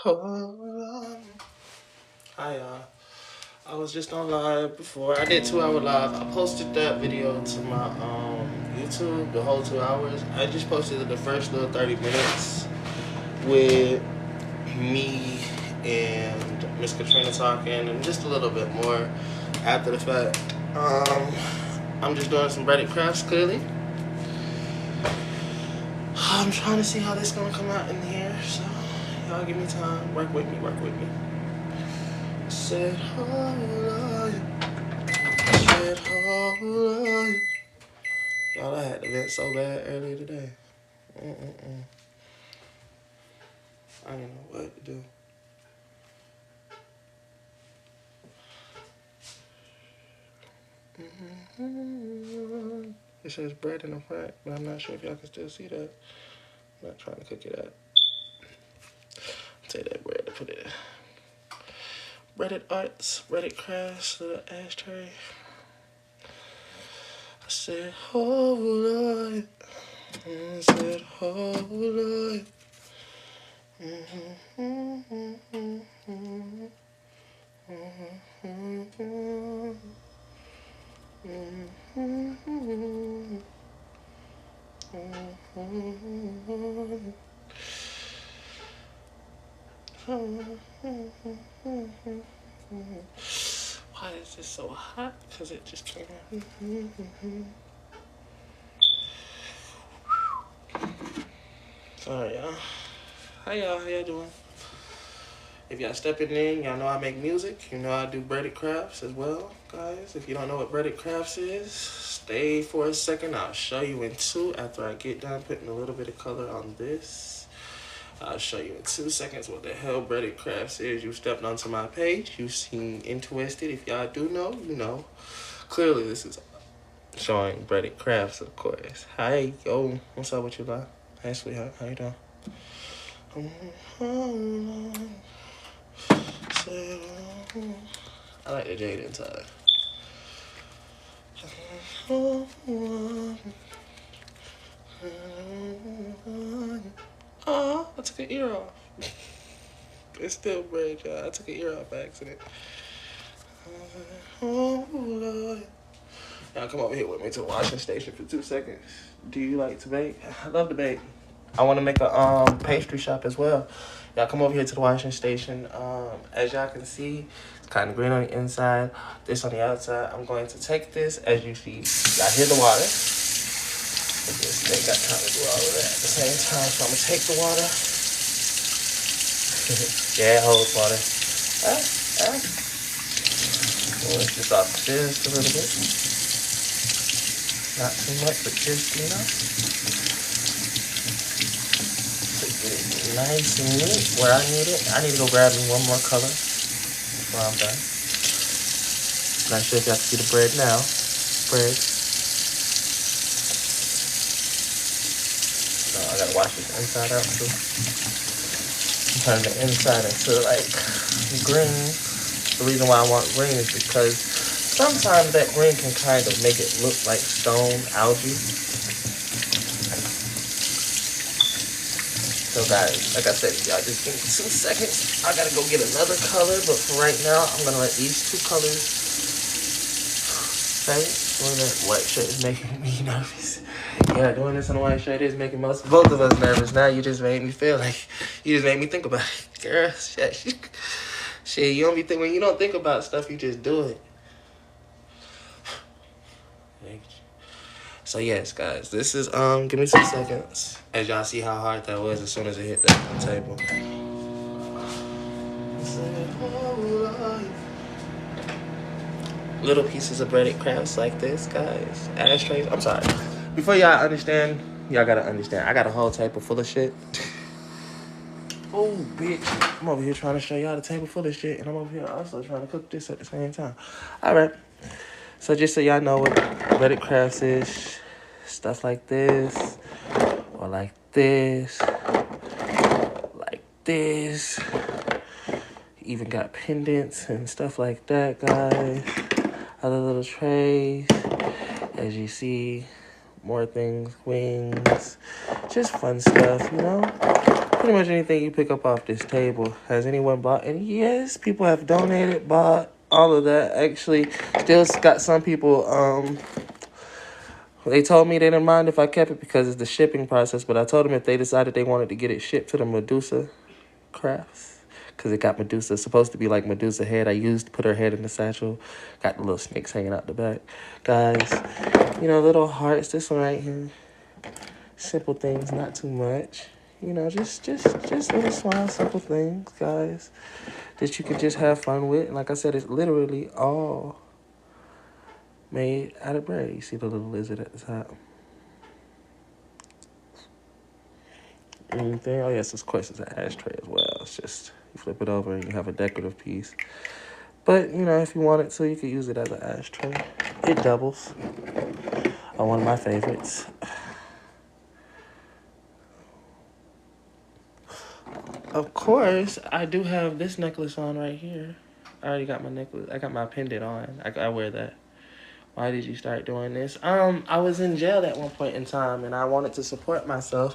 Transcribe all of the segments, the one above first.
Oh, hi y'all. I was just on live before. I did 2 hour live. I posted that video to my YouTube, the whole 2 hours. I just posted the first little 30 minutes with me and Miss Katrina talking and just a little bit more after the fact. I'm just doing some breaded crafts clearly. I'm trying to see how this is gonna come out in here, so y'all give me time. Work with me, work with me. Said, oh, said, oh, y'all, I had to vent so bad earlier today. I didn't know what to do. It says bread in the front, but I'm not sure if y'all can still see that. I'm not trying to cook it up. Take that bread and put it in. Breaded arts, breaded crafts, little ashtray. I said, oh Lord. I said, oh Lord. Why is this so hot? Because it just came out. Sorry, y'all. How y'all doing? If y'all stepping in, y'all know I make music. You know I do breaded crafts as well, guys. If you don't know what breaded crafts is, stay for a second. I'll show you in two after I get done putting a little bit of color on this. I'll show you in 2 seconds what the hell breaded crafts is. You stepped onto my page. You seem interested. If y'all do know, you know. Clearly, this is showing breaded crafts, of course. Hi, yo. What's up with you, love? Hey, sweetheart. How you doing? I like the jade inside. Oh, I took an ear off. It's still bread, y'all. I took an ear off by accident. Oh, Lord. Y'all come over here with me to the washing station for 2 seconds. Do you like to bake? I love to bake. I want to make a pastry shop as well. Y'all come over here to the washing station. As y'all can see, it's kind of green on the inside, this on the outside. I'm going to take this, as you see. Y'all hear the water. They got time to do all of that at the same time, so I'm going to take the water. Yeah, it holds water. Let's just off just a little bit. Not too much, but just enough. To get it nice and neat where I need it. I need to go grab me one more color before I'm done. Not sure if y'all can see the bread now. Bread. So I gotta wash this inside out too. Turn the inside into like green. The reason why I want green is because sometimes that green can kind of make it look like stone algae. So guys, like I said, y'all just give me 2 seconds. I gotta go get another color, but for right now, I'm gonna let these 2 colors stay. That white shirt is making me nervous. Yeah, doing this on a white shirt is making both of us nervous. Now you just made me feel like, you just made me think about it. Girl, shit, you don't be when you don't think about stuff, you just do it. So yes, guys, this is give me 2 seconds. As y'all see how hard that was as soon as it hit that table. Little pieces of breaded crafts like this, guys. Ashtrays. I'm sorry. Before y'all understand, y'all gotta understand. I got a whole table full of shit. Oh, bitch. I'm over here trying to show y'all the table full of shit, and I'm over here also trying to cook this at the same time. All right. So just so y'all know what breaded crafts is, stuff like this, or like this, like this. Even got pendants and stuff like that, guys. Other little trays. As you see, more things, wings, just fun stuff, you know? pretty much anything you pick up off this table. Has anyone bought any? Yes, people have donated, bought, all of that. Actually, still got some people, they told me they didn't mind if I kept it because it's the shipping process, but I told them if they decided they wanted to get it shipped to the Medusa Crafts, because it got Medusa. It's supposed to be like Medusa head. I used to put her head in the satchel. Got the little snakes hanging out the back. Guys, you know, little hearts. This one right here. Simple things, not too much. You know, just little small, simple things, guys, that you can just have fun with. And like I said, it's literally all made out of bread. You see the little lizard at the top. Anything? Oh, yes, of course, it's an ashtray as well. It's just, you flip it over and you have a decorative piece. But, you know, if you wanted to, you could use it as an ashtray. It doubles. One of my favorites. Of course, I do have this necklace on right here. I already got my necklace. I got my pendant on. I wear that. Why did you start doing this? I was in jail at one point in time, and I wanted to support myself.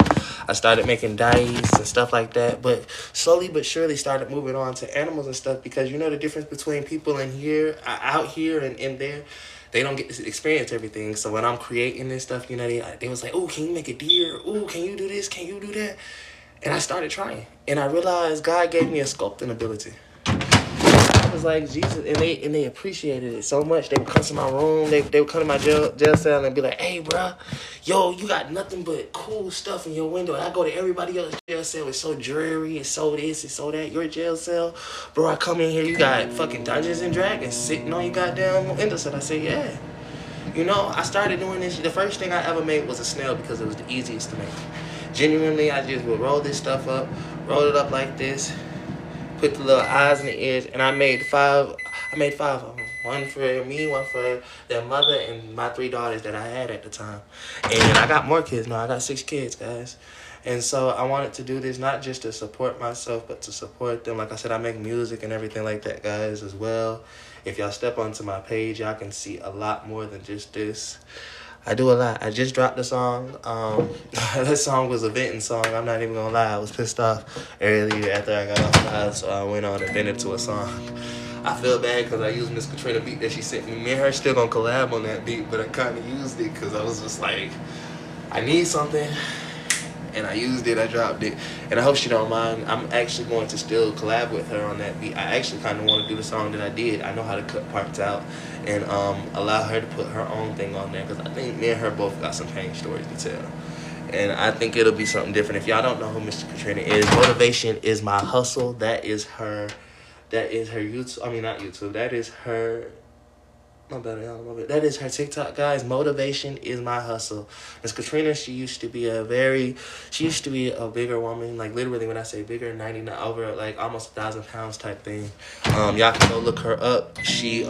I started making dice and stuff like that, but slowly but surely started moving on to animals and stuff, because you know the difference between people in here, out here, and in there. They don't get to experience everything. So when I'm creating this stuff, you know, they was like, "Oh, can you make a deer? Oh, can you do this? Can you do that?" And I started trying, and I realized God gave me a sculpting ability. I was like, Jesus, and they appreciated it so much. They would come to my room, they would come to my jail cell and be like, "Hey, bro, yo, you got nothing but cool stuff in your window." And I go to everybody else's jail cell, it's so dreary, it's so this, it's so that. Your jail cell, bro, I come in here, you got fucking Dungeons and Dragons sitting on your goddamn window. So I said, yeah. You know, I started doing this. The first thing I ever made was a snail because it was the easiest to make. Genuinely, I just would roll this stuff up, roll it up like this, put the little eyes in the ears, and I made five of them. One for me, one for their mother, and my 3 daughters that I had at the time. And I got more kids now. I got 6 kids, guys. And so I wanted to do this not just to support myself, but to support them. Like I said, I make music and everything like that, guys, as well. If y'all step onto my page, y'all can see a lot more than just this. I do a lot. I just dropped a song. That song was a venting song. I'm not even gonna lie. I was pissed off earlier after I got off live, so I went on and vented to a song. I feel bad because I used Miss Katrina beat that she sent me. Me and her still gonna collab on that beat, but I kind of used it because I was just like, I need something. And I used it, I dropped it, and I hope she don't mind. I'm actually going to still collab with her on that beat. I actually kind of want to do the song that I did. I know how to cut parts out and allow her to put her own thing on there, because I think me and her both got some pain stories to tell. And I think it'll be something different. If y'all don't know who Mr. Katrina is, Motivation is My Hustle. That is her YouTube. I mean, not YouTube. That is her... That is her TikTok, guys. Motivation is My Hustle. Miss Katrina, she used to be a bigger woman. Like, literally, when I say bigger, 99, over, like, almost 1,000 pounds type thing. Y'all can go look her up. She's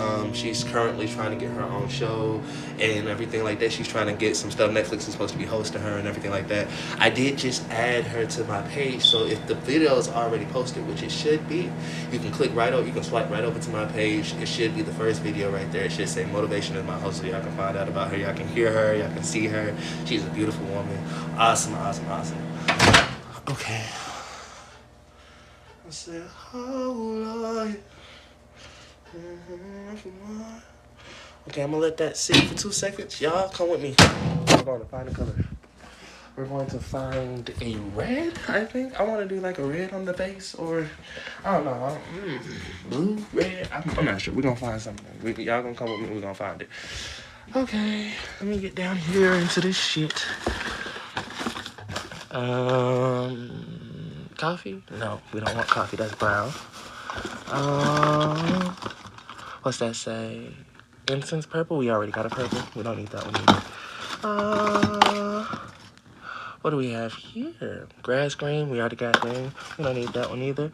currently trying to get her own show and everything like that. She's trying to get some stuff. Netflix is supposed to be hosting her and everything like that. I did just add her to my page, so if the video is already posted, which it should be, you can click right over, you can swipe right over to my page. It should be the first video right there. It should say Motivation is My Hustle. Y'all can find out about her. Y'all can hear her. Y'all can see her. She's a beautiful woman. Awesome. Okay. I said, hold on. Okay, I'm gonna let that sit for 2 seconds. Y'all come with me. We're going to find a color. We're going to find a red, I think. I want to do like a red on the base, or I don't know. Blue, red. I'm not sure. We're going to find something. Y'all going to come with me. We're going to find it. Okay, let me get down here into this shit. Coffee? No, we don't want coffee. That's brown. What's that say? Incense purple? We already got a purple. We don't need that one either. What do we have here? Grass green. We already got green. We don't need that one either.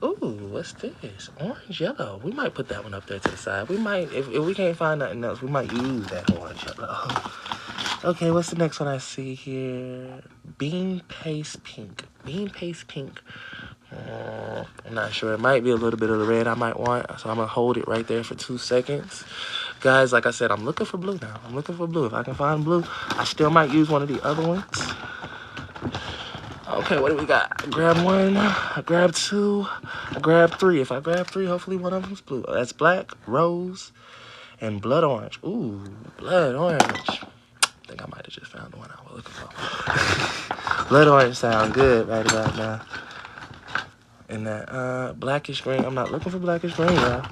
Ooh, what's this? Orange yellow. We might put that one up there to the side. We might, if we can't find nothing else, we might use that orange yellow. Okay, what's the next one I see here? Bean paste pink. Bean paste pink. I'm not sure. It might be a little bit of the red I might want, so I'm going to hold it right there for 2 seconds. Guys, like I said, I'm looking for blue now. I'm looking for blue. If I can find blue, I still might use one of the other ones. Okay, what do we got? I grabbed one, I grabbed two, I grabbed three. If I grab three, hopefully one of them's blue. That's black, rose, and blood orange. Ooh, blood orange. I think I might have just found the one I was looking for. Blood orange sound good right about now. And that blackish green. I'm not looking for blackish green, y'all.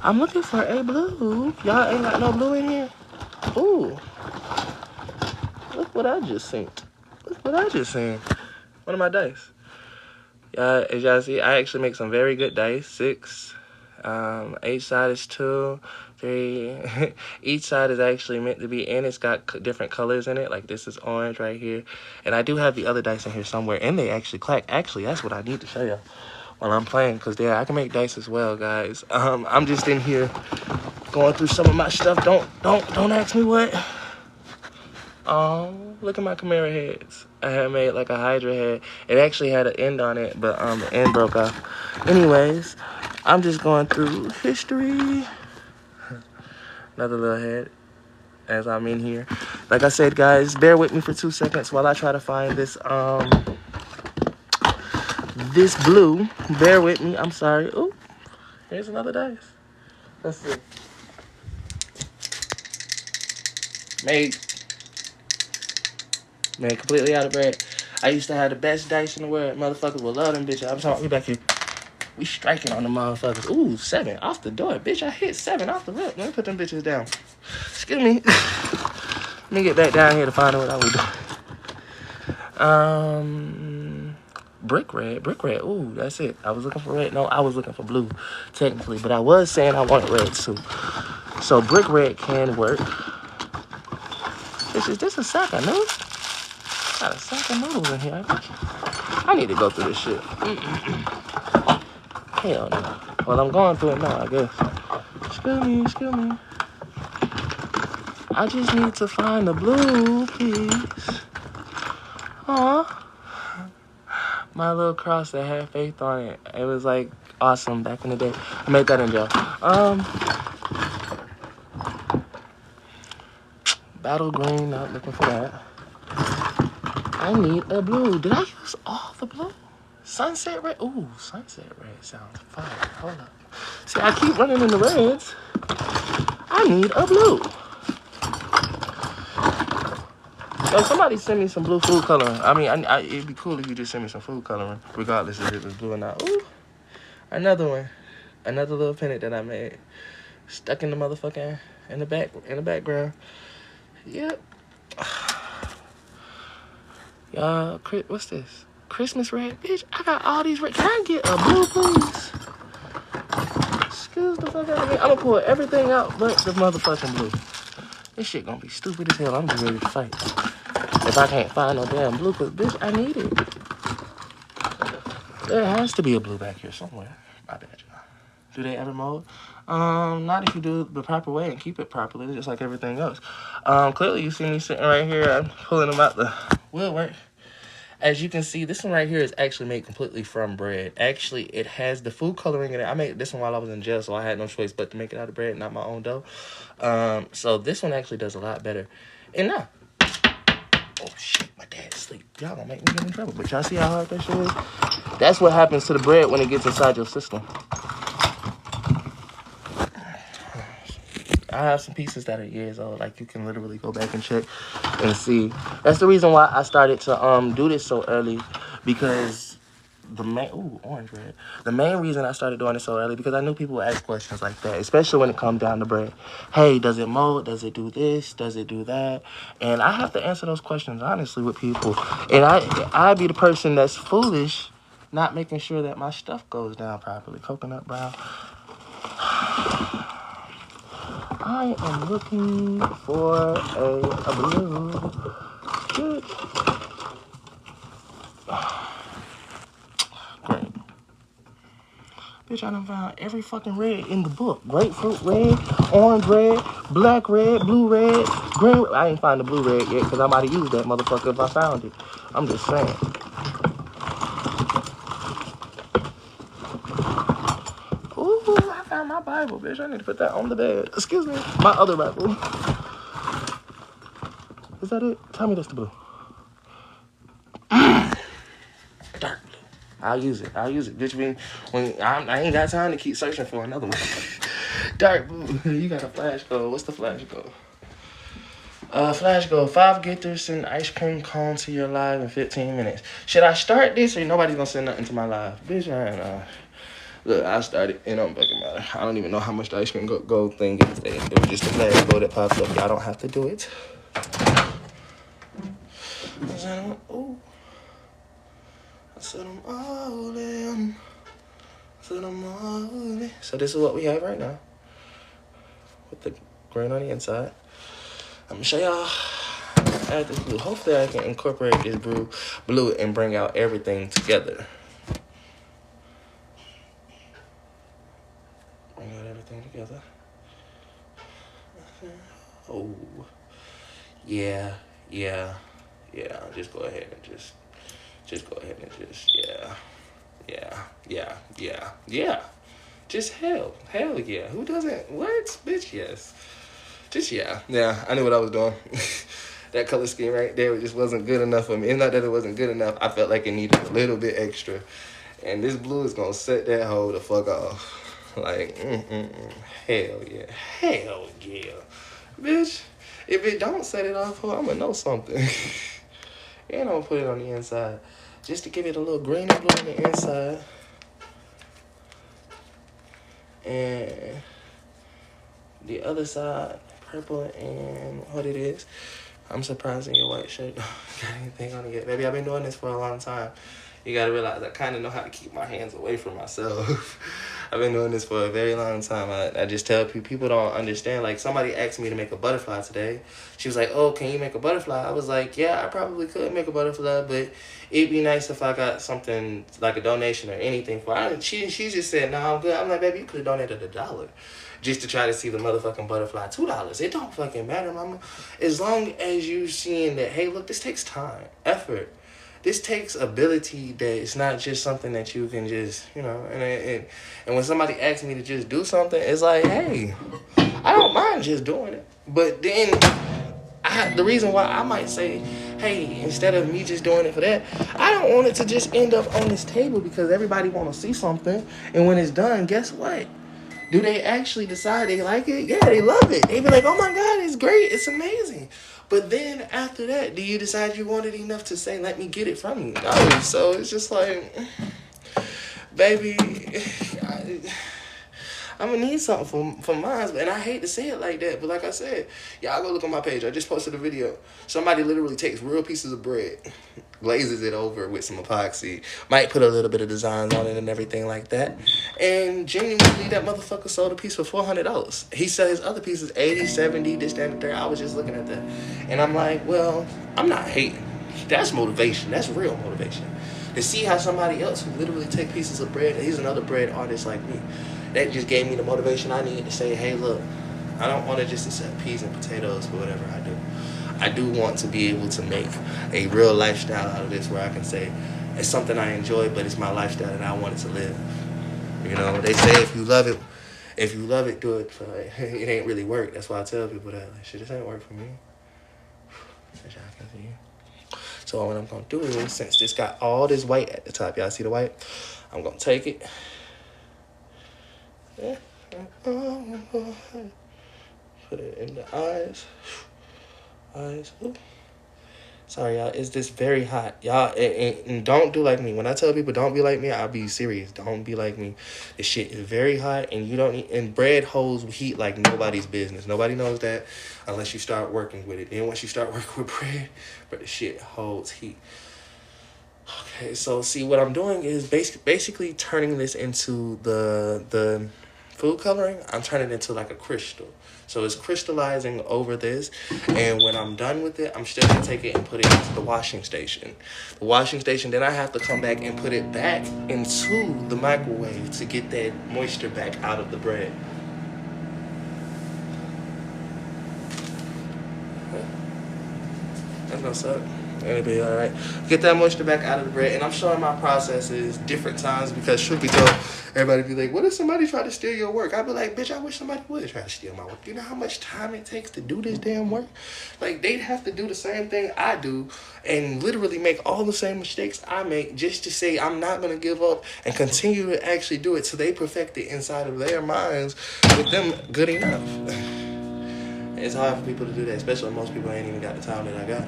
I'm looking for a blue. Y'all ain't got no blue in here? Ooh. Look what I just seen. Look what I just seen. One of my dice. As y'all see, I actually make some very good dice. 6. Each side is 2, 3. Each side is actually meant to be, and it's got different colors in it. Like this is orange right here. And I do have the other dice in here somewhere, and they actually clack. Actually, that's what I need to show y'all while I'm playing, because yeah, I can make dice as well, guys. I'm just in here going through some of my stuff. Don't ask me what. Oh, look at my Chimera heads. I had made like a Hydra head. It actually had an end on it, but the end broke off. Anyways, I'm just going through history. Another little head as I'm in here. Like I said, guys, bear with me for 2 seconds while I try to find this this blue. Bear with me. I'm sorry. Ooh, here's another dice. Let's see. Made completely out of bread. I used to have the best dice in the world. Motherfuckers will love them bitches. I'm talking, we back here. We striking on the motherfuckers. Ooh, 7 off the door. Bitch, I hit 7 off the rip. Let me put them bitches down. Excuse me. Let me get back down here to find out what I was doing. Brick red. Ooh, that's it. I was looking for red. No, I was looking for blue, technically. But I was saying I wanted red, too. So brick red can work. Bitch, is this a sack of noodles? Got a sack of noodles in here. I need to go through this shit. Hell no. Well, I'm going through it now, I guess. Excuse me. I just need to find the blue, please. Aw. My little cross that had faith on it. It was like awesome back in the day. I made that in jail. Battle green, not looking for that. I need a blue. Did I use all the blue? Sunset red? Ooh, sunset red sounds fire. Hold up. See, I keep running in the reds. I need a blue. Yo, somebody send me some blue food coloring. I mean, it'd be cool if you just send me some food coloring, regardless if it was blue or not. Ooh, another one. Another little pennant that I made. Stuck in the motherfucking, in the background. Yep. Y'all, what's this? Christmas red? Bitch, I got all these red. Can I get a blue, please? Excuse the fuck out of me. I'm gonna pull everything out but the motherfucking blue. This shit gonna be stupid as hell. I'm just ready to fight. If I can't find no damn blue, cause bitch, I need it. There has to be a blue back here somewhere. My bad, y'all. Do they ever mold? Not if you do it the proper way and keep it properly, just like everything else. Clearly you see me sitting right here. I'm pulling them out the woodwork. As you can see, this one right here is actually made completely from bread. Actually, it has the food coloring in it. I made this one while I was in jail, so I had no choice but to make it out of bread, not my own dough. So this one actually does a lot better. And now, oh shit, my dad's asleep. Y'all gonna make me get in trouble. But y'all see how hard that shit is? That's what happens to the bread when it gets inside your system. I have some pieces that are years old. Like, you can literally go back and check and see. That's the reason why I started to do this so early, because the main orange red. The main reason I started doing it so early, because I knew people would ask questions like that, especially when it comes down to bread. Hey, does it mold? Does it do this? Does it do that? And I have to answer those questions honestly with people. And I'd be the person that's foolish, not making sure that my stuff goes down properly. Coconut brown. I am looking for a blue. Good. Great. Bitch, I done found every fucking red in the book. Grapefruit red, orange red, black red, blue red, green red. I ain't find the blue red yet because I might have used that motherfucker if I found it. I'm just saying. Ooh, I found my Bible, bitch. I need to put that on the bed. Excuse me. My other Bible. Is that it? Tell me that's the blue. I'll use it. Bitch, when I ain't got time to keep searching for another one. Dark blue. You got a flash goal. What's the flash goal? Flash goal. 5 Gaiters and ice cream cone to your live in 15 minutes. Should I start this or nobody's gonna send nothing to my live? Bitch, I ain't Look, I started. It don't fucking matter. I don't even know how much the ice cream gold thing is. It was just a flash goal that pops up. Y'all don't have to do it. Ooh. I said I'm all in. So this is what we have right now. With the green on the inside. I'm gonna show y'all add this blue. Hopefully I can incorporate this blue and bring out everything together. Bring out everything together. Oh. Yeah. Just go ahead and just go ahead and just, yeah. Just hell yeah. Who doesn't, what? Bitch, yes. Just, yeah, I knew what I was doing. That color scheme right there just wasn't good enough for me. It's not that it wasn't good enough. I felt like it needed a little bit extra. And this blue is going to set that hoe the fuck off. Like, hell yeah. Bitch, if it don't set it off, I'm going to know something. And I'm going to put it on the inside. Just to give it a little green and blue on the inside. And the other side, purple and what it is. I'm surprised in your white shirt. Got anything on it yet? Baby, I've been doing this for a long time. You gotta realize I kind of know how to keep my hands away from myself. I've been doing this for a very long time. I just tell people don't understand. Like, somebody asked me to make a butterfly today. She was like, oh, can you make a butterfly? I was like, yeah, I probably could make a butterfly, but it'd be nice if I got something like a donation or anything for it. She just said, no, I'm good. I'm like, baby, you could have donated $1 just to try to see the motherfucking butterfly. $2. It don't fucking matter, mama. As long as you seeing that, hey, look, this takes time, effort. This takes ability that it's not just something that you can just, and when somebody asks me to just do something, it's like, hey, I don't mind just doing it. But then the reason why I might say, hey, instead of me just doing it for that, I don't want it to just end up on this table because everybody want to see something. And when it's done, guess what? Do they actually decide they like it? Yeah, they love it. They be like, oh my God, it's great. It's amazing. But then after that, do you decide you want it enough to say, let me get it from you? No. So it's just like, baby, I'm going to need something for mine. And I hate to say it like that. But like I said, y'all go look on my page. I just posted a video. Somebody literally takes real pieces of bread, glazes it over with some epoxy, might put a little bit of designs on it and everything like that. And genuinely, that motherfucker sold a piece for $400. He said his other pieces $80, $70, this, that, and the third. I was just looking at that. And I'm like, well, I'm not hating. That's motivation. That's real motivation. To see how somebody else who literally take pieces of bread, and he's another bread artist like me, that just gave me the motivation I needed to say, hey, look, I don't want to just accept peas and potatoes for whatever I do. I do want to be able to make a real lifestyle out of this where I can say it's something I enjoy, but it's my lifestyle and I want it to live. You know, they say if you love it, do it. But it ain't really work. That's why I tell people that. Like, shit, this ain't work for me. So what I'm going to do is, since this got all this white at the top, y'all see the white? I'm going to take it. Put it in the eyes. Ooh. Sorry, y'all. It's just very hot. Y'all, and don't do like me. When I tell people don't be like me, I'll be serious. Don't be like me. This shit is very hot, and you don't need, and bread holds heat like nobody's business. Nobody knows that unless you start working with it. Then once you start working with bread, but the shit holds heat. Okay, so see what I'm doing is basically turning this into the food coloring. I'm turning it into like a crystal. So it's crystallizing over this. And when I'm done with it, I'm still going to take it and put it into the washing station. The washing station, then I have to come back and put it back into the microwave to get that moisture back out of the bread. That's gonna suck. It'll be all right. Get that moisture back out of the bread, and I'm showing my processes different times because truth be told, everybody be like, "What if somebody try to steal your work?" I'd be like, "Bitch, I wish somebody would try to steal my work. You know how much time it takes to do this damn work? Like they'd have to do the same thing I do, and literally make all the same mistakes I make just to say I'm not gonna give up and continue to actually do it, so they perfect it inside of their minds with them good enough." It's hard for people to do that, especially when most people ain't even got the time that I got.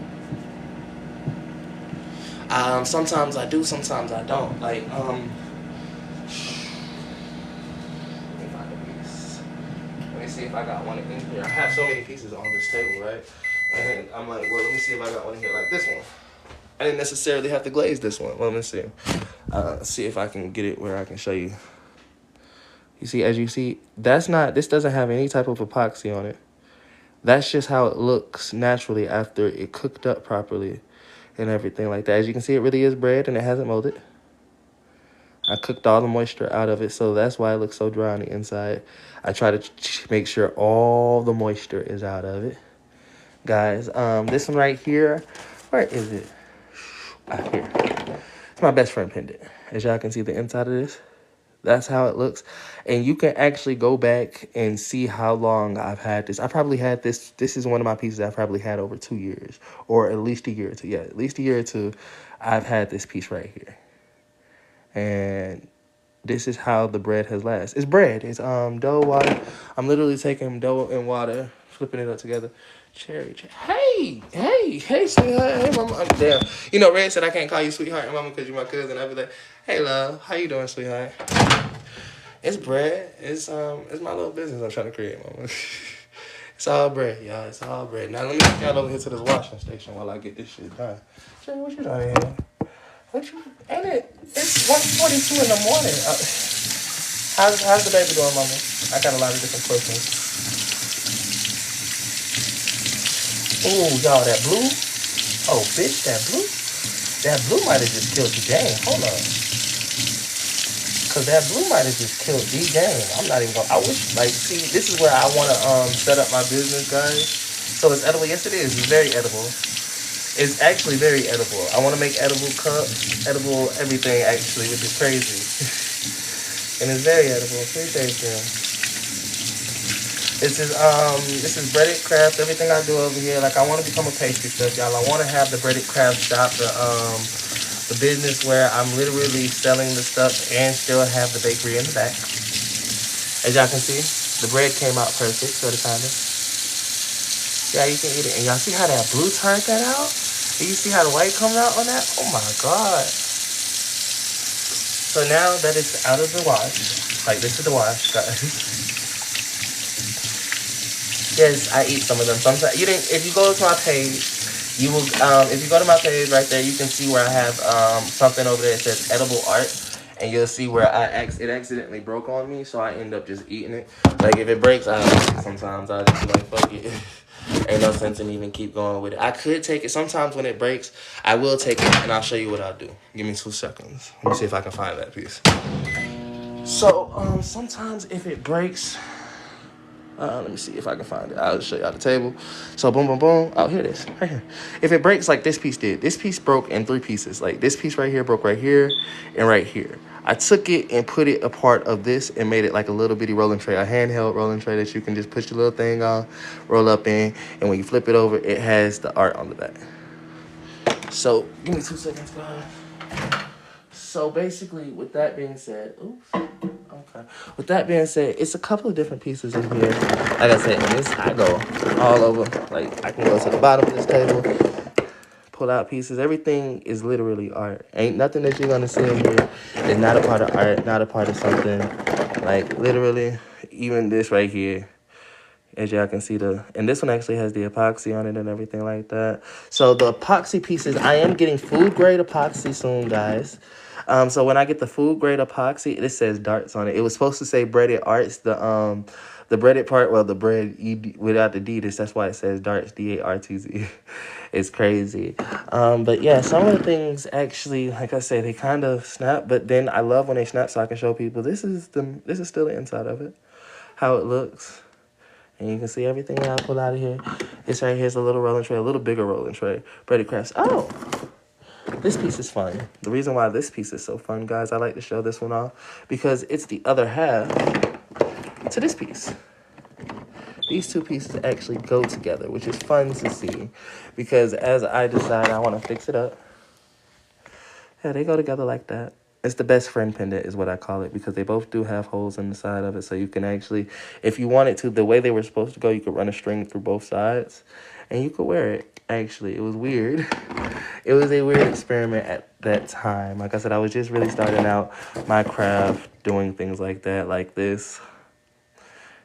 Sometimes I do, sometimes I don't. Like, let me find a piece. Let me see if I got one in here. I have so many pieces on this table, right? And I'm like, well, let me see if I got one in here like this one. I didn't necessarily have to glaze this one. Well, let me see. See if I can get it where I can show you. You see, as you see, this doesn't have any type of epoxy on it. That's just how it looks naturally after it cooked up properly and everything like that. As you can see, it really is bread and it hasn't molded. I cooked all the moisture out of it, so that's why it looks so dry on the inside. I try to make sure all the moisture is out of it. Guys, this one right here, where is it? Here. It's my best friend pendant. As y'all can see the inside of this. That's how it looks. And you can actually go back and see how long I've had this. I probably had this. This is one of my pieces I've probably had over 2 years. Or at least a year or two. Yeah, at least a year or two. I've had this piece right here. And this is how the bread has lasted. It's bread. It's dough, water. I'm literally taking dough and water, flipping it up together. Cherry. Hey, sweetheart. Hey, mama. Damn. You know, Red said I can't call you sweetheart and mama because you're my cousin. I'd be like, hey, love. How you doing, sweetheart? It's bread. It's my little business I'm trying to create, mama. It's all bread, y'all. It's all bread. Now, let me get y'all over here to this washing station while I get this shit done. Cherry, what you doing here? Ain't it? It's 1:42 in the morning. How's the baby doing, mama? I got a lot of different questions. Ooh, y'all, that blue? Oh, bitch, that blue might have just killed the game. Hold on. Because that blue might have just killed the game. I'm not even going to... I wish, like, see, this is where I want to set up my business, guys. So it's edible. Yes, it is. It's very edible. It's actually very edible. I want to make edible cups, edible everything, actually, which is crazy. And it's very edible. Appreciate you. This is breaded crafts. Everything I do over here, like I want to become a pastry chef, y'all. I want to have the breaded craft shop, the business where I'm literally selling the stuff and still have the bakery in the back. As y'all can see, the bread came out perfect, sort of kind of. Yeah, you can eat it. And y'all see how that blue turned that out? And you see how the white comes out on that? Oh my God. So now that it's out of the wash, like this is the wash, guys. Yes, I eat some of them. Sometimes you didn't. If you go to my page, you will. If you go to my page right there, you can see where I have something over there that says edible art, and you'll see where it accidentally broke on me, so I end up just eating it. Like if it breaks, sometimes I just be like fuck it. Ain't no sense in even keep going with it. I could take it. Sometimes when it breaks, I will take it, and I'll show you what I'll do. Give me 2 seconds. Let me see if I can find that piece. So sometimes if it breaks. Let me see if I can find it. I'll show you all the table. So boom, boom, boom. Oh, here it is. Right here. If it breaks like this piece did, this piece broke in 3 pieces. Like this piece right here broke right here and right here. I took it and put it a part of this and made it like a little bitty rolling tray, a handheld rolling tray that you can just push your little thing on, roll up in, and when you flip it over, it has the art on the back. So give me 2 seconds, guys. So basically, with that being said, okay. With that being said, it's a couple of different pieces in here. Like I said, in this, I go all over. Like, I can go to the bottom of this table, pull out pieces. Everything is literally art. Ain't nothing that you're going to see in here is not a part of art, not a part of something. Like, literally, even this right here, as y'all can see, and this one actually has the epoxy on it and everything like that. So the epoxy pieces, I am getting food grade epoxy soon, guys. So when I get the food grade epoxy, it says darts on it. It was supposed to say breaded arts. The breaded part, well, the bread without the D, that's why it says darts, D-A-R-T-Z. It's crazy. But yeah, some of the things actually, like I said, they kind of snap. But then I love when they snap, so I can show people this is still the inside of it, how it looks. And you can see everything that I pulled out of here. This right here is a little rolling tray, a little bigger rolling tray. Breaded crafts. Oh, this piece is fun. The reason why this piece is so fun, guys, I like to show this one off because it's the other half to this piece. These two pieces actually go together, which is fun to see because as I decide I want to fix it up, yeah, they go together like that. It's the best friend pendant is what I call it because they both do have holes in the side of it. So you can actually, if you wanted to, the way they were supposed to go, you could run a string through both sides and you could wear it. Actually, it was weird. It was a weird experiment at that time. Like I said, I was just really starting out my craft, doing things like that, like this.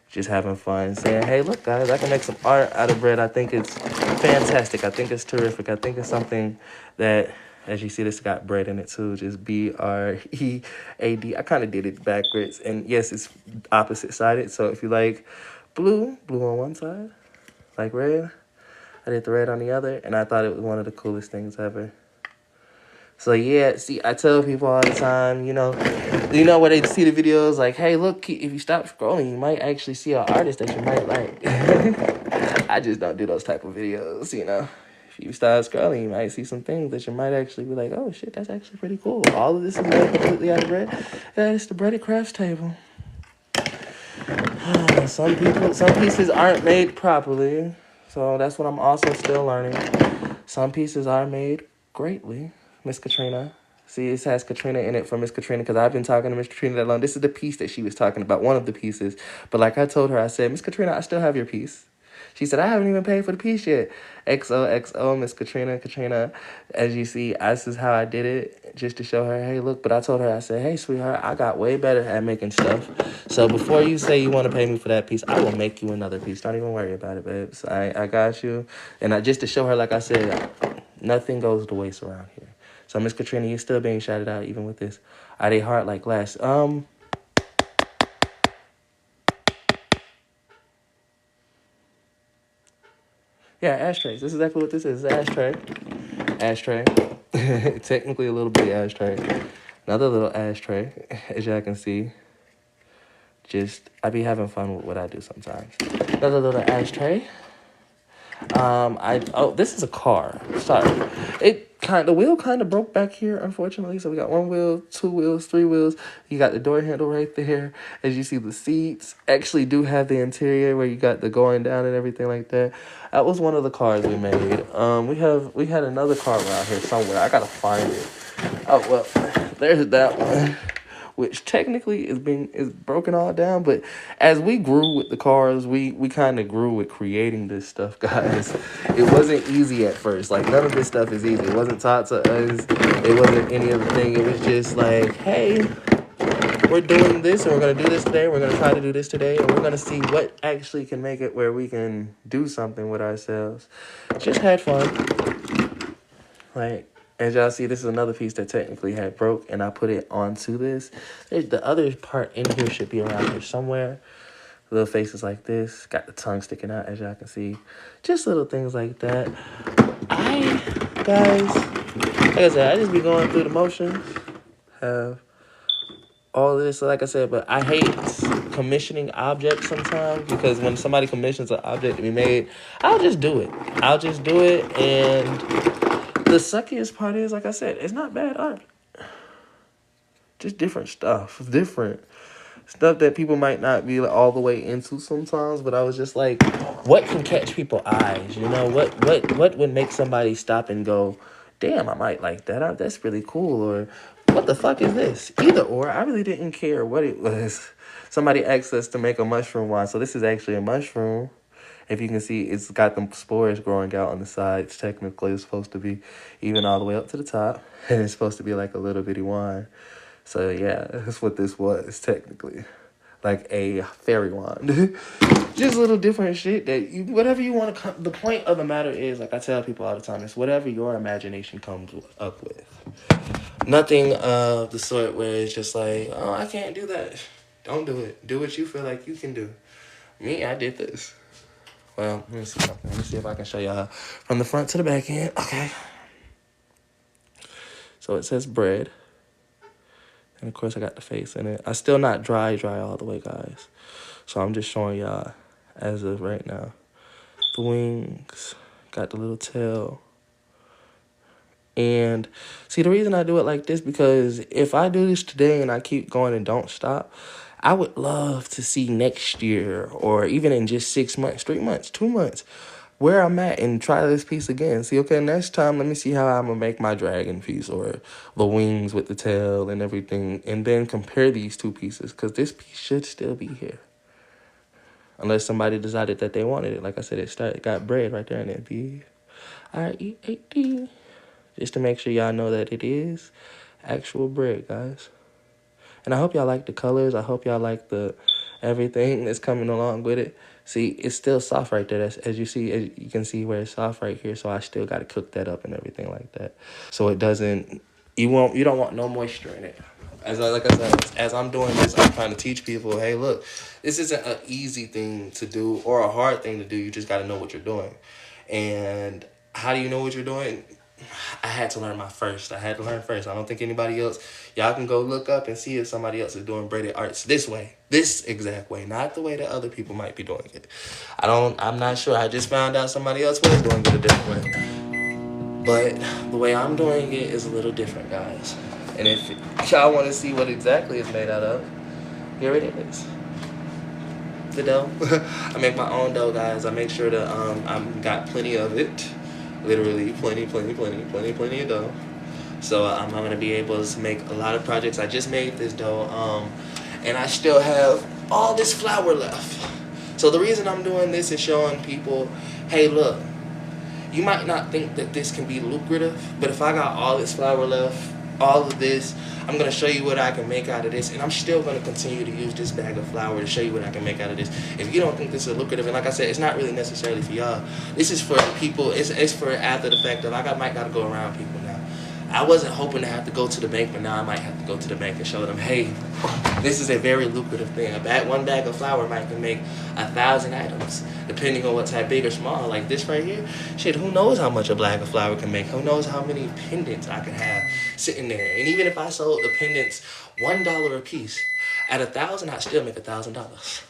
Just having fun, saying, hey, look, guys, I can make some art out of bread. I think it's fantastic. I think it's terrific. I think it's something that, as you see, this got bread in it, too. Just B-R-E-A-D. I kind of did it backwards. And, yes, it's opposite-sided. So if you like blue on one side, like red, I did the red on the other. And I thought it was one of the coolest things ever. So, yeah, see, I tell people all the time, you know, where they see the videos, like, hey, look, if you stop scrolling, you might actually see an artist that you might like. I just don't do those type of videos, you know. If you start scrolling, you might see some things that you might actually be like, oh, shit, that's actually pretty cool. All of this is made completely out of bread. Yeah, it's the breaded crafts table. Some pieces aren't made properly, so that's what I'm also still learning. Some pieces are made greatly. Miss Katrina. See, it has Katrina in it for Miss Katrina because I've been talking to Miss Katrina that long. This is the piece that she was talking about, one of the pieces. But like I told her, I said, Miss Katrina, I still have your piece. She said, I haven't even paid for the piece yet. XOXO, Miss Katrina. Katrina, as you see, this is how I did it, just to show her, hey, look. But I told her, I said, hey, sweetheart, I got way better at making stuff. So before you say you want to pay me for that piece, I will make you another piece. Don't even worry about it, babes. I got you. And just to show her, like I said, nothing goes to waste around here. So, Miss Katrina, you're still being shouted out even with this. Are they hard like glass? Yeah, ashtrays. This is exactly what this is. Ashtray. Ashtray. Technically a little bitty ashtray. Another little ashtray, as y'all can see. I be having fun with what I do sometimes. Another little ashtray. This is a car. Sorry. The wheel kind of broke back here, unfortunately. So we got 1 wheel, 2 wheels, 3 wheels. You got the door handle right there. As you see, the seats actually do have the interior where you got the going down and everything like that. That was one of the cars we made. We had another car around here somewhere. I gotta find it. Oh well, there's that one, which technically is broken all down. But as we grew with the cars, we kind of grew with creating this stuff, guys. It wasn't easy at first. Like, none of this stuff is easy. It wasn't taught to us. It wasn't any other thing. It was just like, hey, we're doing this, and we're going to do this today. We're going to try to do this today, and we're going to see what actually can make it where we can do something with ourselves. Just had fun. Like, as y'all see, this is another piece that technically had broke, and I put it onto this. The other part in here should be around here somewhere. Little faces like this. Got the tongue sticking out, as y'all can see. Just little things like that. Guys, like I said, I just be going through the motions. Have all this, like I said, but I hate commissioning objects sometimes because when somebody commissions an object to be made, I'll just do it. And the suckiest part is, like I said, it's not bad art. Just different stuff. Different stuff that people might not be all the way into sometimes. But I was just like, what can catch people's eyes? You know, what would make somebody stop and go, damn, I might like that. That's really cool. Or what the fuck is this? Either or. I really didn't care what it was. Somebody asked us to make a mushroom wine. So this is actually a mushroom. If you can see, it's got the spores growing out on the sides. Technically, it's supposed to be even all the way up to the top. And it's supposed to be like a little bitty wine. So, yeah, that's what this was, technically. Like a fairy wand. Just little different shit that whatever you want to... The point of the matter is, like I tell people all the time, it's whatever your imagination comes up with. Nothing of the sort where it's just like, oh, I can't do that. Don't do it. Do what you feel like you can do. Me, I did this. Well, let me see something. Let me see if I can show y'all from the front to the back end. Okay. So it says bread. And, of course, I got the face in it. I still not dry all the way, guys. So I'm just showing y'all as of right now. The wings, got the little tail. And see, the reason I do it like this, because if I do this today and I keep going and don't stop, I would love to see next year, or even in just 6 months, 3 months, 2 months, where I'm at and try this piece again. See, okay, next time, let me see how I'm going to make my dragon piece, or the wings with the tail and everything, and then compare these two pieces, because this piece should still be here. Unless somebody decided that they wanted it. Like I said, it got bread right there in it. B-R-E-A-D. Just to make sure y'all know that it is actual bread, guys. And I hope y'all like the colors. I hope y'all like the everything that's coming along with it. See, it's still soft right there. As you can see where it's soft right here. So I still got to cook that up and everything like that. So it doesn't, you don't want no moisture in it. Like I said, as I'm doing this, I'm trying to teach people, hey, look, this isn't an easy thing to do or a hard thing to do. You just got to know what you're doing. And how do you know what you're doing? I had to learn first. I don't think anybody else. Y'all can go look up and see if somebody else is doing braided arts this way, this exact way, not the way that other people might be doing it. I'm not sure. I just found out somebody else was doing it a different way. But the way I'm doing it is a little different, guys. And if y'all want to see what exactly it's made out of, here it is. The dough. I make my own dough, guys. I make sure that I've got plenty of it. Literally plenty of dough. So I'm going to be able to make a lot of projects. I just made this dough, and I still have all this flour left. So the reason I'm doing this is showing people, hey, look, you might not think that this can be lucrative, but if I got all this flour left, all of this, I'm going to show you what I can make out of this, and I'm still going to continue to use this bag of flour to show you what I can make out of this. If you don't think this is lucrative, and like I said, it's not really necessarily for y'all. This is for people, it's for after the fact of I might got to go around people now. I wasn't hoping to have to go to the bank, but now I might have to go to the bank and show them, hey, this is a very lucrative thing. One bag of flour might can make 1,000 items, depending on what type, big or small. Like this right here, shit, who knows how much a bag of flour can make? Who knows how many pendants I can have sitting there? And even if I sold the pendants $1 a piece, at 1,000, I'd still make $1,000.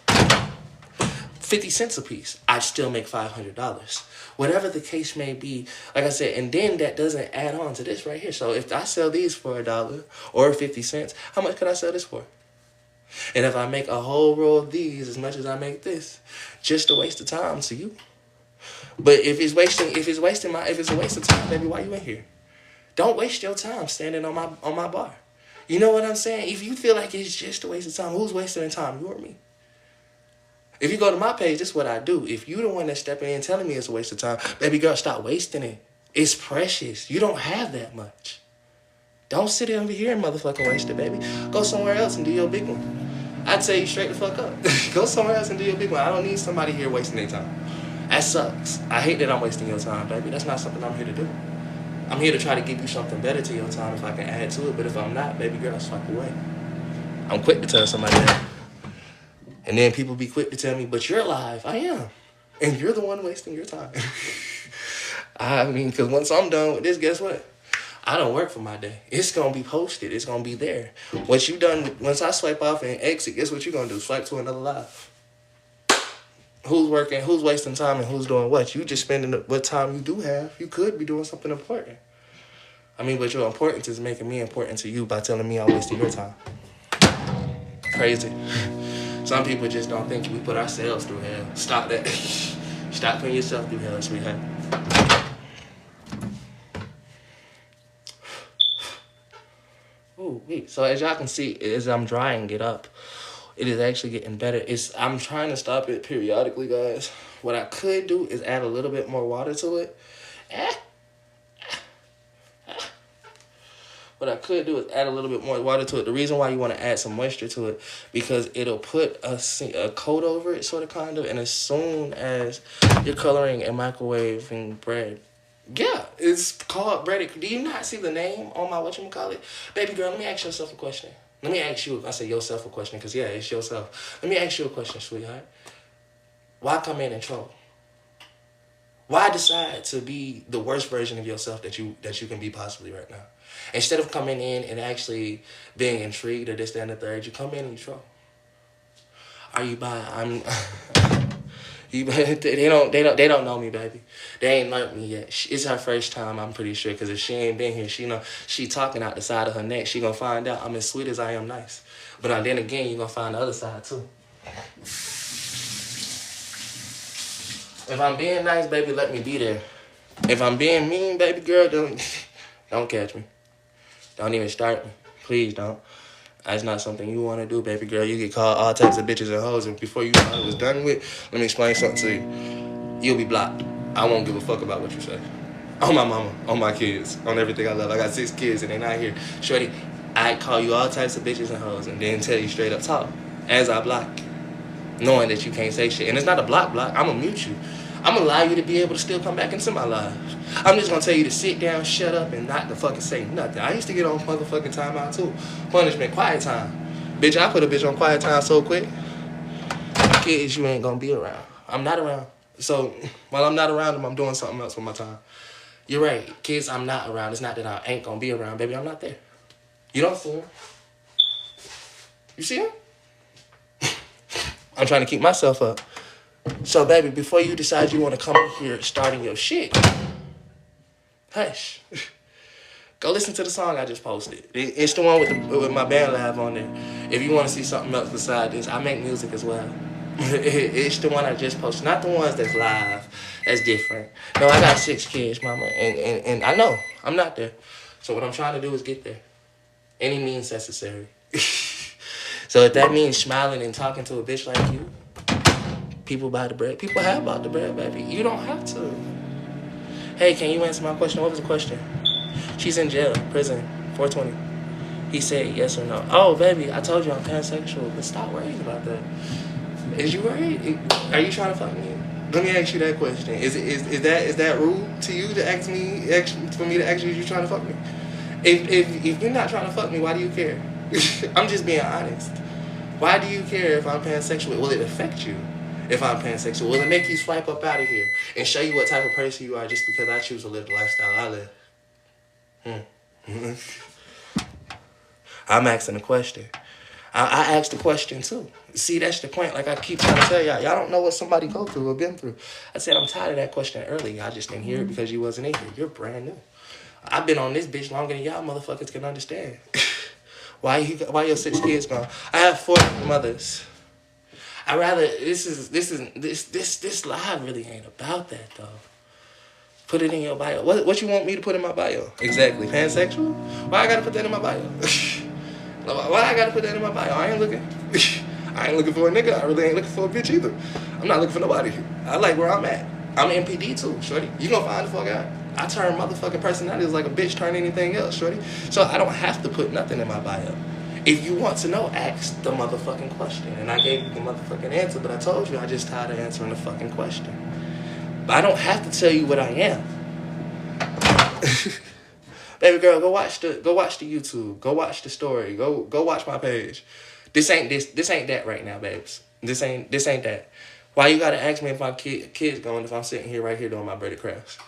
50 cents a piece, I'd still make $500. Whatever the case may be, like I said, and then that doesn't add on to this right here. So if I sell these for $1 or 50 cents, how much could I sell this for? And if I make a whole row of these as much as I make this, just a waste of time to you. But if it's a waste of time, baby, why you in here? Don't waste your time standing on my bar. You know what I'm saying? If you feel like it's just a waste of time, who's wasting time? You or me? If you go to my page, this is what I do. If you the one that's stepping in telling me it's a waste of time, baby girl, stop wasting it. It's precious. You don't have that much. Don't sit over here and motherfucking waste it, baby. Go somewhere else and do your big one. I'd say you straight the fuck up. Go somewhere else and do your big one. I don't need somebody here wasting their time. That sucks. I hate that I'm wasting your time, baby. That's not something I'm here to do. I'm here to try to give you something better to your time if I can add to it. But if I'm not, baby girl, swipe away. I'm quick to tell somebody that. And then people be quick to tell me, but you're alive. I am. And you're the one wasting your time. I mean, because once I'm done with this, guess what? I don't work for my day. It's going to be posted. It's going to be there. Once I swipe off and exit, guess what you're going to do? Swipe to another live. Who's working, who's wasting time, and who's doing what? You just spending what time you do have. You could be doing something important. I mean, but your importance is making me important to you by telling me I'm wasting your time. Crazy. Some people just don't think we put ourselves through hell. Stop that. Stop putting yourself through hell, sweetheart. Oh, wait. So as y'all can see, as I'm drying it up, it is actually getting better. I'm trying to stop it periodically, guys. What I could do is add a little bit more water to it. What I could do is add a little bit more water to it. The reason why you want to add some moisture to it, because it'll put a coat over it, sort of, kind of, and as soon as you're coloring and microwaving bread, yeah, it's called breaded. Do you not see the name on my whatchamacallit? Baby girl, let me ask yourself a question. Let me ask you, I say yourself a question, because, yeah, it's yourself. Let me ask you a question, sweetheart. Why come in and trouble? Why decide to be the worst version of yourself that you can be possibly right now? Instead of coming in and actually being intrigued or this, that, and the third, you come in and you troll. Are you buying? They don't know me, baby. They ain't learned me yet. It's her first time, I'm pretty sure, because if she ain't been here, she talking out the side of her neck. She gonna find out I'm as sweet as I am nice. But then again, you gonna find the other side too. If I'm being nice, baby, let me be there. If I'm being mean, baby girl, don't catch me. Don't even start me. Please don't. That's not something you want to do, baby girl. You get called all types of bitches and hoes, and before you know it was done with, let me explain something to you. You'll be blocked. I won't give a fuck about what you say. On my mama, on my kids, on everything I love. I got 6 kids and they not here. Shorty, I call you all types of bitches and hoes and then tell you straight up talk as I block, knowing that you can't say shit. And it's not a block. I'm gonna mute you. I'm gonna allow you to be able to still come back into my life. I'm just gonna tell you to sit down, shut up, and not to fucking say nothing. I used to get on motherfucking timeout too. Punishment, quiet time. Bitch, I put a bitch on quiet time so quick. Kids, you ain't gonna be around. I'm not around. So while I'm not around them, I'm doing something else with my time. You're right. Kids, I'm not around. It's not that I ain't gonna be around, baby. I'm not there. You don't see him. You see him? I'm trying to keep myself up. So, baby, before you decide you want to come in here starting your shit, hush. Go listen to the song I just posted. It's the one with my band live on there. If you want to see something else beside this, I make music as well. It's the one I just posted. Not the ones that's live. That's different. No, I got 6 kids, mama. And I know I'm not there. So what I'm trying to do is get there. Any means necessary. So if that means smiling and talking to a bitch like you, people buy the bread. People have bought the bread, baby. You don't have to. Hey, can you answer my question? What was the question? She's in jail, prison, 420. He said yes or no. Oh, baby, I told you I'm pansexual, but stop worrying about that. Is you worried? Are you trying to fuck me? Let me ask you that question. Is that rude to you to ask me, for me to ask you if you're trying to fuck me? If you're not trying to fuck me, why do you care? I'm just being honest. Why do you care if I'm pansexual? Will it affect you if I'm pansexual? Will it make you swipe up out of here and show you what type of person you are just because I choose to live the lifestyle I live? I'm asking a question. I asked the question too. See, that's the point. Like I keep trying to tell y'all, y'all don't know what somebody go through or been through. I said I'm tired of that question earlier. I just didn't hear it because you wasn't in here. You're brand new. I've been on this bitch longer than y'all motherfuckers can understand. Why your 6 kids gone? I have 4 mothers. I rather this live really ain't about that though. Put it in your bio. What you want me to put in my bio? Exactly. Pansexual? Why I gotta put that in my bio? Why I gotta put that in my bio? I ain't looking for a nigga. I really ain't looking for a bitch either. I'm not looking for nobody. I like where I'm at. I'm MPD too, shorty. You gonna find the fuck out. I turn motherfucking personalities like a bitch turn anything else, shorty. So I don't have to put nothing in my bio. If you want to know, ask the motherfucking question. And I gave you the motherfucking answer, but I told you I just tired of answering the fucking question. But I don't have to tell you what I am. Baby girl, go watch the YouTube. Go watch the story. Go watch my page. This ain't that right now, babes. This ain't that. Why you gotta ask me if my kids going if I'm sitting here right here doing my braided crafts?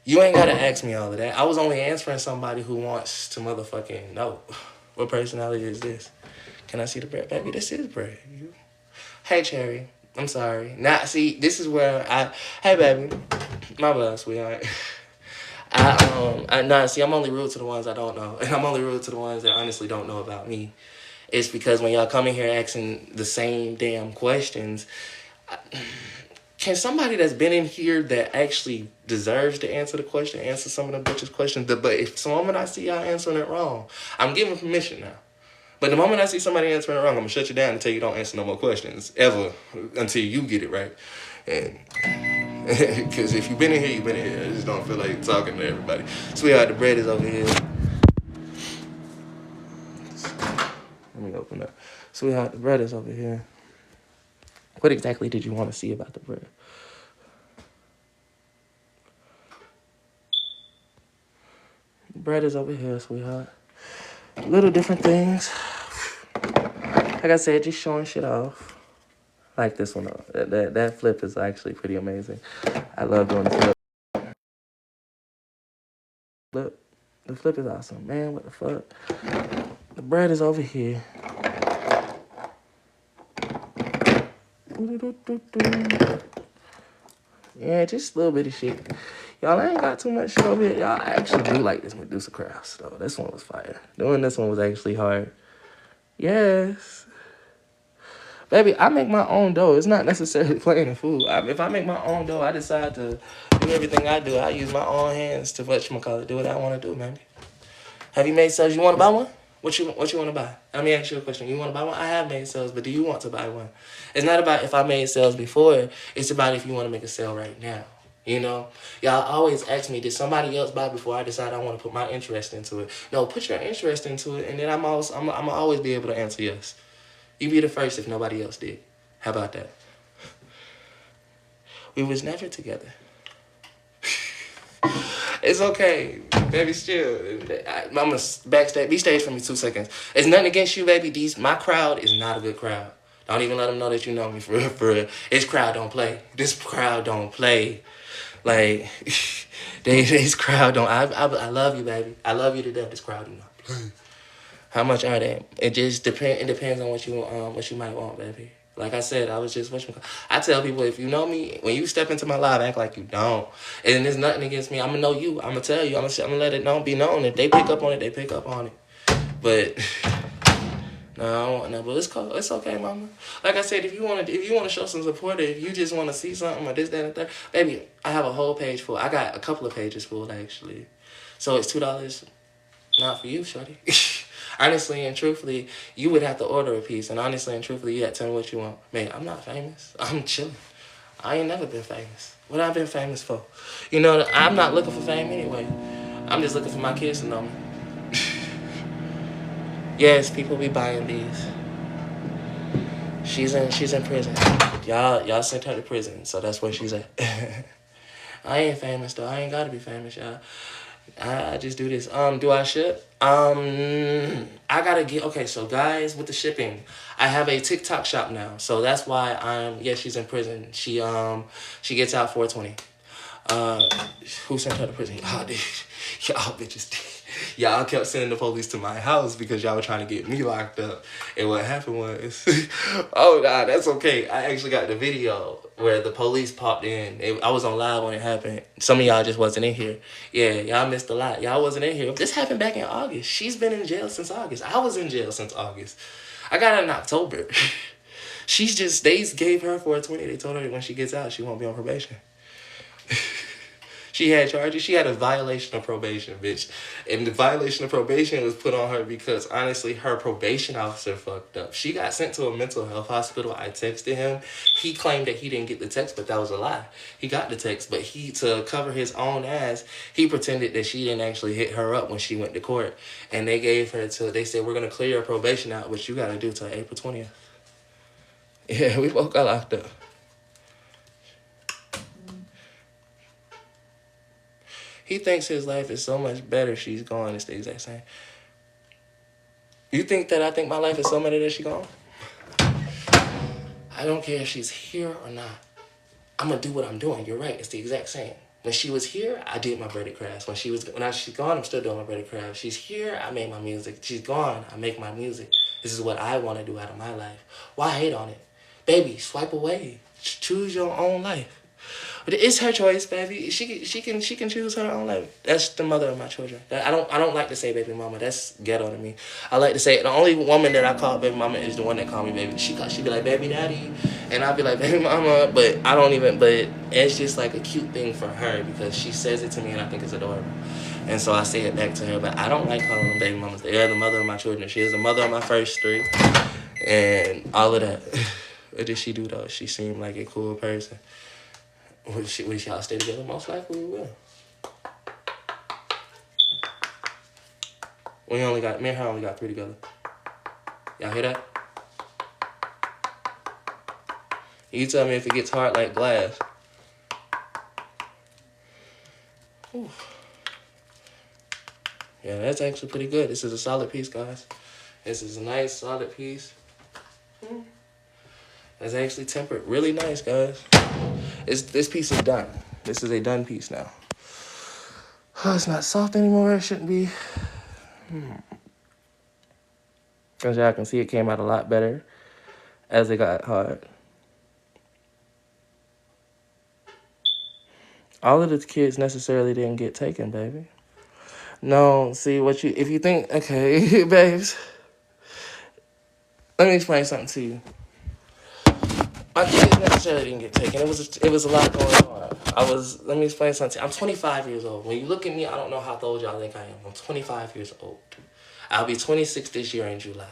You ain't gotta ask me all of that. I was only answering somebody who wants to motherfucking know. What personality is this? Can I see the bread? Baby, this is bread. Hey, Cherry. I'm sorry. Now, see, this is where hey, baby. My bad, sweetheart. I'm only rude to the ones I don't know. And I'm only rude to the ones that honestly don't know about me. It's because when y'all come in here asking the same damn questions, can somebody that's been in here that actually deserves to answer the question, answer some of the bitches' questions? But if the moment I see y'all answering it wrong, I'm giving permission now. But the moment I see somebody answering it wrong, I'm going to shut you down and tell you don't answer no more questions, ever, until you get it right. And because if you've been in here, you've been in here. I just don't feel like talking to everybody. Sweetheart, the bread is over here. Let me open up. Sweetheart, the bread is over here. What exactly did you want to see about the bread? Bread is over here, sweetheart. Little different things. Like I said, just showing shit off. I like this one though. That flip is actually pretty amazing. I love doing the flip. The flip is awesome, man. What the fuck? The bread is over here. Yeah, just a little bit of shit. Y'all, I ain't got too much shit over here. Y'all, I actually do like this Medusa crafts, though. This one was fire. Doing this one was actually hard. Yes. Baby, I make my own dough. It's not necessarily plain food. If I make my own dough, I decide to do everything I do. I use my own hands to whatchamacallit, do what I want to do, man. Have you made sales? You want to buy one? What you want to buy? Let me ask you a question. You want to buy one? I have made sales, but do you want to buy one? It's not about if I made sales before. It's about if you want to make a sale right now. You know? Y'all always ask me, did somebody else buy before I decide I want to put my interest into it? No, put your interest into it, and then I'm always be able to answer yes. You be the first if nobody else did. How about that? We was never together. It's okay, baby. Still, Mama, backstage. Be stage for me 2 seconds. It's nothing against you, baby. My crowd is not a good crowd. Don't even let them know that you know me for real. For real. This crowd don't play. This crowd don't play. Like, this crowd don't. I love you, baby. I love you to death. This crowd do not play. How much are they? It just depends. It depends on what you might want, baby. Like I said, I tell people, if you know me, when you step into my live, act like you don't. And there's nothing against me. I'm gonna know you. I'm gonna tell you. I'm gonna let it be known. If they pick up on it, they pick up on it. But no, I don't want no. But it's cool. It's okay, mama. Like I said, if you want to show some support, or if you just want to see something or this, that, and that, baby, I have a whole page full. I got a couple of pages full actually. So it's $2. Not for you, shorty. Honestly and truthfully, you would have to order a piece. And honestly and truthfully, you got to tell me what you want. Man, I'm not famous. I'm chilling. I ain't never been famous. What I been famous for? You know, I'm not looking for fame anyway. I'm just looking for my kids to know me. Yes, people be buying these. She's in prison. Y'all sent her to prison, so that's where she's at. I ain't famous though. I ain't gotta be famous, y'all. I just do this. Do I ship? I gotta get, okay, so guys, with the shipping, I have a TikTok shop now. So that's why she's in prison. She gets out 420. Who sent her to prison? Y'all did. Y'all bitches did. Y'all kept sending the police to my house because y'all were trying to get me locked up. And what happened was, oh, nah, that's okay. I actually got the video where the police popped in. I was on live when it happened. Some of y'all just wasn't in here. Yeah, y'all missed a lot. Y'all wasn't in here. This happened back in August. She's been in jail since August. I was in jail since August. I got out in October. They gave her 420. They told her when she gets out, she won't be on probation. She had charges. She had a violation of probation, bitch. And the violation of probation was put on her because, honestly, her probation officer fucked up. She got sent to a mental health hospital. I texted him. He claimed that he didn't get the text, but that was a lie. He got the text, but to cover his own ass, he pretended that she didn't actually hit her up when she went to court. And they said, we're going to clear your probation out, which you got to do till April 20th. Yeah, we both got locked up. He thinks his life is so much better she's gone. It's the exact same. You think that I think my life is so better that she's gone? I don't care if she's here or not. I'm going to do what I'm doing. You're right. It's the exact same. When she was here, I did my braided crafts. When she's gone, I'm still doing my braided crafts. She's here, I make my music. She's gone, I make my music. This is what I want to do out of my life. Why hate on it? Baby, swipe away. Choose your own life. But it's her choice, baby. She can choose her own life. That's the mother of my children. I don't like to say baby mama. That's ghetto to me. I like to say the only woman that I call baby mama is the one that call me baby. She be like baby daddy, and I'll be like baby mama. But I don't even. But it's just like a cute thing for her because she says it to me and I think it's adorable. And so I say it back to her. But I don't like calling them baby mamas. They are the mother of my children. She is the mother of my first 3, and all of that. What did she do though? She seemed like a cool person. We shall stay together? Most likely we will. Me and her only got 3 together. Y'all hear that? You tell me if it gets hard like glass. Whew. Yeah, that's actually pretty good. This is a solid piece, guys. This is a nice, solid piece. It's actually tempered really nice, guys. This piece is done. This is a done piece now. Oh, it's not soft anymore. It shouldn't be. As y'all can see, it came out a lot better as it got hard. All of the kids necessarily didn't get taken, baby. No, see if you think, okay, babes, let me explain something to you. My kids necessarily didn't get taken. It was a lot going on. Let me explain something. I'm 25 years old. When you look at me, I don't know how old y'all think I am. I'm 25 years old. I'll be 26 this year in July.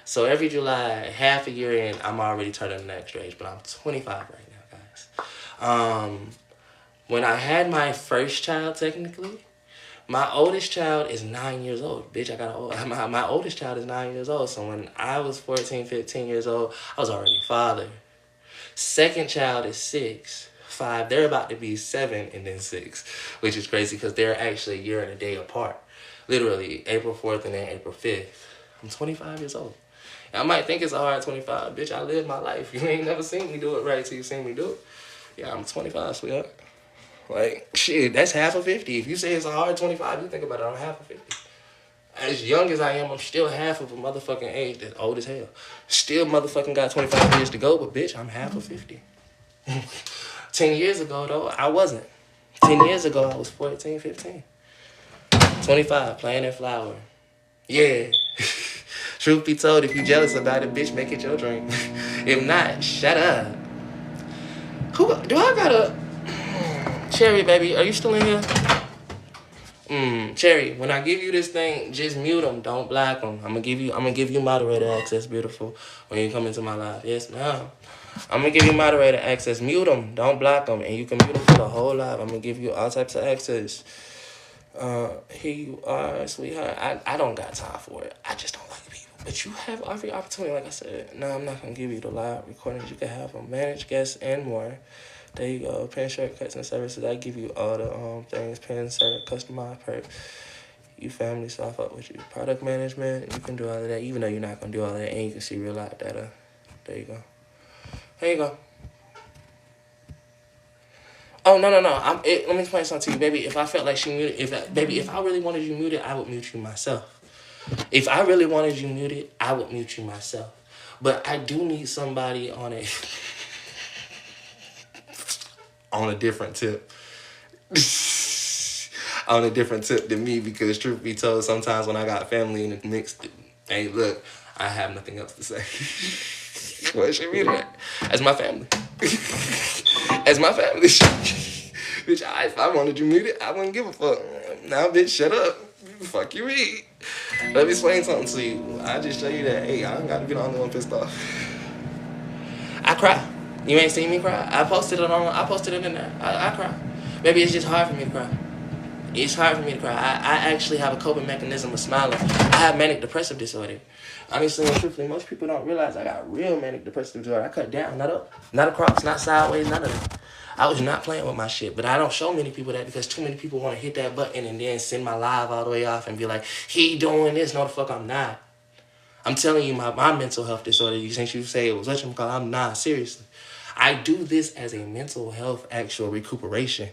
So every July, half a year in, I'm already turning the extra age. But I'm 25 right now, guys. When I had my first child, technically, my oldest child is 9 years old. Bitch, my oldest child is 9 years old. So when I was 14, 15 years old, I was already a father. Second child is 6, 5. They're about to be 7 and then 6, which is crazy because they're actually a year and a day apart. Literally, April 4th and then April 5th. I'm 25 years old. I might think it's a hard 25. Bitch, I lived my life. You ain't never seen me do it right till you seen me do it. Yeah, I'm 25, sweetheart. Like, shit, that's half of 50. If you say it's a hard 25, you think about it, I'm half of 50. As young as I am, I'm still half of a motherfucking age that's old as hell. Still motherfucking got 25 years to go, but bitch, I'm half of 50. 10 years ago, though, I wasn't. 10 years ago, I was 14, 15. 25, playing in flower. Yeah. Truth be told, if you jealous about it, bitch, make it your dream. If not, shut up. Do I got a... Cherry, baby, are you still in here? Cherry, when I give you this thing, just mute them. Don't block them. I'm gonna give you moderator access, beautiful, when you come into my live. Yes, ma'am. I'm gonna give you moderator access. Mute them. Don't block them. And you can mute them for the whole live. I'm gonna give you all types of access. Here you are, sweetheart. I don't got time for it. I just don't like people. But you have every opportunity, like I said. No, I'm not gonna give you the live recordings. You can have them, managed guests, and more. There you go. Pin shortcuts and services. I give you all the things. Pin, cert, customized perk. You family, so I fuck with you. Product management. You can do all of that, even though you're not gonna do all of that, and you can see real life data. There you go. There you go. Oh no. Let me explain something to you, baby. If I felt like she muted, if I really wanted you muted, I would mute you myself. If I really wanted you muted, I would mute you myself. But I do need somebody on a different tip. On a different tip than me, because truth be told, sometimes when I got family in the mix, hey, look, I have nothing else to say. What should be that? As my family. As my family. Bitch, if I wanted you muted, I wouldn't give a fuck. Now, bitch, shut up. Fuck you, me. Let me explain something to you. I just show you that, hey, I don't gotta be the only one pissed off. I cry. You ain't seen me cry? I posted it in there. I cry. Maybe it's just hard for me to cry. It's hard for me to cry. I actually have a coping mechanism of smiling. I have manic depressive disorder. Honestly and truthfully, most people don't realize I got real manic depressive disorder. I cut down, not up, not across, not sideways, none of that. I was not playing with my shit, but I don't show many people that because too many people want to hit that button and then send my live all the way off and be like, he doing this. No, the fuck I'm not. I'm telling you, my mental health disorder, since you say it was whatchamacallit, I'm not. Seriously. I do this as a mental health actual recuperation.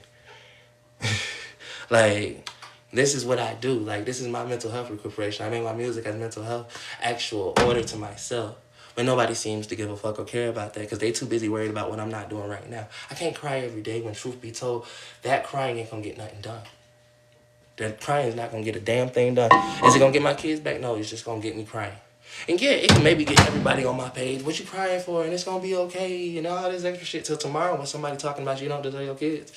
Like, this is what I do. Like, this is my mental health recuperation. I make my music as mental health actual order to myself. But nobody seems to give a fuck or care about that because they too busy worried about what I'm not doing right now. I can't cry every day when truth be told, that crying ain't gonna get nothing done. That crying is not gonna get a damn thing done. Is it gonna get my kids back? No, it's just gonna get me crying. And yeah, it can maybe get everybody on my page. What you crying for? And it's gonna be okay. And all this extra shit till tomorrow when somebody talking about you don't deserve your kids.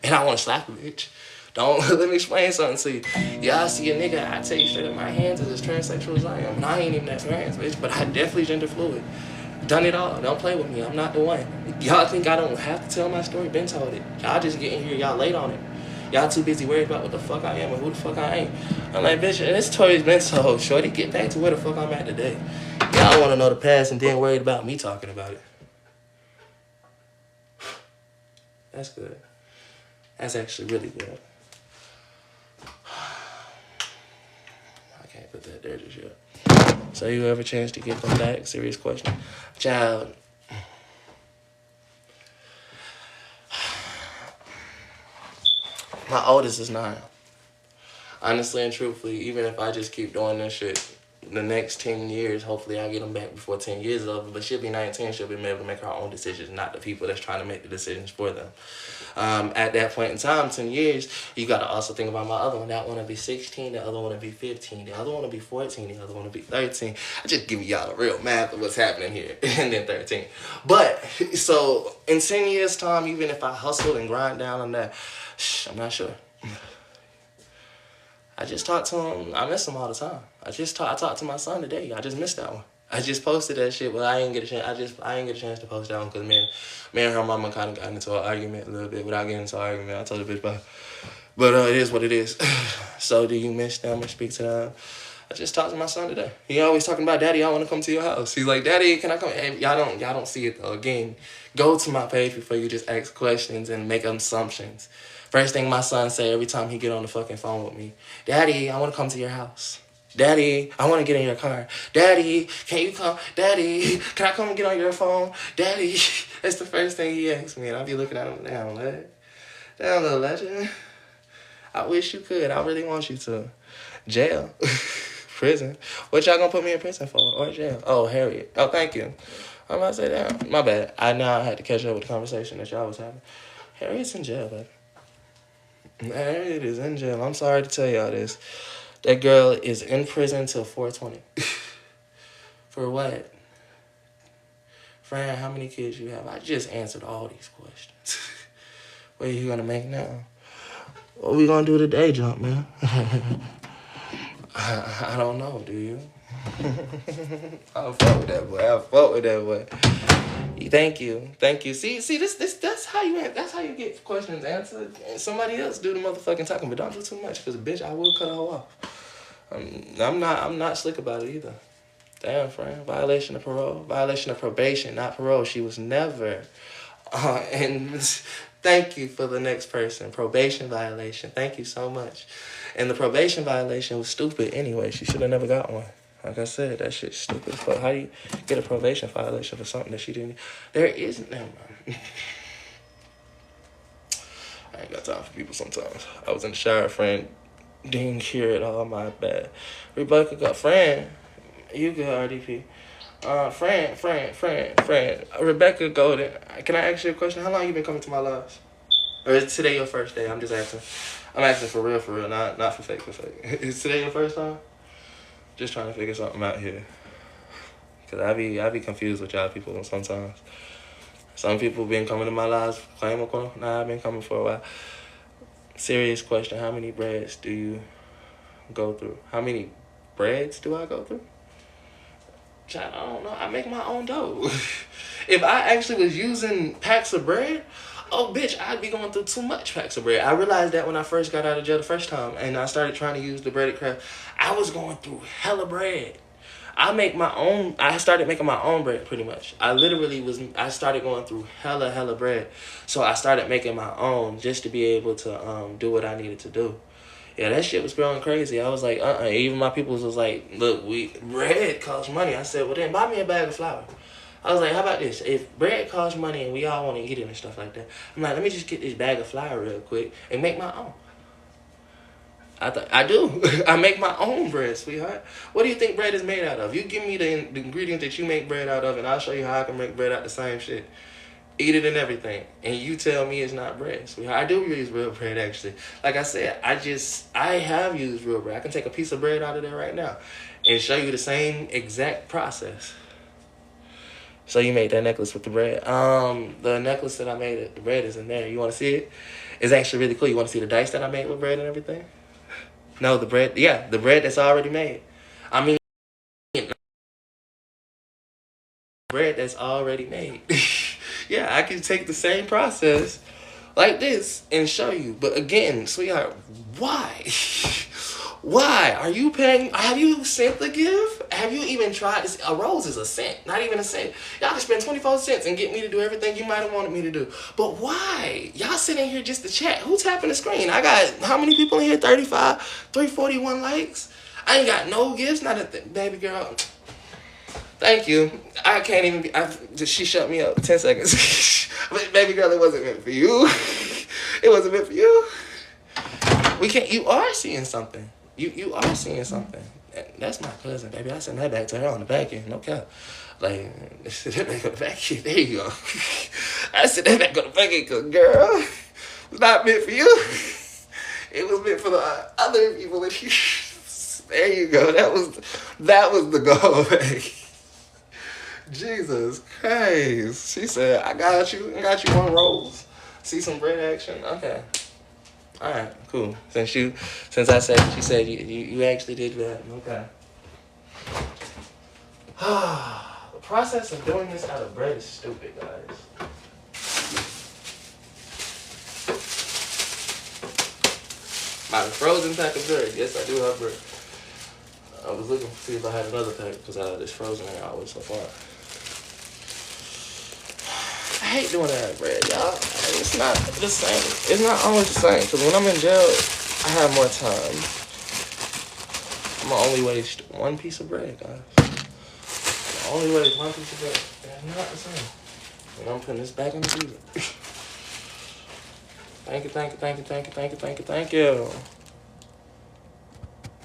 And I wanna slap a bitch. Don't let me explain something to you. Y'all see a nigga, I tell you straight up, my hands is as transsexual as I am. And I ain't even that trans, bitch, but I definitely gender fluid. Done it all. Don't play with me. I'm not the one. Y'all think I don't have to tell my story? Been told it. Y'all just getting here. Y'all late on it. Y'all too busy worried about what the fuck I am and who the fuck I ain't. I'm like, bitch, this story's been told. Shorty, get back to where the fuck I'm at today. Y'all want to know the past and then worried about me talking about it. That's good. That's actually really good. I can't put that there just yet. So you ever chance to get them back? Serious question. Child. My oldest is 9. Honestly and truthfully, even if I just keep doing this shit, the next 10 years, hopefully I'll get them back before 10 years is over. But she'll be 19. She'll be able to make her own decisions, not the people that's trying to make the decisions for them. At that point in time, 10 years, you got to also think about my other one. That one will be 16. The other one will be 15. The other one will be 14. The other one will be 13. I just give y'all the real math of what's happening here. And then 13. But, so, in 10 years' time, even if I hustle and grind down on that, I'm not sure. I just talked to him. I miss him all the time. I talked to my son today. I just missed that one. I just posted that shit, but I didn't get a chance. I didn't get a chance to post that one because me and her mama kind of got into an argument a little bit. Without getting into an argument, I told the bitch about it. But it is what it is. So do you miss them or speak to them? I just talked to my son today. He always talking about, Daddy, I want to come to your house. He's like, Daddy, can I come? Hey, y'all don't see it though. Again, go to my page before you just ask questions and make assumptions. First thing my son say every time he get on the fucking phone with me, Daddy, I want to come to your house. Daddy, I want to get in your car. Daddy, can you come? Daddy, can I come and get on your phone? Daddy, that's the first thing he asks me. And I'll be looking at him, damn, little legend. I wish you could. I really want you to. Jail. Prison. What y'all gonna put me in prison for? Or jail? Oh, Harriett. Oh, thank you. I'm about to say that. My bad. I had to catch up with the conversation that y'all was having. Harriett's in jail, baby. Harriett is in jail. I'm sorry to tell y'all this. That girl is in prison till 420. For what? Fran, how many kids you have? I just answered all these questions. What are you gonna make now? What we gonna do today, jump man? I don't know, do you? I fuck with that boy. Thank you. See, that's how you get questions answered. And somebody else do the motherfucking talking, but don't do too much, cause bitch, I will cut a hoe off. I'm not slick about it either. Damn, friend. Violation of parole, violation of probation, not parole. She was never. And thank you for the next person. Probation violation. Thank you so much. And the probation violation was stupid anyway. She should have never got one. Like I said, that shit's stupid as fuck. How do you get a probation violation for something that she didn't? There isn't. Never mind. I ain't got time for people sometimes. I was in the shower, friend. Didn't hear it all. My bad. Rebecca got friend. You good, RDP. Friend. Rebecca Golden. Can I ask you a question? How long you been coming to my lives? Or is today your first day? I'm just asking. I'm asking for real, not for fake. Is today your first time? Just trying to figure something out here. Cause I be confused with y'all people sometimes. Some people been coming to my lives, claim or quote. Nah, I've been coming for a while. Serious question, how many breads do you go through? How many breads do I go through? Child, I don't know. I make my own dough. If I actually was using packs of bread, oh, bitch, I'd be going through too much packs of bread. I realized that when I first got out of jail the first time and I started trying to use the breaded craft, I was going through hella bread. I started making my own bread pretty much. I started going through hella bread. So I started making my own just to be able to do what I needed to do. Yeah, that shit was growing crazy. I was like, Even my people was like, look, bread costs money. I said, well, then buy me a bag of flour. I was like, how about this? If bread costs money and we all want to eat it and stuff like that, I'm like, let me just get this bag of flour real quick and make my own. I do. I make my own bread, sweetheart. What do you think bread is made out of? You give me the ingredients that you make bread out of, and I'll show you how I can make bread out the same shit. Eat it and everything. And you tell me it's not bread, sweetheart. I do use real bread, actually. Like I said, I have used real bread. I can take a piece of bread out of there right now and show you the same exact process. So you made that necklace with the bread. The necklace that I made, the bread is in there. You want to see it? It's actually really cool. You want to see the dice that I made with bread and everything? No, the bread. Yeah, the bread that's already made. I mean, bread that's already made. Yeah, I can take the same process like this and show you. But again, sweetheart, why? Why are you paying? Have you sent the gift? Have you even tried this? A rose is a cent, not even a cent. Y'all can spend 24 cents and get me to do everything you might have wanted me to do. But why? Y'all sitting here just to chat. Who's tapping the screen? I got how many people in here? 35, 341 likes. I ain't got no gifts. Not a baby girl. Thank you. I can't even. She shut me up. 10 seconds. Baby girl, it wasn't meant for you. It wasn't meant for you. We can't. You are seeing something. You are seeing something. That's my cousin, baby. I sent that back to her on the back end, no cap. Like, send that back on the back end. There you go. I sent that back on the back end because, girl, it's not meant for you. It was meant for the other people. There you go. That was the goal, baby. Jesus Christ. She said, I got you. I got you one rose. See some bread action? Okay. Alright, cool. Since I said, she said you actually did that. Okay. The process of doing this out of bread is stupid, guys. My frozen pack of bread. Yes, I do have bread. I was looking to see if I had another pack because this frozen ain't always so far. I hate doing that out of bread, y'all. It's not the same. It's not always the same because when I'm in jail, I have more time. I'm gonna only waste one piece of bread, guys. Only waste one piece of bread. It's not the same. And I'm putting this back in the freezer. Thank you, thank you, thank you, thank you, thank you, thank you, thank you.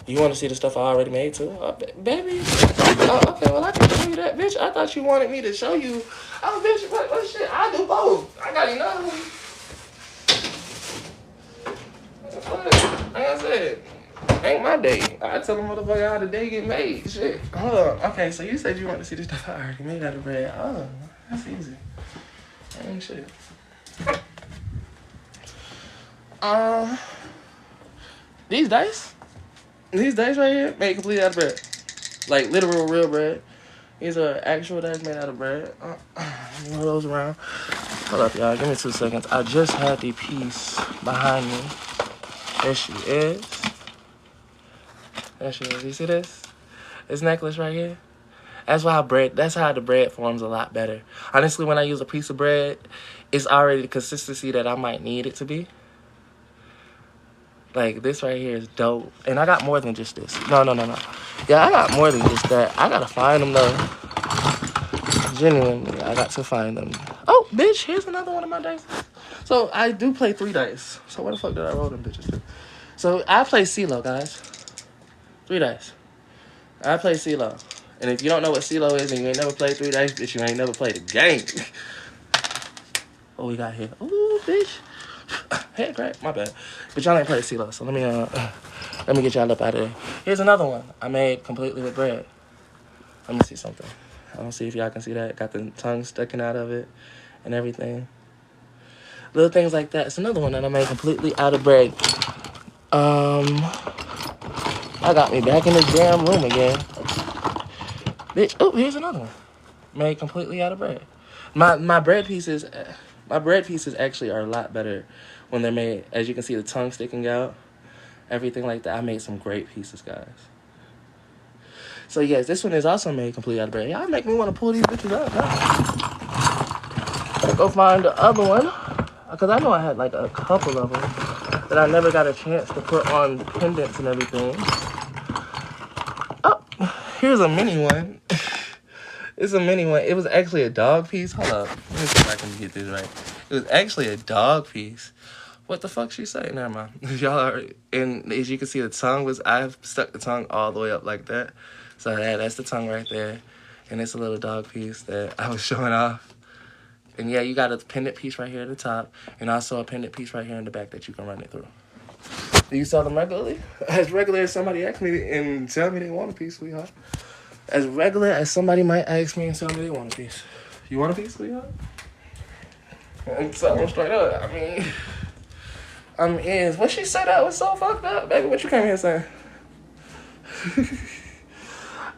You want to see the stuff I already made too? Baby? Oh, okay, well I can show you that, bitch. I thought you wanted me to show you. Oh, bitch, what shit? I do both. I got enough. Like I said, ain't my day. I tell them motherfucker how the day get made. Shit. Hold on. Okay, so you said you want to see the stuff I already made out of bread. Oh, that's easy. Ain't shit. These dice right here made completely out of bread. Like literal real bread. These are actual dice made out of bread. Move those around. Hold up, y'all. Give me 2 seconds. I just had the piece behind me. There she is. There she is. You see this? This necklace right here? That's how the bread forms a lot better. Honestly, when I use a piece of bread, it's already the consistency that I might need it to be. Like, this right here is dope. And I got more than just this. No. Yeah, I got more than just that. I gotta find them, though. Genuinely, I got to find them. Oh, bitch, here's another one of my dice. So, I do play 3 dice. So, where the fuck did I roll them bitches to? So, I play CeeLo, guys. 3 dice. I play CeeLo. And if you don't know what CeeLo is and you ain't never played 3 dice, bitch, you ain't never played a game. What we got here? Ooh, bitch. Head crack, my bad. But y'all ain't played CeeLo, so let me get y'all up out of there. Here's another one I made completely with bread. Let me see something. I don't see if y'all can see that. Got the tongue sticking out of it and everything. Little things like that. It's another one that I made completely out of bread. I got me back in this damn room again. Bitch, oh, here's another one. Made completely out of bread. My bread pieces actually are a lot better when they're made. As you can see, the tongue sticking out, everything like that. I made some great pieces, guys. So yes, this one is also made completely out of bread. Y'all make me want to pull these bitches out, huh? Go find the other one, because I know I had like a couple of them that I never got a chance to put on pendants and everything. Oh, here's a mini one. It's a mini one. It was actually a dog piece. Hold up. Let me see if I can get this right. It was actually a dog piece. What the fuck she say? Never mind. Y'all are, and as you can see, the tongue was, I've stuck the tongue all the way up like that. So that's the tongue right there. And it's a little dog piece that I was showing off. And yeah, you got a pendant piece right here at the top. And also a pendant piece right here in the back that you can run it through. Do you sell them regularly? As regular as somebody asked me and tell me they want a piece, sweetheart. As regular as somebody might ask me and tell me they want a piece. You want a piece, sweetheart? I'm selling straight up. I mean, what she said that was so fucked up, baby. What you came here saying?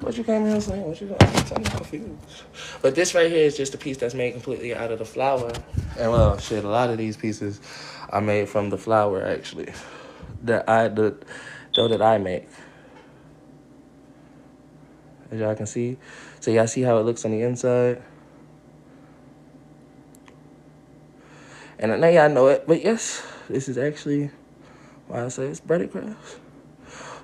What you came here saying? What you going? I'm confused. But this right here is just a piece that's made completely out of the flour. And well, shit, a lot of these pieces are made from the flour actually. The dough that I make. As y'all can see. So y'all see how it looks on the inside? And now y'all know it. But yes, this is actually why I say it's breaded crafts.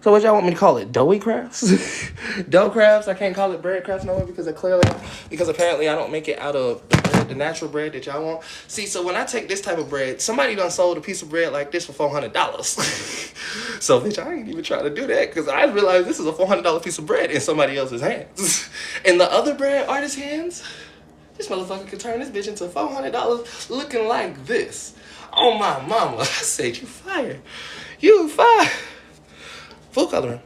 So what y'all want me to call it? Doughy crafts? Dough crafts? I can't call it bread crafts no more because apparently I don't make it out of the natural bread that y'all want. See, so when I take this type of bread, somebody done sold a piece of bread like this for $400. So bitch, I ain't even trying to do that because I realized this is a $400 piece of bread in somebody else's hands. In the other bread artist's hands, this motherfucker could turn this bitch into $400 looking like this. Oh my mama, I said you fire. You fire. Food coloring.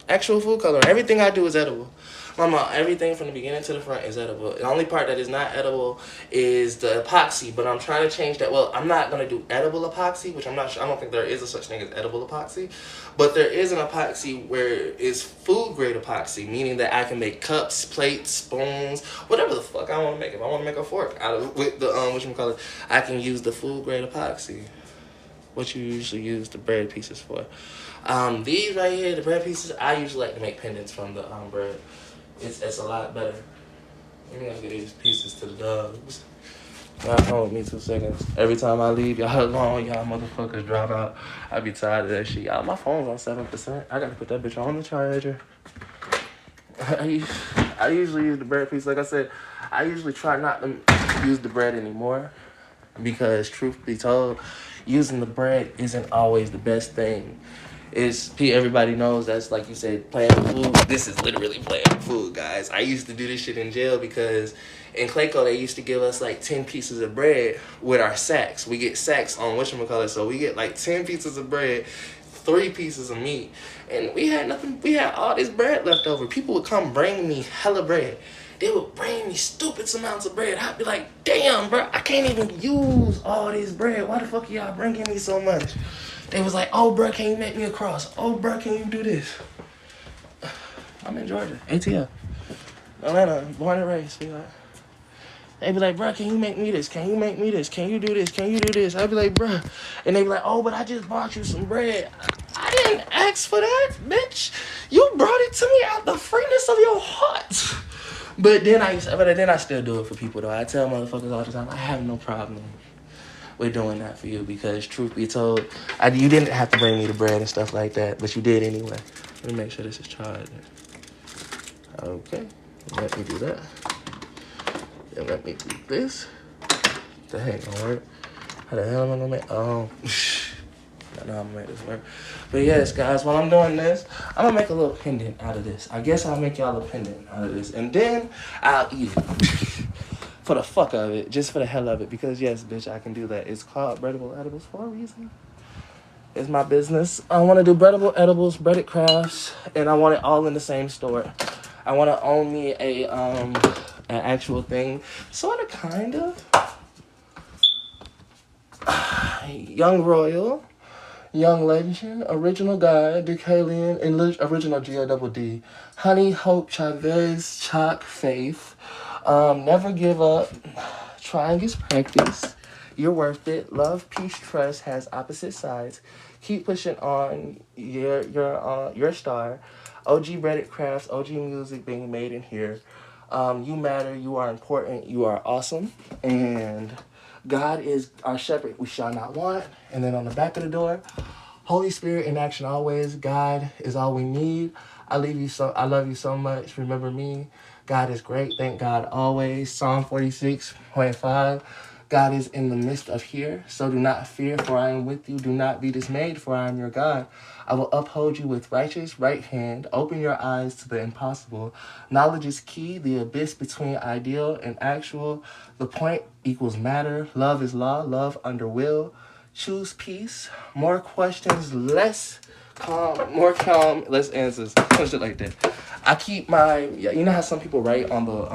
Actual food coloring. Everything I do is edible. Mama, everything from the beginning to the front is edible. The only part that is not edible is the epoxy, but I'm trying to change that. Well, I'm not going to do edible epoxy, which I'm not sure. I don't think there is a such thing as edible epoxy, but there is an epoxy where it's food grade epoxy, meaning that I can make cups, plates, spoons, whatever the fuck I want to make. If I want to make a fork out of with the whatchamacallit, I can use the food grade epoxy. What you usually use the bread pieces for. These right here, the bread pieces, I usually like to make pendants from the bread. It's a lot better. Let me go get these pieces to the dogs. Y'all hold with me 2 seconds. Every time I leave, y'all alone, y'all motherfuckers drop out. I be tired of that shit. Y'all, my phone's on 7%. I gotta put that bitch on the charger. I usually use the bread piece. Like I said, I usually try not to use the bread anymore because, truth be told, using the bread isn't always the best thing. Everybody knows that's, like you said, playing food. This is literally playing food, guys. I used to do this shit in jail because in Clayco they used to give us like 10 pieces of bread with our sacks. We get sacks on whatchamacallit, so we get like 10 pieces of bread, 3 pieces of meat, and we had nothing. We had all this bread left over. People would come bring me hella bread. They would bring me stupid amounts of bread. I'd be like, damn, bro, I can't even use all this bread. Why the fuck are y'all bringing me so much? They was like, oh, bro, can you make me a cross? Oh, bro, can you do this? I'm in Georgia, ATL. Atlanta, born and raised, sweetheart. They be like, bro, can you make me this? Can you make me this? Can you do this? Can you do this? I'd be like, bro. And they be like, oh, but I just bought you some bread. I didn't ask for that, bitch. You brought it to me out the freeness of your heart. But then I still do it for people, though. I tell motherfuckers all the time, I have no problem with doing that for you because, truth be told, you didn't have to bring me the bread and stuff like that, but you did anyway. Let me make sure this is charged. Okay, let me do that. Then let me do this. The heck gonna work? How the hell am I gonna make? Oh, I know how I'm gonna make this work. But yes, guys, while I'm doing this, I'm gonna make a little pendant out of this. I guess I'll make y'all a pendant out of this, and then I'll eat it. For the fuck of it, just for the hell of it, because yes, bitch, I can do that. It's called Breadable Edibles for a reason. It's my business. I want to do breadable edibles, breaded crafts, and I want it all in the same store. I want to own me an actual thing, sort of, kind of. Young Royal, Young Legend, Original Guy, Decalian, and Original G-O-D-D, Honey, Hope, Chavez, Chalk, Faith. Never give up. Trying is practice. You're worth it. Love, peace, trust has opposite sides. Keep pushing on. Your star. OG Breaded Crafts, OG music being made in here. You matter. You are important. You are awesome. And God is our shepherd. We shall not want. And then on the back of the door, Holy Spirit in action always. God is all we need. I love you so much. Remember me. God is great. Thank God always. Psalm 46:5. God is in the midst of here. So do not fear, for I am with you. Do not be dismayed, for I am your God. I will uphold you with righteous right hand. Open your eyes to the impossible. Knowledge is key. The abyss between ideal and actual. The point equals matter. Love is law. Love under will. Choose peace. More questions, less calm. More calm, less answers. Some shit like that. I keep you know how some people write on the,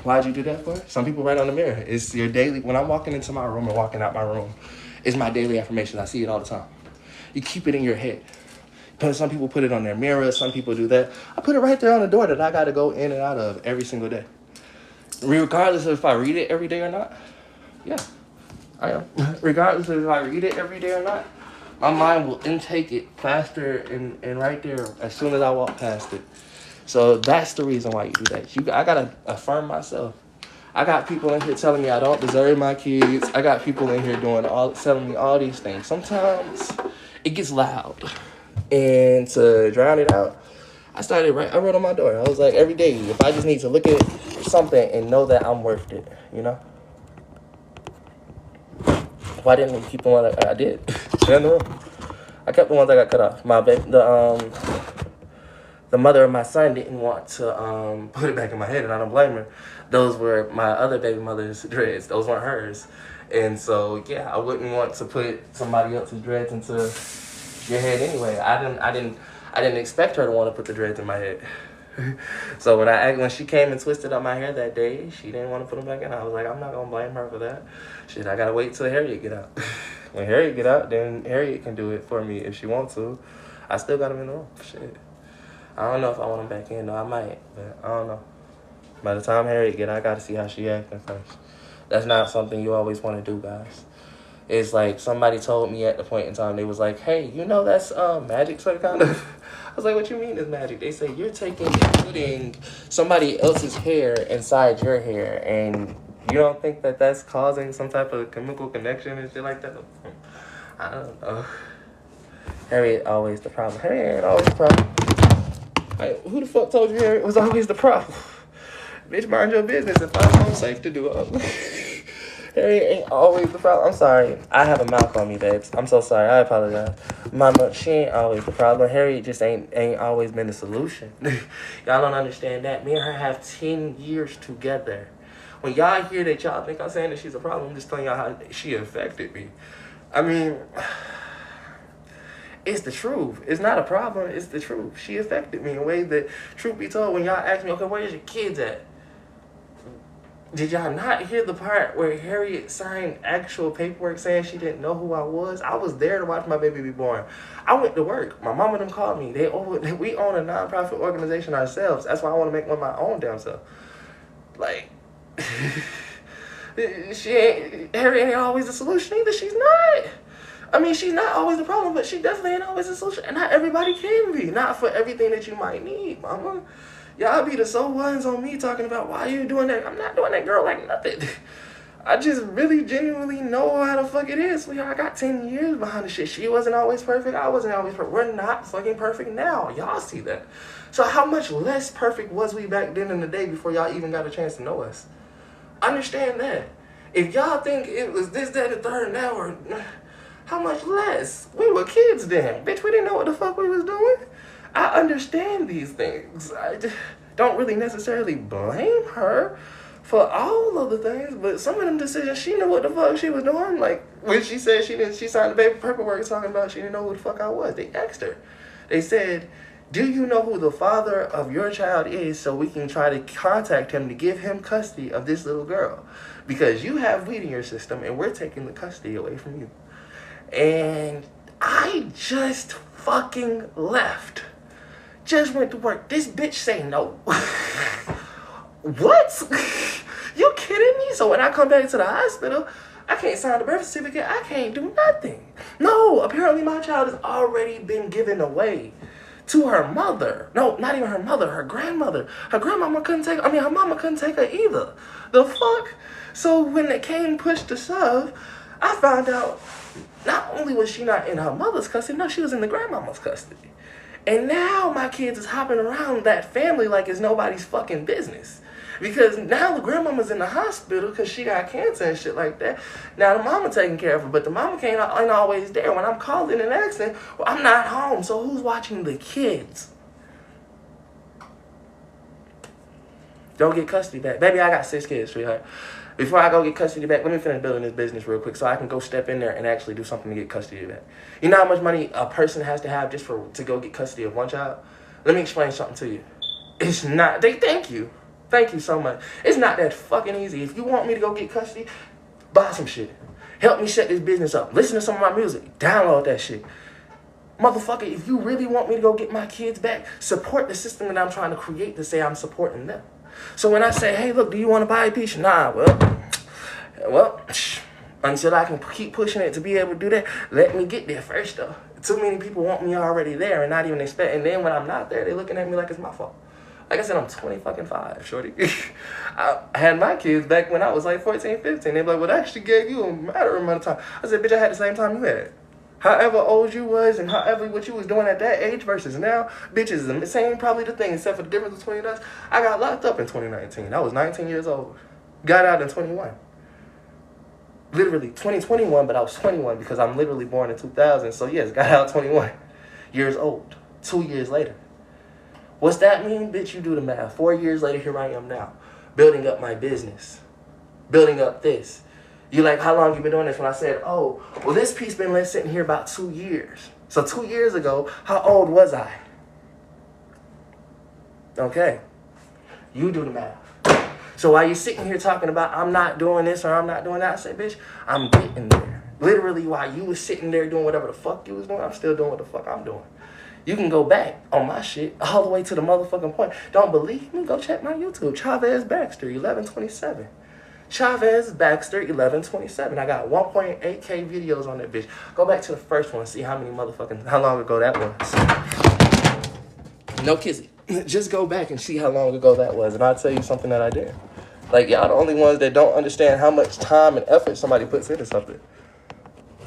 why'd you do that for? Some people write on the mirror. It's your daily, when I'm walking into my room or walking out my room, it's my daily affirmation. I see it all the time. You keep it in your head. But some people put it on their mirror. Some people do that. I put it right there on the door that I got to go in and out of every single day. Regardless of if I read it every day or not. Yeah, I am. Regardless of if I read it every day or not, my mind will intake it faster and right there as soon as I walk past it. So that's the reason why you do that. I gotta affirm myself. I got people in here telling me I don't deserve my kids. I got people in here telling me all these things. Sometimes it gets loud. And to drown it out, I wrote on my door. I was like, every day, if I just need to look at something and know that I'm worth it, you know? Why didn't we keep the one that I did? In the room. I kept the ones I got cut off. The mother of my son didn't want to put it back in my head, and I don't blame her. Those were my other baby mother's dreads. Those weren't hers. And so, yeah, I wouldn't want to put somebody else's dreads into your head anyway. I didn't expect her to want to put the dreads in my head. So when she came and twisted up my hair that day, she didn't want to put them back in. I was like, I'm not gonna blame her for that. Shit, I gotta wait till Harriett get out. When Harriett get out, then Harriett can do it for me if she wants to. I still got them in the room. Shit. I don't know if I want them back in, though. I might, but I don't know. By the time Harriett get out, I gotta see how she acting first. That's not something you always want to do, guys. It's like somebody told me at the point in time, they was like, hey, you know that's magic sort of kind of. I was like, what you mean is magic? They say you're taking and putting somebody else's hair inside your hair, and you don't think that that's causing some type of chemical connection and shit like that? I don't know. Harriett always the problem. Harriett ain't always the problem. Like, who the fuck told you Harriett was always the problem? Bitch, mind your business and find something safe to do. Harriett ain't always the problem. I'm sorry. I have a mouth on me, babes. I'm so sorry. I apologize. Mama, she ain't always the problem. Harriett just ain't always been the solution. Y'all don't understand that. Me and her have 10 years together. When y'all hear that, y'all think I'm saying that she's a problem. I'm just telling y'all how she affected me. I mean, it's the truth. It's not a problem. It's the truth. She affected me in ways that, truth be told, when y'all ask me, okay, where's your kids at? Did y'all not hear the part where Harriett signed actual paperwork saying she didn't know who I was? I was there to watch my baby be born. I went to work. My mama them called me. We own a nonprofit organization ourselves. That's why I want to make one of my own damn self. Like, Harriett ain't always the solution either. She's not. I mean, she's not always the problem, but she definitely ain't always the solution. And not everybody can be. Not for everything that you might need, mama. Y'all be the so ones on me talking about why you doing that. I'm not doing that, girl, like nothing. I just really genuinely know how the fuck it is. I got 10 years behind the shit. She wasn't always perfect. I wasn't always perfect. We're not fucking perfect now. Y'all see that. So how much less perfect was we back then in the day before y'all even got a chance to know us? Understand that. If y'all think it was this, that, and the third now, or how much less? We were kids then. Bitch, we didn't know what the fuck we was doing. I understand these things. I don't really necessarily blame her for all of the things, but some of them decisions, she knew what the fuck she was doing. Like, when she said she signed the baby paperwork talking about she didn't know who the fuck I was. They asked her. They said, do you know who the father of your child is so we can try to contact him to give him custody of this little girl? Because you have weed in your system and we're taking the custody away from you. And I just fucking left. Just went to work. This bitch say no. What? You kidding me? So when I come back to the hospital, I can't sign the birth certificate. I can't do nothing. No, apparently my child has already been given away to her mother. No, not even her mother, her grandmother. Her mama couldn't take her either. The fuck? So when it came push to shove, I found out not only was she not in her mother's custody, no, she was in the grandmama's custody. And now my kids is hopping around that family like it's nobody's fucking business. Because now the grandmama's in the hospital because she got cancer and shit like that. Now the mama taking care of her, but the mama ain't always there. When I'm calling and asking, well, I'm not home, so who's watching the kids? Don't get custody back. Baby, I got 6 kids, sweetheart. Before I go get custody back, let me finish building this business real quick so I can go step in there and actually do something to get custody back. You know how much money a person has to have just to go get custody of one child? Let me explain something to you. It's not, thank you. Thank you so much. It's not that fucking easy. If you want me to go get custody, buy some shit. Help me set this business up. Listen to some of my music. Download that shit. Motherfucker, if you really want me to go get my kids back, support the system that I'm trying to create to say I'm supporting them. So when I say, hey, look, do you want to buy a piece? Nah, well, until I can keep pushing it to be able to do that, let me get there first, though. Too many people want me already there and not even expect. And then when I'm not there, they're looking at me like it's my fault. Like I said, I'm 25, shorty. I had my kids back when I was like 14, 15. They're like, well, that actually gave you a matter amount of time. I said, bitch, I had the same time you had. However old you was and however what you was doing at that age versus now, bitches, the same probably the thing, except for the difference between us. I got locked up in 2019. I was 19 years old. Got out in 21. Literally 2021, but I was 21 because I'm literally born in 2000. So yes, got out 21 years old. 2 years later. What's that mean? Bitch, you do the math. 4 years later, here I am now. Building up my business. Building up this. You like, how long you been doing this? When I said, oh, well, this piece been sitting here about 2 years. So 2 years ago, how old was I? Okay. You do the math. So while you're sitting here talking about, I'm not doing this or I'm not doing that, I say, bitch, I'm getting there. Literally, while you was sitting there doing whatever the fuck you was doing, I'm still doing what the fuck I'm doing. You can go back on my shit all the way to the motherfucking point. Don't believe me? Go check my YouTube. Chavez Baxter, 1127. Chavez Baxter 1127. I got 1.8K videos on that bitch. Go back to the first one and see how long ago that was. No kissing. Just go back and see how long ago that was, and I'll tell you something that I did. Like, y'all the only ones that don't understand how much time and effort somebody puts into something.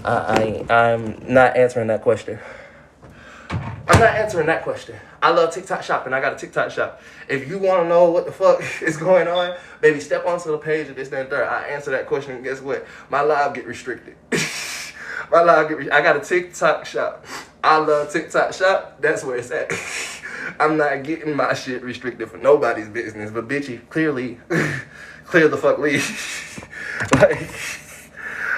I'm not answering that question. I'm not answering that question. I love TikTok shopping. I got a TikTok shop. If you want to know what the fuck is going on, baby, step onto the page of this, that, and third. I answer that question, and guess what? My live get restricted. I got a TikTok shop. I love TikTok shop. That's where it's at. I'm not getting my shit restricted for nobody's business. But bitchy, clearly, clear the fuck leave. Like,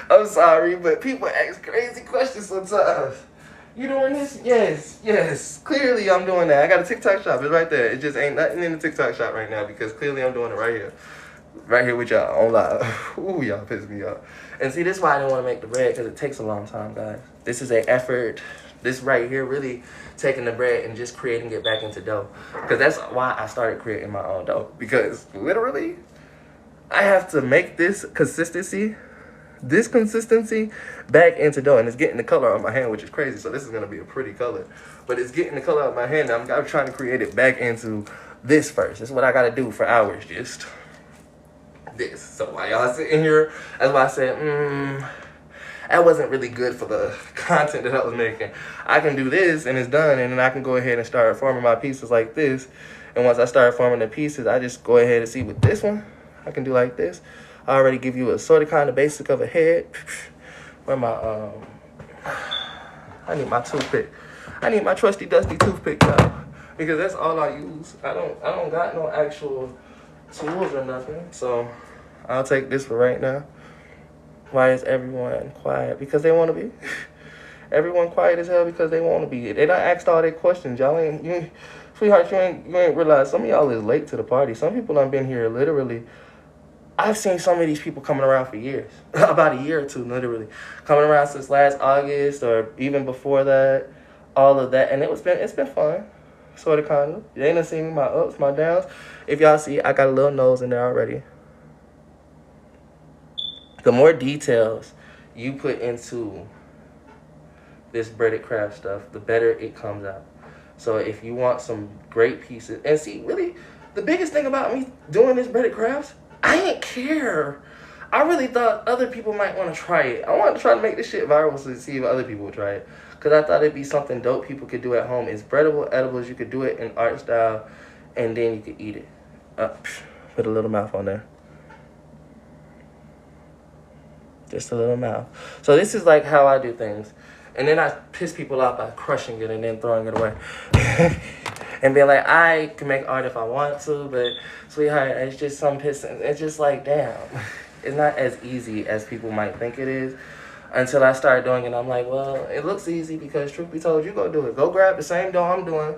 I'm sorry, but people ask crazy questions sometimes. You doing this? Yes. Clearly, I'm doing that. I got a TikTok shop. It's right there. It just ain't nothing in the TikTok shop right now because clearly I'm doing it right here. Right here with y'all on live. Ooh, y'all piss me off. And see, this is why I didn't want to make the bread because it takes a long time, guys. This is an effort. This right here really taking the bread and just creating it back into dough. Because that's why I started creating my own dough. Because literally, I have to make this consistency back into dough, and it's getting the color on my hand, which is crazy. So this is gonna be a pretty color, but it's getting the color on my hand. I'm trying to create it back into this first. This is what I gotta do for hours, just this. So while y'all sitting here, that's why I said, that wasn't really good for the content that I was making. I can do this and it's done, and then I can go ahead and start forming my pieces like this. And once I start forming the pieces, I just go ahead and see with this one, I can do like this. I already give you a sort of kind of basic of a head. Where my I need my toothpick. I need my trusty dusty toothpick now because that's all I use. I don't got no actual tools or nothing. So I'll take this for right now. Why is everyone quiet? Because they want to be. Everyone quiet as hell because they want to be. They done asked all their questions. Y'all ain't, sweetheart, you ain't realized some of y'all is late to the party. Some people done been here literally. I've seen some of these people coming around for years. About a year or two, literally. Coming around since last August or even before that. All of that. And it's been fun. Sort of, kind of. You ain't done seen my ups, my downs. If y'all see, I got a little nose in there already. The more details you put into this breaded craft stuff, the better it comes out. So if you want some great pieces. And see, really, the biggest thing about me doing this breaded crafts, I didn't care. I really thought other people might want to try it. I wanted to try to make this shit viral to see if other people would try it. Because I thought it'd be something dope people could do at home. It's breadable, edibles. You could do it in art style, and then you could eat it. Put a little mouth on there. Just a little mouth. So this is like how I do things. And then I piss people off by crushing it and then throwing it away. And being like, I can make art if I want to, but sweetheart, it's just some pissing. It's just like, damn. It's not as easy as people might think it is. Until I start doing it, I'm like, well, it looks easy because truth be told, you go do it. Go grab the same dough I'm doing.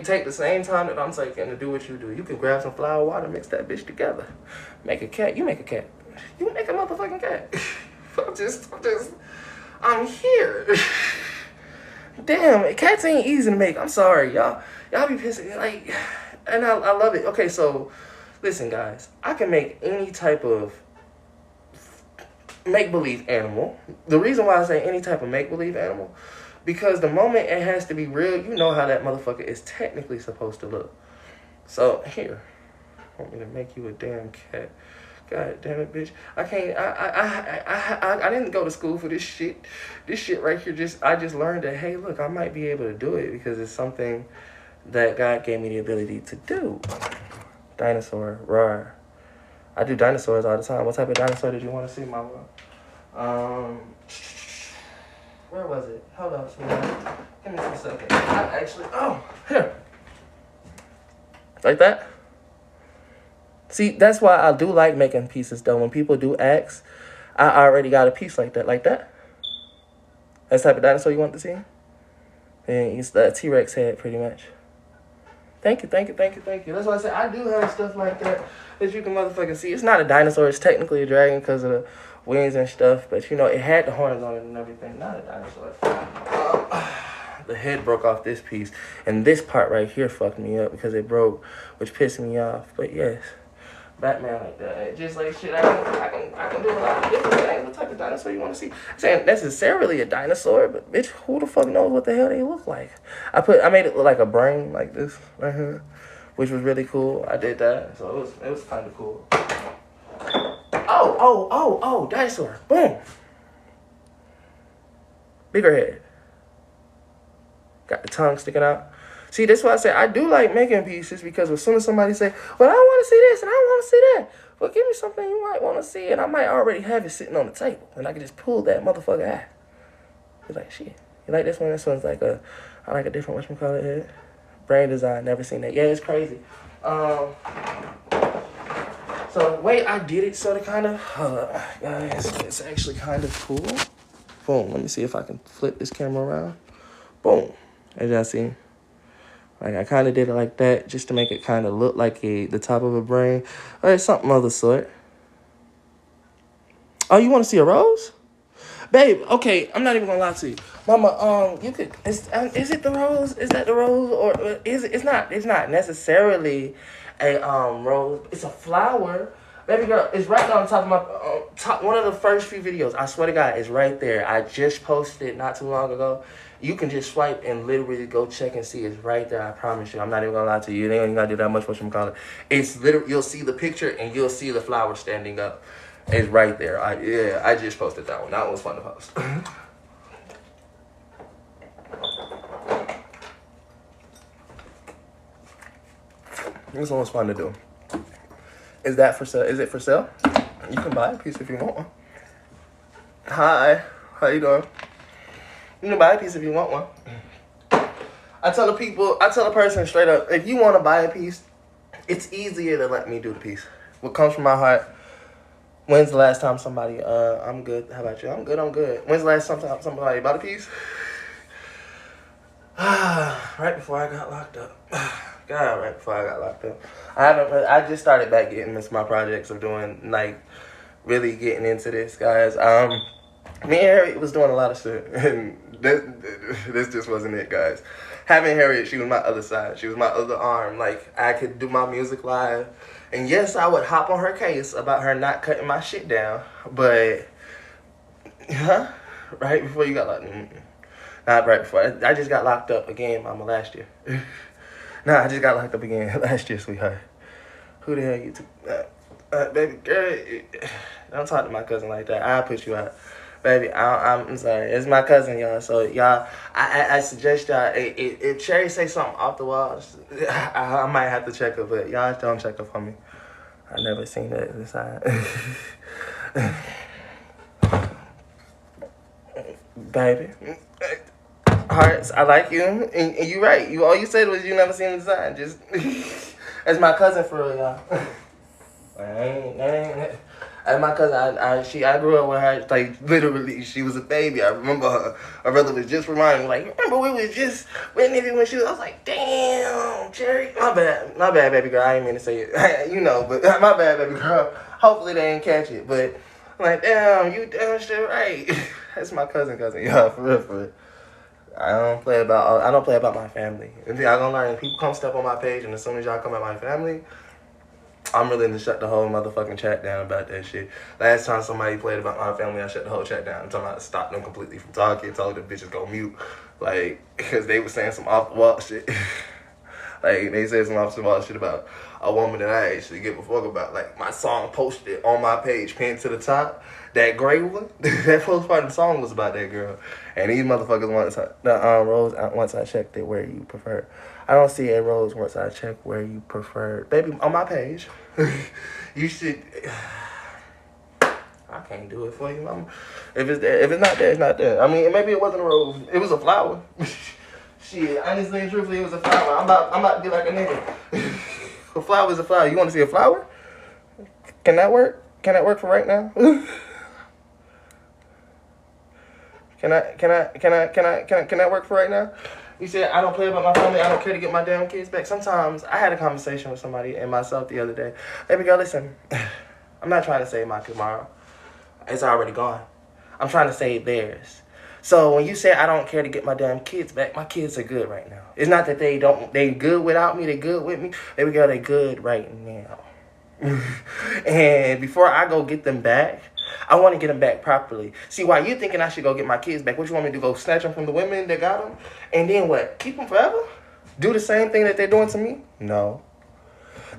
Take the same time that I'm taking to do what you do. You can grab some flour, water, mix that bitch together. Make a cat. You make a cat. You make a motherfucking cat. I'm here. Damn, cats ain't easy to make. I'm sorry, y'all. Y'all be pissing, like, and I love it. Okay, so, listen, guys. I can make any type of make-believe animal. The reason why I say any type of make-believe animal, because the moment it has to be real, you know how that motherfucker is technically supposed to look. So, here. I want me to make you a damn cat. God damn it, bitch. I can't. I didn't go to school for this shit. This shit right here. I just learned that. Hey, look, I might be able to do it because it's something that God gave me the ability to do. Dinosaur, roar. I do dinosaurs all the time. What type of dinosaur did you want to see, Mama? Where was it? Hold on, sweetheart. Give me 2 seconds. Here. Like that? See, that's why I do like making pieces, though. When people do ask, I already got a piece like that. Like that? That's the type of dinosaur you want to see? And it's the T-Rex head, pretty much. Thank you. That's why I said I do have stuff like that you can motherfucking see. It's not a dinosaur. It's technically a dragon because of the wings and stuff. But, you know, it had the horns on it and everything. Not a dinosaur. The head broke off this piece. And this part right here fucked me up because it broke, which pissed me off. But, yes. Batman like that. Just like shit, I can do a lot of different things. What type of dinosaur you want to see? I'm saying necessarily a dinosaur, but bitch, who the fuck knows what the hell they look like? I made it look like a brain like this right here, which was really cool. I did that, so it was kind of cool. Oh, dinosaur. Boom. Bigger head. Got the tongue sticking out. See, that's why I say I do like making pieces because as soon as somebody say, well, I want to see this and I want to see that, well, give me something you might want to see, and I might already have it sitting on the table, and I can just pull that motherfucker out. It's like, shit. You like this one? This one's like I like a different whatchamacallit head. Brain design, never seen that. Yeah, it's crazy. So the way I did it sort of kind of, guys, it's actually kind of cool. Boom. Let me see if I can flip this camera around. Boom. As y'all see. Like, I kind of did it like that just to make it kind of look like the top of a brain. Or something of the sort. Oh, you want to see a rose? Babe, okay, I'm not even going to lie to you. Mama, you could, is it the rose? Is that the rose? Or is it? It's not necessarily a rose. It's a flower. Baby girl, it's right on top of my, one of the first few videos. I swear to God, it's right there. I just posted it not too long ago. You can just swipe and literally go check and see. It's right there. I promise you. I'm not even gonna lie to you. You ain't even gotta do that much. Whatchamacallit. It's literally, you'll see the picture and you'll see the flower standing up. It's right there. I just posted that one. That one was fun to post. This one was fun to do. Is that for sale? Is it for sale? You can buy a piece if you want one. Hi. How you doing? You can buy a piece if you want one. I tell the person straight up, if you want to buy a piece, it's easier to let me do the piece. What comes from my heart. When's the last time somebody, I'm good. How about you? I'm good. When's the last time somebody bought a piece? Right before I got locked up. God, right before I got locked up. I just started back getting into my projects of doing, like, really getting into this, guys. Me and Harriett was doing a lot of shit, and this just wasn't it, guys. Having Harriett, she was my other side. She was my other arm. Like, I could do my music live, and yes, I would hop on her case about her not cutting my shit down, but, right before you got locked up. Not right before. I just got locked up again, Mama, last year. I just got locked up again last year, sweetheart. Who the hell you took? Baby girl, don't talk to my cousin like that. I'll put you out. Baby, I'm sorry. It's my cousin, y'all. So, y'all, I suggest y'all, if Cherry say something off the wall, I might have to check her, but y'all don't check her for me. I never seen that inside. Baby. Hearts, I like you. And you right. All you said was you never seen the design. Just, that's my cousin for real, y'all. And my cousin, I grew up with her, like, literally, she was a baby. I remember her brother was just reminding me, like, remember we was just, when she was, I was like, damn, Cherry. My bad, baby girl. I didn't mean to say it. You know, but my bad, baby girl. Hopefully they didn't catch it. But, I'm like, damn, you damn shit right. That's my cousin, y'all, for real. I don't play about my family. And y'all gonna learn, people come step on my page, and as soon as y'all come at my family, I'm willing to shut the whole motherfucking chat down about that shit. Last time somebody played about my family, I shut the whole chat down. I'm talking about stop them completely from talking, told them bitches go mute. Like, because they were saying some off-the-wall shit. Like, they said some off-the-wall shit about, a woman that I actually give a fuck about. Like, my song posted on my page, pinned to the top, that gray one, that first part of the song was about that girl. And these motherfuckers Rose, once I checked it, where you prefer. I don't see a Rose once I check where you prefer. Baby, on my page, you should... I can't do it for you, mama. If it's there, if it's not there, it's not there. I mean, maybe it wasn't a rose. It was a flower. Shit, honestly and truthfully, it was a flower. I'm about to be like a nigga. A flower is a flower. You want to see a flower? Can that work? Can that work for right now? Can that work for right now? You said, I don't play about my family. I don't care to get my damn kids back. Sometimes I had a conversation with somebody and myself the other day. Baby girl, listen. I'm not trying to save my tomorrow. It's already gone. I'm trying to save theirs. So when you say I don't care to get my damn kids back, my kids are good right now. It's not that they good without me, they good with me. Baby girl, they good right now. And before I go get them back, I want to get them back properly. See, why you thinking I should go get my kids back? What you want me to do, go snatch them from the women that got them? And then what, keep them forever? Do the same thing that they're doing to me? No,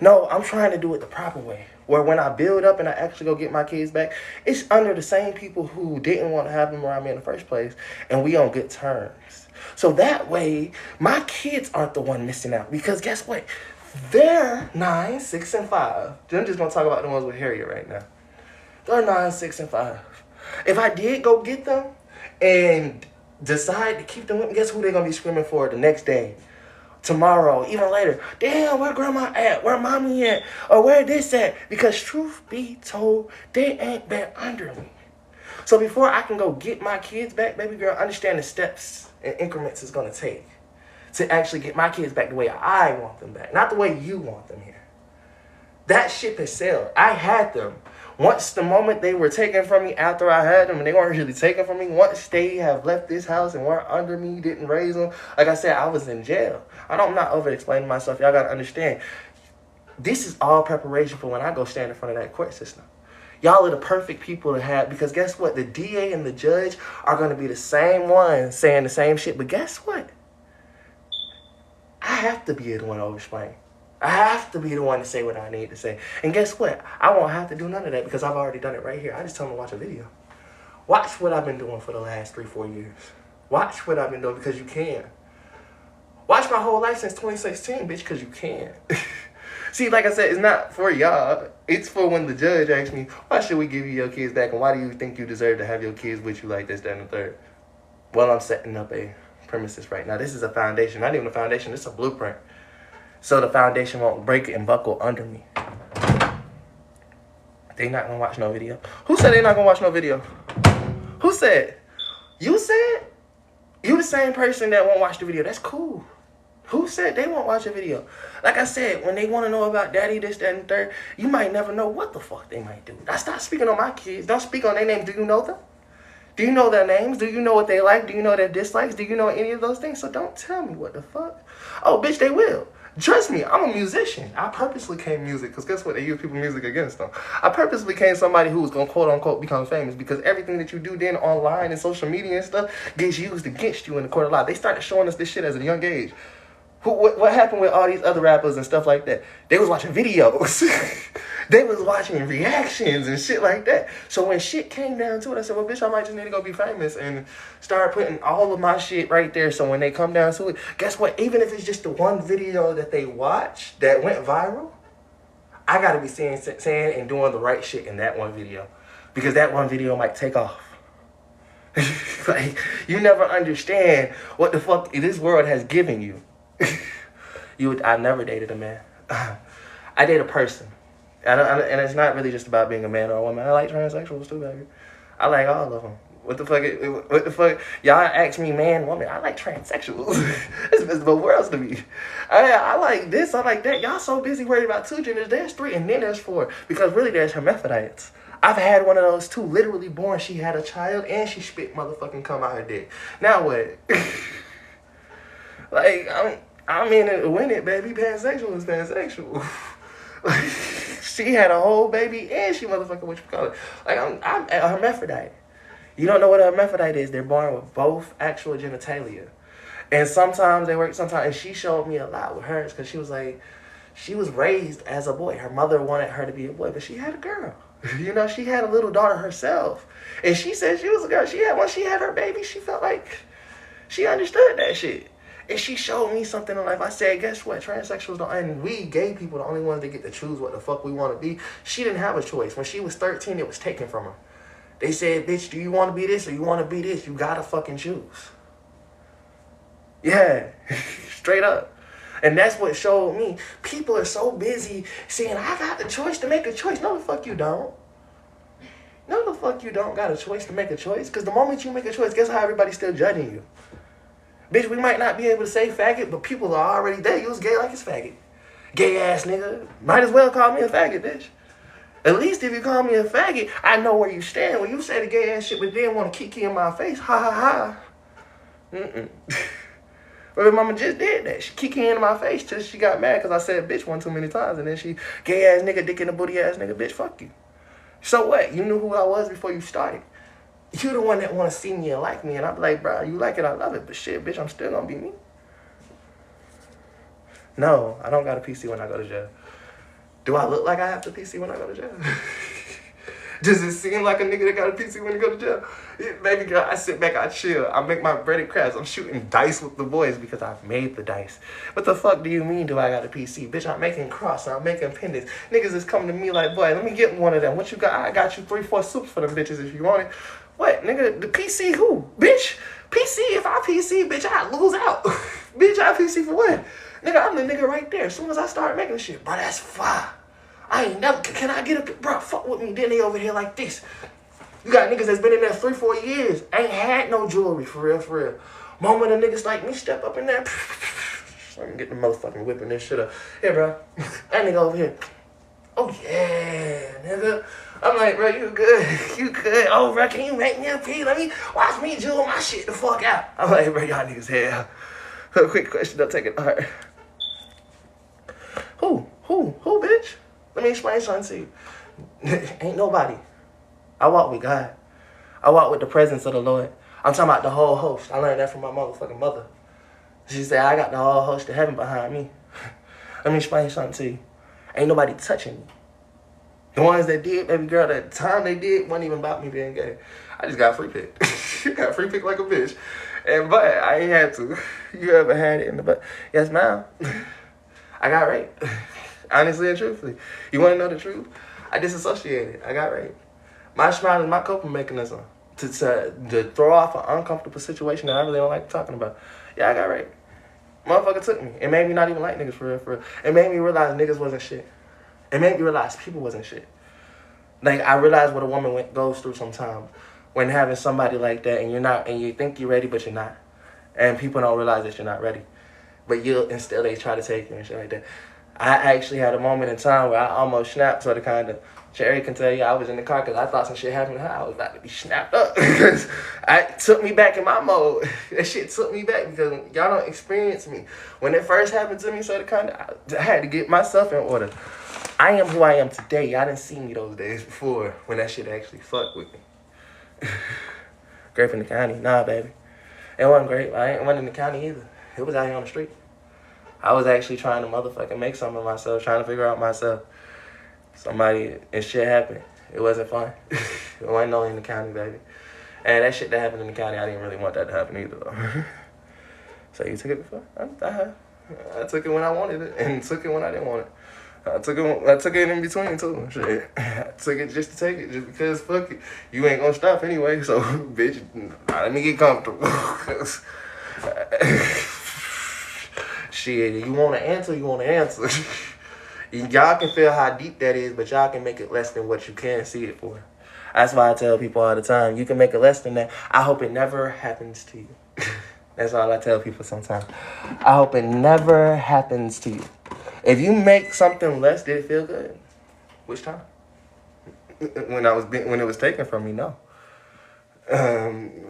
I'm trying to do it the proper way. Where when I build up and I actually go get my kids back, it's under the same people who didn't want to have them around me in the first place, and we on good terms. So that way, my kids aren't the one missing out. Because guess what? They're 9, 6, and 5. I'm just going to talk about the ones with Harriett right now. They're 9, 6, and 5. If I did go get them and decide to keep them with me, guess who they're going to be screaming for the next day? Tomorrow, even later. Damn, where grandma at? Where mommy at? Or where this at? Because truth be told, they ain't been under me. So before I can go get my kids back, baby girl, understand the steps and increments it's going to take to actually get my kids back the way I want them back. Not the way you want them here. That ship has sailed. I had them. Once the moment they were taken from me after I had them, and they weren't really taken from me, once they have left this house and weren't under me, didn't raise them, like I said, I was in jail. I'm not over-explaining myself. Y'all got to understand. This is all preparation for when I go stand in front of that court system. Y'all are the perfect people to have, because guess what? The DA and the judge are going to be the same ones saying the same shit, but guess what? I have to be the one to over-explain. I have to be the one to say what I need to say. And guess what? I won't have to do none of that because I've already done it right here. I just tell them to watch a video. Watch what I've been doing for the last 3-4 years. Watch what I've been doing because you can. Watch my whole life since 2016, bitch, because you can. See, like I said, it's not for y'all. It's for when the judge asks me, why should we give you your kids back and why do you think you deserve to have your kids with you like this, that, and the third? Well, I'm setting up a premises right now. This is a foundation. Not even a foundation. It's a blueprint. So the foundation won't break and buckle under me. They not gonna watch no video. Who said they not gonna watch no video? Who said? You said? You the same person that won't watch the video. That's cool. Who said they won't watch a video? Like I said, when they want to know about daddy, this, that, and the third, you might never know what the fuck they might do. I stop speaking on my kids. Don't speak on their names. Do you know them? Do you know their names? Do you know what they like? Do you know their dislikes? Do you know any of those things? So don't tell me what the fuck. Oh, bitch, they will. Trust me, I'm a musician. I purposely came music, because guess what? They use people music against them. I purposely came somebody who was going to quote-unquote become famous, because everything that you do then online and social media and stuff gets used against you in the court of law. They started showing us this shit at a young age. What happened with all these other rappers and stuff like that? They was watching videos. They was watching reactions and shit like that. So when shit came down to it, I said, well, bitch, I might just need to go be famous and start putting all of my shit right there. So when they come down to it, guess what? Even if it's just the one video that they watch that went viral, I got to be saying and doing the right shit in that one video. Because that one video might take off. Like, you never understand what the fuck this world has given you. I never dated a man. I date a person. And it's not really just about being a man or a woman. I like transsexuals too, baby. I like all of them. What the fuck? Y'all ask me man, woman. I like transsexuals. It's the world's to me. I like this, I like that. Y'all so busy worried about 2 genders. There's 3 and then there's 4. Because really there's hermaphrodites. I've had one of those too. Literally born, she had a child and she spit motherfucking cum out her dick. Now what? Like, I'm in it to win it, baby. Pansexual is pansexual. Like, she had a whole baby and she motherfucking what you call it. Like, I'm a hermaphrodite. You don't know what a hermaphrodite is. They're born with both actual genitalia. And sometimes they work, sometimes. And she showed me a lot with hers because she was like, She was raised as a boy. Her mother wanted her to be a boy, but she had a girl. You know, she had a little daughter herself. And she said she was a girl. Once she had her baby, she felt like she understood that shit. And she showed me something in life. I said, guess what? Transsexuals don't, and we gay people, the only ones that get to choose what the fuck we want to be. She didn't have a choice. When she was 13, it was taken from her. They said, bitch, do you want to be this or you want to be this? You gotta fucking choose. Yeah, straight up. And that's what showed me. People are so busy saying, I got the choice to make a choice. No, the fuck you don't. No, the fuck you don't got a choice to make a choice. Because the moment you make a choice, guess how everybody's still judging you? Bitch, we might not be able to say faggot, but people are already there. You was gay like it's faggot. Gay ass nigga. Might as well call me a faggot, bitch. At least if you call me a faggot, I know where you stand. When you say the gay ass shit, but then want to kiki in my face, ha ha ha. But my mama just did that. She kiki in my face till she got mad because I said bitch one too many times. And then she, gay ass nigga, dick in the booty ass nigga, bitch, fuck you. So what? You knew who I was before you started. You the one that want to see me and like me. And I'm like, bro, you like it, I love it. But shit, bitch, I'm still going to be me. No, I don't got a PC when I go to jail. Do I look like I have the PC when I go to jail? Does it seem like a nigga that got a PC when he go to jail? Yeah, baby girl, I sit back, I chill. I make my breaded crabs. I'm shooting dice with the boys because I've made the dice. What the fuck do you mean do I got a PC? Bitch, I'm making cross, I'm making pendants. Niggas is coming to me like, boy, let me get one of them. What you got? I got you 3-4 soups for them bitches if you want it. What, nigga, the PC who? Bitch, PC, if I PC, bitch, I lose out. Bitch, I PC for what? Nigga, I'm the nigga right there. As soon as I start making shit, bro, that's fire. I ain't never, can I get a, bro, fuck with me. Then they over here like this. You got niggas that's been in there 3-4 years. Ain't had no jewelry, for real, for real. Moment of niggas like me step up in there. I can get the motherfucking whipping this shit up. Here, bro. That nigga over here. Oh, yeah, nigga. I'm like, bro, you good. You good. Oh, bro, can you make me a pee? Let me watch me jewel my shit the fuck out. I'm like, bro, y'all niggas hell. A quick question, don't take it to heart. Who, bitch? Let me explain something to you. Ain't nobody. I walk with God. I walk with the presence of the Lord. I'm talking about the whole host. I learned that from my motherfucking mother. She said, I got the whole host of heaven behind me. Let me explain something to you. Ain't nobody touching me. The ones that did, baby girl, that time they did, wasn't even about me being gay. I just got free picked. Got free picked like a bitch. And but I ain't had to. You ever had it in the butt? Yes, ma'am. I got raped. Honestly and truthfully. You want to know the truth? I disassociated. I got raped. My smile is my coping mechanism to throw off an uncomfortable situation that I really don't like talking about. Yeah, I got raped. Motherfucker took me. It made me not even like niggas for real, for real. It made me realize niggas wasn't shit. It made me realize people wasn't shit. Like, I realized what a woman goes through sometimes when having somebody like that and you're not, and you think you're ready, but you're not. And people don't realize that you're not ready. But and still they try to take you and shit like that. I actually had a moment in time where I almost snapped, sort of kind of. Cherry can tell you I was in the car because I thought some shit happened to her. I was about to be snapped up because it took me back in my mode. That shit took me back because y'all don't experience me. When it first happened to me, sort of kind of, I had to get myself in order. I am who I am today. Y'all didn't see me those days before when that shit actually fucked with me. Grape in the county? Nah, baby. It wasn't grape. I ain't one in the county either. It was out here on the street. I was actually trying to motherfucking make something of myself, trying to figure out myself. Somebody, and shit happened. It wasn't fun. It wasn't only in the county, baby. And that shit that happened in the county, I didn't really want that to happen either, though. So you took it before? I took it when I wanted it, and took it when I didn't want it. I took it in between, too. Shit. I took it just to take it, just because, fuck it. You ain't gonna stop anyway, so, bitch, let me get comfortable. Shit, you want to answer, you want to answer. Y'all can feel how deep that is, but y'all can make it less than what you can see it for. That's why I tell people all the time, you can make it less than that. I hope it never happens to you. That's all I tell people sometimes. I hope it never happens to you. If you make something less, did it feel good? Which time? When it was taken from me, no.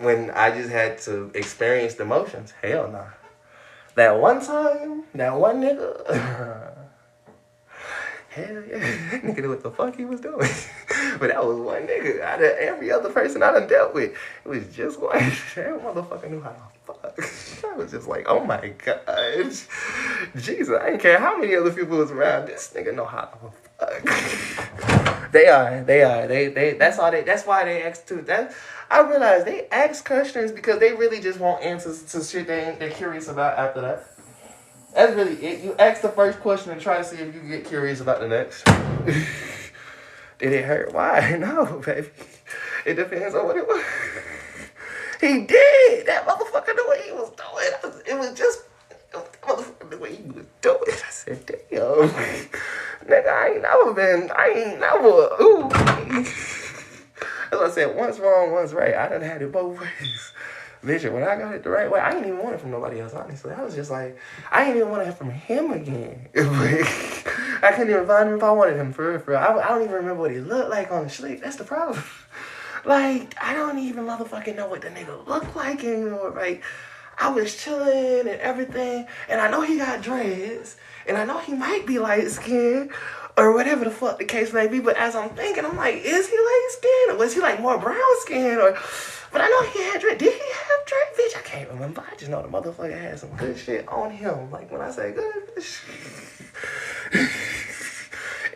When I just had to experience the emotions, hell nah. That one time, that one nigga... Hell yeah, that nigga knew what the fuck he was doing. But that was one nigga. Out of every other person I done dealt with, it was just one. That motherfucker knew how to fuck. I was just like, oh my God. Jesus, I didn't care how many other people was around. This nigga know how to fuck. They are. That's why they ask too. I realize they ask questions because they really just want answers to shit they're curious about after that. That's really it. You ask the first question and try to see if you get curious about the next. Did it hurt? Why? No, baby. It depends on what it was. He did. That motherfucker knew what he was doing. It was just that motherfucker knew what he was doing. I said, damn. Nigga, I ain't never, ooh. As I said, once wrong, once right. I done had it both ways. Bitch, when I got it the right way, I ain't even want it from nobody else, honestly. I was just like, I ain't even want it from him again. I couldn't even find him if I wanted him, for real. I don't even remember what he looked like on the street. That's the problem. Like, I don't even motherfucking know what the nigga looked like anymore. Like, I was chilling and everything, and I know he got dreads, and I know he might be light-skinned, or whatever the fuck the case may be, but as I'm thinking, I'm like, is he light-skinned, or was he, like, more brown-skinned, or... But I know he had dread. Did he have dread? Bitch, I can't remember. I just know the motherfucker had some good shit on him. Like, when I say good, bitch...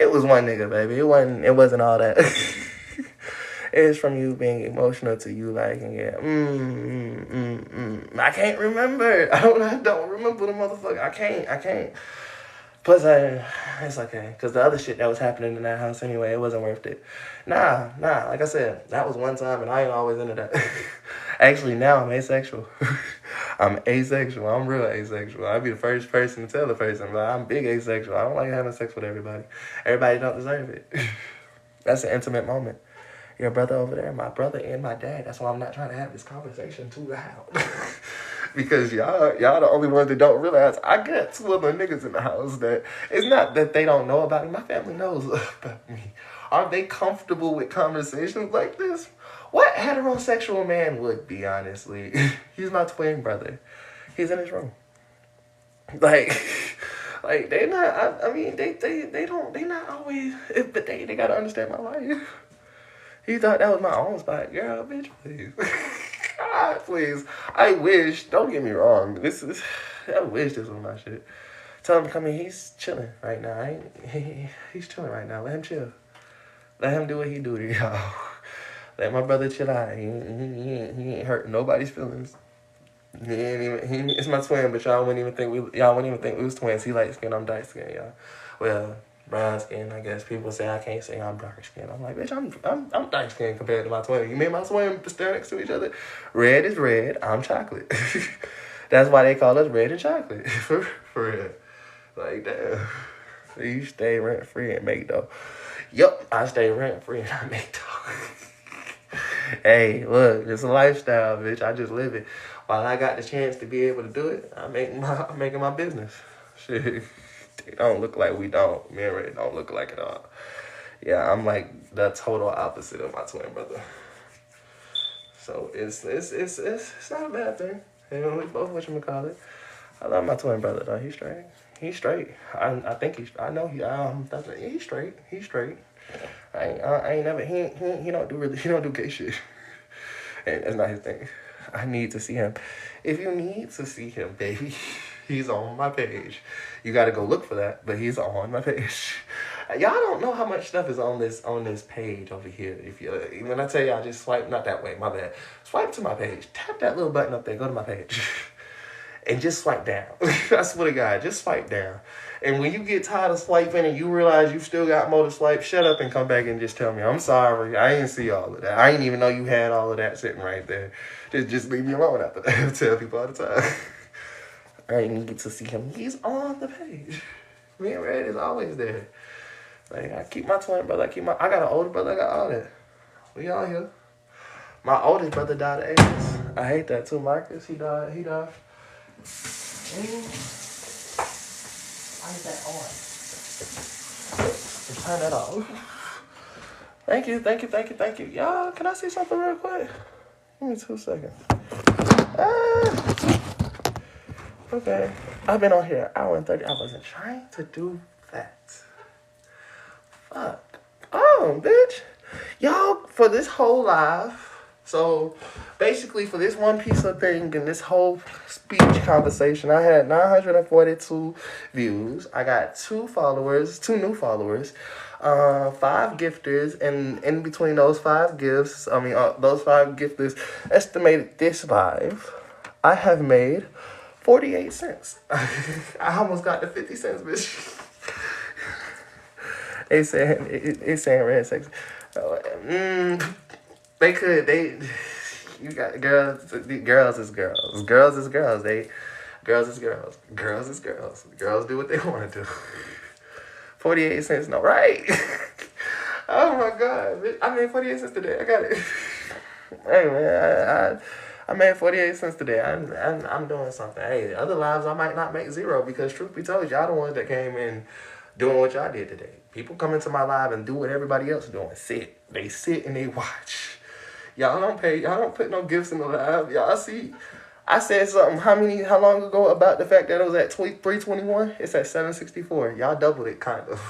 It was one nigga, baby. It wasn't all that. It's from you being emotional to you liking it. I can't remember. I don't remember the motherfucker. I can't. Plus, it's okay. Because the other shit that was happening in that house anyway, it wasn't worth it. Nah. Like I said, that was one time and I ain't always into that. Actually, now I'm asexual. I'm asexual. I'm real asexual. I'll be the first person to tell the person, but I'm big asexual. I don't like having sex with everybody. Everybody don't deserve it. That's an intimate moment. Your brother over there, my brother and my dad. That's why I'm not trying to have this conversation too loud. Because y'all the only ones that don't realize I got two other niggas in the house that it's not that they don't know about me. My family knows about me. Are they comfortable with conversations like this? What heterosexual man would be, honestly? He's my twin brother. He's in his room. Like they not. I mean, they not always. But they gotta understand my life. He thought that was my own spot. Girl, bitch, please. God, please. I wish, don't get me wrong. I wish this was my shit. Tell him to come in. He's chilling right now. He's chilling right now. Let him chill. Let him do what he do to y'all. Let my brother chill out. He ain't hurting nobody's feelings. It's my twin, but y'all wouldn't even think we was twins. He light skin, I'm dark skin, y'all. Well, brown skin, I guess. People say I can't say I'm dark skin. I'm like, bitch, I'm dark skin compared to my twin. You made my twin stare next to each other. Red is red. I'm chocolate. That's why they call us red and chocolate. For real. Like, damn. You stay rent free and make dough. Yup, I stay rent free and I make dough. Hey, look, it's a lifestyle, bitch. I just live it. While I got the chance to be able to do it, I'm making my business. Shit. They don't look like we don't. Me and Ray don't look like it all. Yeah, I'm like the total opposite of my twin brother. So it's not a bad thing. You know, we both whatchamacallit. I love my twin brother though. He's straight. He's straight. I think he's straight. He's straight. I ain't never he don't do gay shit. And that's not his thing. I need to see him. If you need to see him, baby, he's on my page. You gotta go look for that, but he's on my page. Y'all don't know how much stuff is on this page over here. If you when I tell y'all, just swipe, not that way, my bad. Swipe to my page. Tap that little button up there. Go to my page. And just swipe down. I swear to God, just swipe down. And when you get tired of swiping and you realize you still got more to swipe, shut up and come back and just tell me, I'm sorry, I didn't see all of that. I didn't even know you had all of that sitting right there. Just leave me alone after that. I tell people all the time. I need to see him. He's on the page. Me and Red is always there. Like, I keep my twin brother. I got an older brother. I got all that. We all here. My oldest brother died of AIDS. I hate that too, Marcus. He died. Why is that on? Turn that off. Thank you. Y'all, can I see something real quick? Give me 2 seconds. Okay. I've been on here an hour and 30. I wasn't trying to do that. Fuck. Oh, bitch. Y'all, for this whole live, So, basically, for this one piece of thing and this whole speech conversation, I had 942 views. I got 2 followers, 2 new followers, 5 gifters, and in between those 5 gifts, those 5 gifters estimated this live, I have made 48 cents. I almost got to 50 cents, bitch. It's saying red sex. You got girls. Girls is girls. Girls is girls. Girls is girls. Girls is girls. Girls do what they want to do. 48 cents, no, right? Oh my God, bitch. I made 48 cents today. I got it. Hey man, I made 48 cents today. I'm doing something. Hey, other lives I might not make 0 because truth be told, y'all the ones that came in doing what y'all did today. People come into my live and do what everybody else is doing. Sit. They sit and they watch. Y'all don't pay. Y'all don't put no gifts in the live. Y'all see. I said something how long ago about the fact that it was at 321? It's at 764. Y'all doubled it, kind of.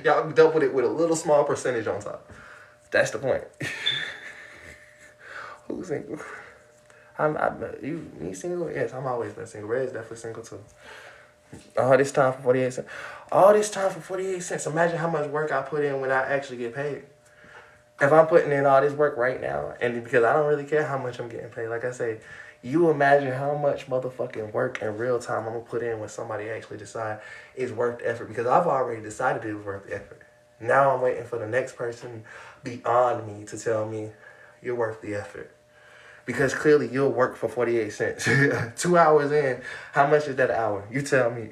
Y'all doubled it with a little small percentage on top. That's the point. Who's single? You single? Yes, I'm always been single. Red's definitely single too. All this time for 48 cents. All this time for 48 cents. Imagine how much work I put in when I actually get paid. If I'm putting in all this work right now, and because I don't really care how much I'm getting paid, like I say, you imagine how much motherfucking work in real time I'm going to put in when somebody actually decide it's worth the effort. Because I've already decided it was worth the effort. Now I'm waiting for the next person beyond me to tell me you're worth the effort. Because clearly you'll work for 48 cents. 2 hours in, how much is that an hour? You tell me.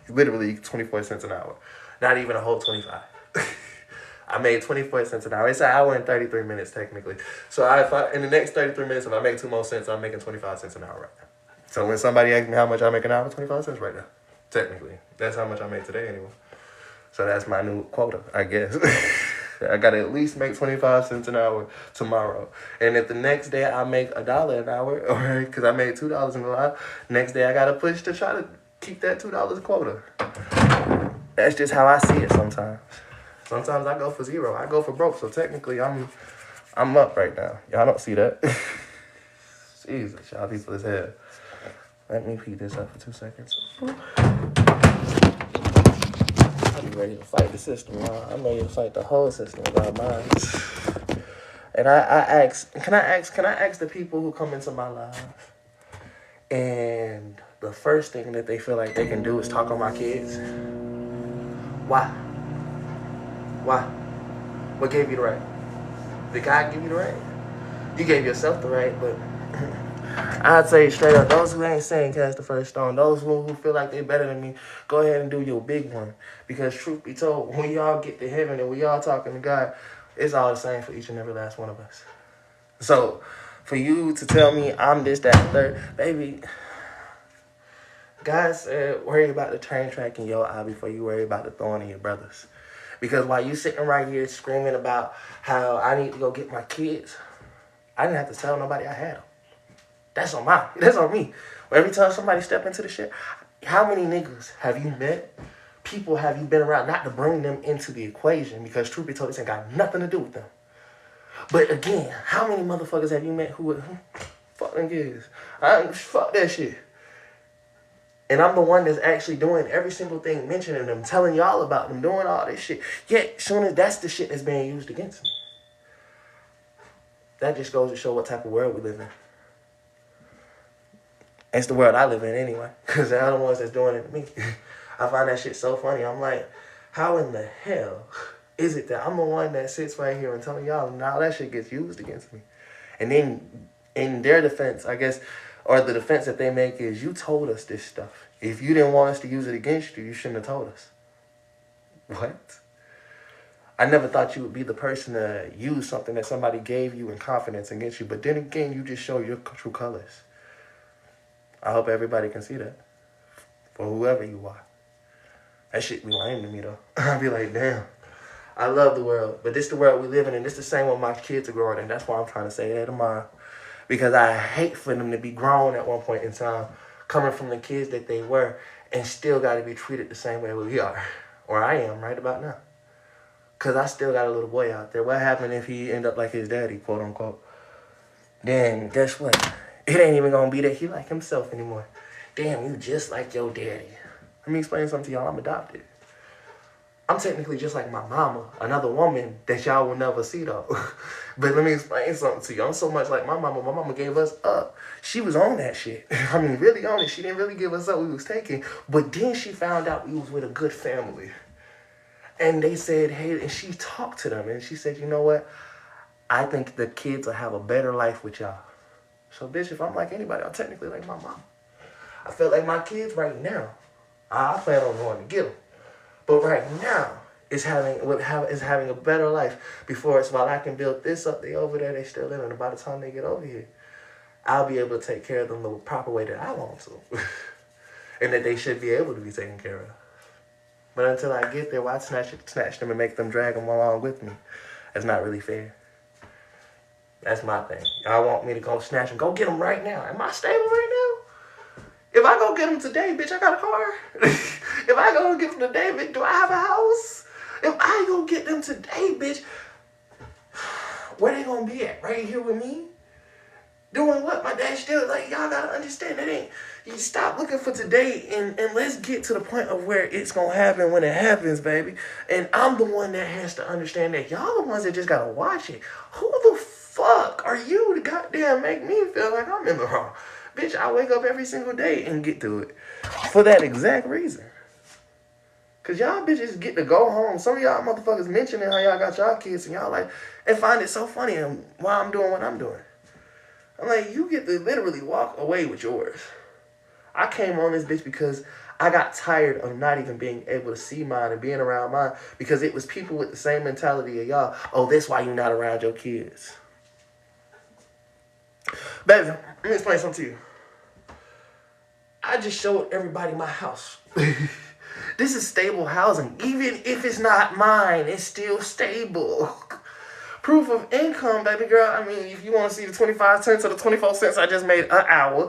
Literally 24 cents an hour. Not even a whole 25. I made 24 cents an hour. It's an hour and 33 minutes technically. So in the next 33 minutes, if I make 2 more cents, I'm making 25 cents an hour right now. So when somebody asks me how much I make an hour, 25 cents right now. Technically. That's how much I make today anyway. So that's my new quota, I guess. I gotta at least make 25 cents an hour tomorrow. And if the next day I make $1 an hour, or because I made $2 in the live, next day I gotta push to try to keep that $2 quota. That's just how I see it sometimes. Sometimes I go for 0. I go for broke. So technically I'm up right now. Y'all don't see that. Jesus, y'all people is hell. Let me peek this up for 2 seconds. I'm ready to fight the system, man. I'm ready to fight the whole system without mine. And I ask, can I ask the people who come into my life, and the first thing that they feel like they can do is talk on my kids? Why? Why? What gave you the right? Did God give you the right? You gave yourself the right, but I'd say straight up, those who ain't saying cast the first stone. Those who feel like they're better than me, go ahead and do your big one. Because truth be told, when y'all get to heaven and we all talking to God, it's all the same for each and every last one of us. So, for you to tell me I'm this, that, and third, baby, God said, worry about the train track in your eye before you worry about the thorn in your brother's. Because while you sitting right here screaming about how I need to go get my kids, I didn't have to tell nobody I had them. That's on me. Every time somebody step into the shit, how many niggas have you met? People have you been around, not to bring them into the equation, because truth be told, this ain't got nothing to do with them. But again, how many motherfuckers have you met who fuck them kids? Fuck that shit. And I'm the one that's actually doing every single thing, mentioning them, telling y'all about them, doing all this shit. Yet, soon as that's the shit that's being used against me. That just goes to show what type of world we live in. It's the world I live in anyway, because they're the ones that's doing it to me. I find that shit so funny. I'm like, how in the hell is it that I'm the one that sits right here and telling y'all now that shit gets used against me? And then in their defense, I guess, or the defense that they make is, you told us this stuff. If you didn't want us to use it against you, you shouldn't have told us. What? I never thought you would be the person to use something that somebody gave you in confidence against you. But then again, you just show your true colors. I hope everybody can see that. For whoever you are. That shit be lame to me, though. I'll be like, damn. I love the world. But this the world we live in. And this the same one my kids are growing in. That's why I'm trying to say that tomorrow. Because I hate for them to be grown at one point in time, coming from the kids that they were, and still got to be treated the same way we are. Or I am right about now. Because I still got a little boy out there. What happened if he end up like his daddy, quote unquote? then guess what? It ain't even gonna be that he like himself anymore. Damn, you just like your daddy. Let me explain something to y'all. I'm adopted. I'm technically just like my mama, another woman that y'all will never see though. But let me explain something to you. I'm so much like my mama. My mama gave us up. She was on that shit. I mean, really on it. She didn't really give us up. We was taking. But then she found out we was with a good family. And they said, hey, and she talked to them. And she said, you know what? I think the kids will have a better life with y'all. So, bitch, if I'm like anybody, I'm technically like my mom. I feel like my kids right now. I plan on going to get them. But right now, is having a better life. Before it's while I can build this up, they over there, they still living. And by the time they get over here, I'll be able to take care of them the proper way that I want to. And that they should be able to be taken care of. But until I get there, why snatch them and make them drag them along with me? That's not really fair. That's my thing. Y'all want me to go snatch them. Go get them right now. Am I stable right now? If I go get them today, bitch, I got a car. If I go get them today, bitch, do I have a house? If I go get them today, bitch, where they gonna be at? Right here with me? Doing what? My dad still, like, y'all gotta understand, that ain't, you stop looking for today and let's get to the point of where it's gonna happen when it happens, baby. And I'm the one that has to understand that y'all the ones that just gotta watch it. Who the fuck are you to goddamn make me feel like I'm in the wrong? Bitch, I wake up every single day and get through it. For that exact reason. Because y'all bitches get to go home. Some of y'all motherfuckers mentioning how y'all got y'all kids and y'all like, and find it so funny why I'm doing what I'm doing. I'm like, you get to literally walk away with yours. I came on this bitch because I got tired of not even being able to see mine and being around mine because it was people with the same mentality of y'all. Oh, that's why you're not around your kids. Baby, let me explain something to you. I just showed everybody my house. This is stable housing. Even if it's not mine, it's still stable. Proof of income, baby girl. I mean, if you want to see the 25 cents or the 24 cents I just made an hour,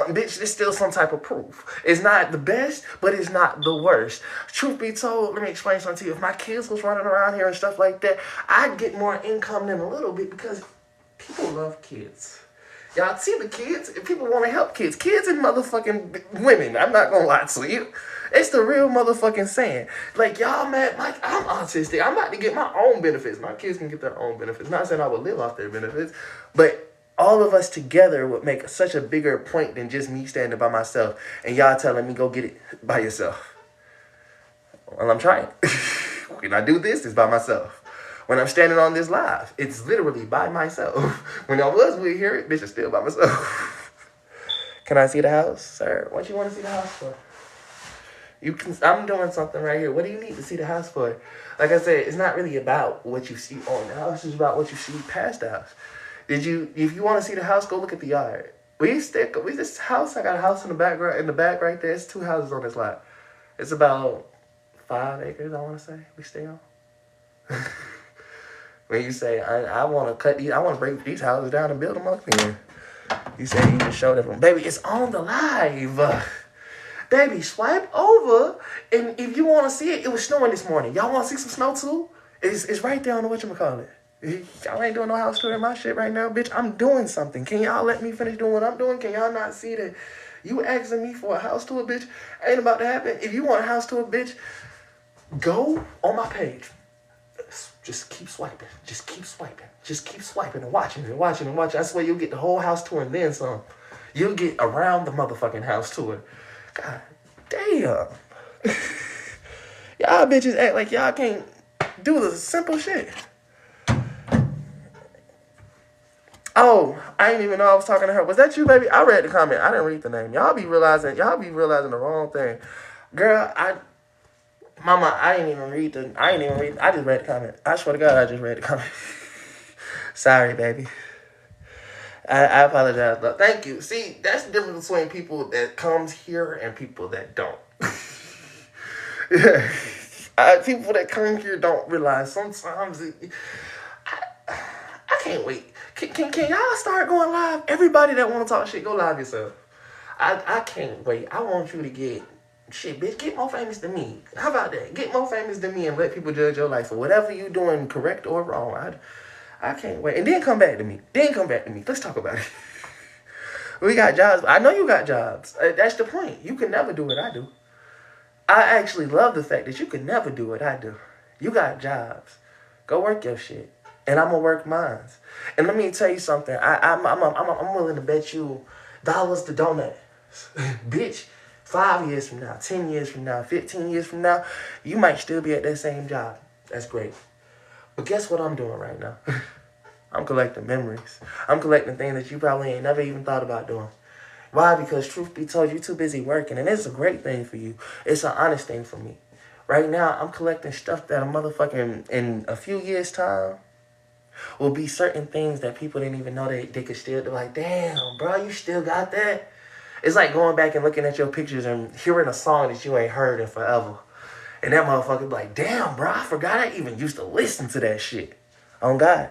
bitch, there's still some type of proof. It's not the best, but it's not the worst. Truth be told, let me explain something to you. If my kids was running around here and stuff like that, I'd get more income than a little bit because people love kids. Y'all see the kids? If people want to help kids. Kids and motherfucking women. I'm not going to lie to you. It's the real motherfucking saying. Like, y'all mad, like, I'm autistic. I'm about to get my own benefits. My kids can get their own benefits. Not saying I would live off their benefits, but all of us together would make such a bigger point than just me standing by myself and y'all telling me go get it by yourself. Well, I'm trying. When I do this, it's by myself. When I'm standing on this live, it's literally by myself. When I was with here, bitch, it's still by myself. Can I see the house, sir? What you want to see the house for? You can. I'm doing something right here. What do you need to see the house for? Like I said, it's not really about what you see on the house. It's about what you see past the house. If you want to see the house, go look at the yard. This house, I got a house in the back right there. It's 2 houses on this lot. It's about 5 acres, I want to say, we stay on. When you say, I want to break these houses down and build them up again. You say you just showed everyone. Baby, it's on the live. Baby, swipe over. And if you want to see it, it was snowing this morning. Y'all want to see some snow too? It's right there on the whatchamacallit. Y'all ain't doing no house tour in my shit right now, bitch. I'm doing something. Can y'all let me finish doing what I'm doing? Can y'all not see that you asking me for a house tour, bitch? Ain't about to happen. If you want a house tour, bitch, go on my page. Just keep swiping. Just keep swiping. Just keep swiping and watching and watching and watching. I swear you'll get the whole house tour and then some. You'll get around the motherfucking house tour. God damn. Y'all bitches act like y'all can't do the simple shit. Oh, I didn't even know I was talking to her. Was that you, baby? I read the comment. I didn't read the name. Y'all be realizing the wrong thing. Girl, Mama, I just read the comment. I swear to God, I just read the comment. Sorry, baby. I apologize. But thank you. See, that's the difference between people that comes here and people that don't. People that come here don't realize sometimes. I can't wait. Can y'all start going live? Everybody that want to talk shit, go live yourself. I can't wait. I want you to get... Shit, bitch, get more famous than me. How about that? Get more famous than me and let people judge your life for whatever you doing, correct or wrong. I can't wait. And then come back to me. Let's talk about it. We got jobs. I know you got jobs. That's the point. You can never do what I do. I actually love the fact that you can never do what I do. You got jobs. Go work your shit. And I'm going to work mine. And let me tell you something. I'm willing to bet you dollars to donuts. Bitch, 5 years from now, 10 years from now, 15 years from now, you might still be at that same job. That's great. But guess what I'm doing right now? I'm collecting memories. I'm collecting things that you probably ain't never even thought about doing. Why? Because truth be told, you're too busy working. And it's a great thing for you. It's an honest thing for me. Right now, I'm collecting stuff that a motherfucking, in a few years' time, will be certain things that people didn't even know they could still do. Like, damn, bro, you still got that? It's like going back and looking at your pictures and hearing a song that you ain't heard in forever. And that motherfucker be like, damn, bro, I forgot I even used to listen to that shit. On God.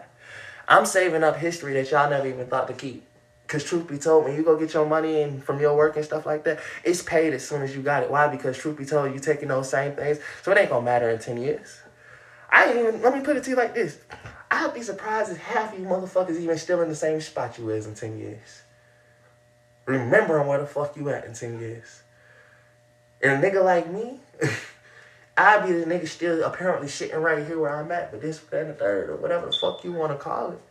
I'm saving up history that y'all never even thought to keep. Because truth be told, when you go get your money and from your work and stuff like that, it's paid as soon as you got it. Why? Because truth be told, you taking those same things. So it ain't going to matter in 10 years. Let me put it to you like this. I'd be surprised if half of you motherfuckers even still in the same spot you is in 10 years. Remembering where the fuck you at in 10 years. And a nigga like me, I'd be the nigga still apparently sitting right here where I'm at, but this, that, and the third, or whatever the fuck you want to call it.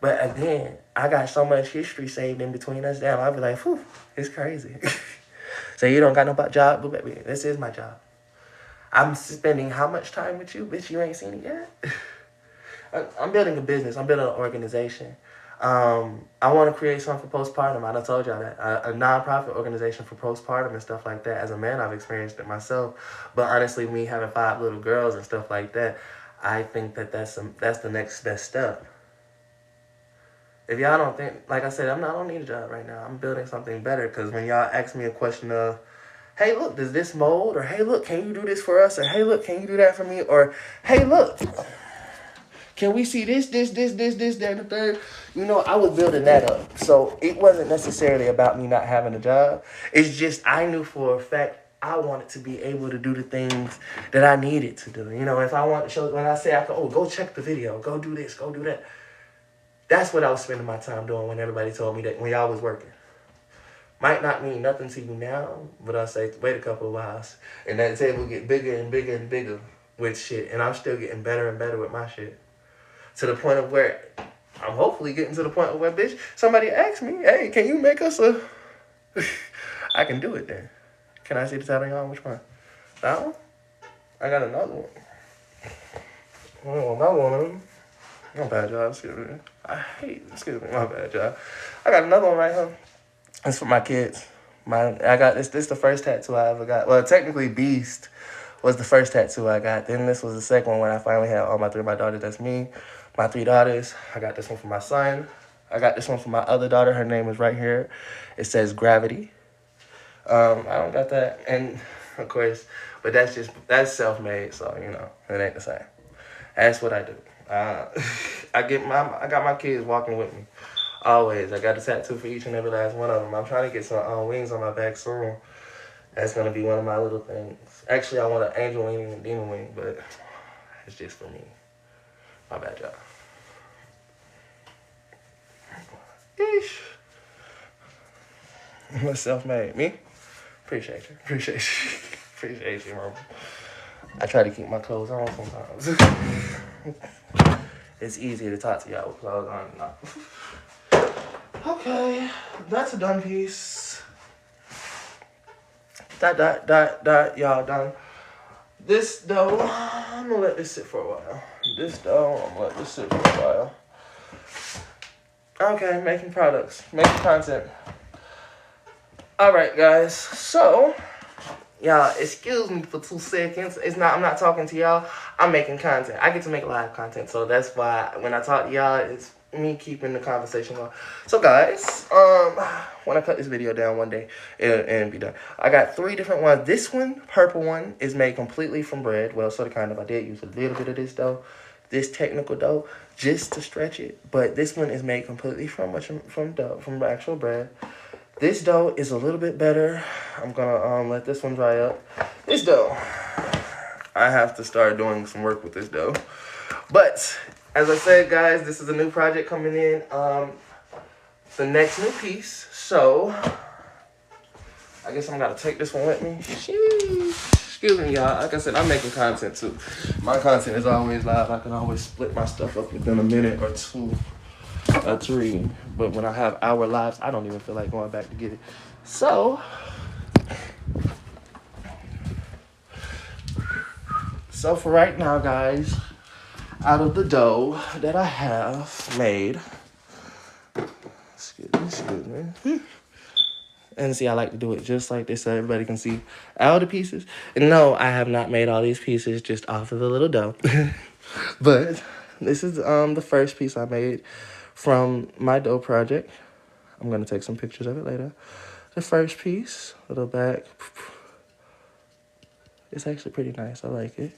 But again, I got so much history saved in between us. Damn, I'd be like, whew, it's crazy. So you don't got no job? But baby, this is my job. I'm spending how much time with you? Bitch, you ain't seen it yet? I'm building a business. I'm building an organization. I want to create something for postpartum. I done told y'all that. A non-profit organization for postpartum and stuff like that. As a man, I've experienced it myself. But honestly, me having 5 little girls and stuff like that, I think that that's the next best step. If y'all don't think, like I said, I don't need a job right now. I'm building something better. Because when y'all ask me a question of, hey, look, does this mold? Or, hey, look, can you do this for us? Or, hey, look, can you do that for me? Or, hey, look, can we see this, that, and the third? You know, I was building that up. So it wasn't necessarily about me not having a job. It's just I knew for a fact I wanted to be able to do the things that I needed to do. You know, if I want to show, when I say, go check the video, go do this, go do that. That's what I was spending my time doing when everybody told me that when y'all was working. Might not mean nothing to you now, but I'll say, wait a couple of hours. And that table get bigger and bigger and bigger with shit. And I'm still getting better and better with my shit. To the point of where, I'm hopefully getting to the point of where, bitch, somebody asks me, hey, can you make us a... I can do it then. Can I see the tattoo on? Which one? That one? I got another one. Oh, another one of them. My bad, y'all. Excuse me. My bad, y'all. I got another one right here. It's for my kids. I got this the first tattoo I ever got. Well, technically, Beast was the first tattoo I got. Then this was the second one when I finally had all my 3 of my daughters. That's me. My 3 daughters. I got this one for my son. I got this one for my other daughter. Her name is right here. It says Gravity. I don't got that. And, of course, but that's self-made, so, you know, it ain't the same. That's what I do. I got my kids walking with me. Always. I got a tattoo for each and every last one of them. I'm trying to get some wings on my back soon. That's going to be one of my little things. Actually, I want an angel wing and a demon wing, but it's just for me. My bad, y'all. Eesh. What's self-made? Me? Appreciate you. Appreciate you, mama. I try to keep my clothes on sometimes. It's easier to talk to y'all with clothes on than not. Okay, that's a done piece. Y'all done. This dough, I'm gonna let this sit for a while. I'm gonna let this sit for a while. Okay, making products, making content. All right, guys. So, y'all, excuse me for 2 seconds. I'm not talking to y'all. I'm making content. I get to make live content, so that's why when I talk to y'all, it's me keeping the conversation going. So, guys, when I cut this video down one day, it'll be done. I got 3 different ones. This one, purple one, is made completely from bread. Well, sort of kind of. I did use a little bit of this dough, this technical dough, just to stretch it. But this one is made completely from actual bread. This dough is a little bit better. I'm gonna let this one dry up. This dough, I have to start doing some work with this dough. But as I said, guys, this is a new project coming in. The next new piece. So, I guess I'm gonna take this one with me. Sheesh. Excuse me, y'all. Like I said, I'm making content too. My content is always live. I can always split my stuff up within a minute or two or three. But when I have hour lives, I don't even feel like going back to get it. So for right now, guys, out of the dough that I have made, excuse me. And see, I like to do it just like this so everybody can see all the pieces. And no, I have not made all these pieces just off of the little dough. But this is the first piece I made from my dough project. I'm going to take some pictures of it later. The first piece, little back. It's actually pretty nice. I like it.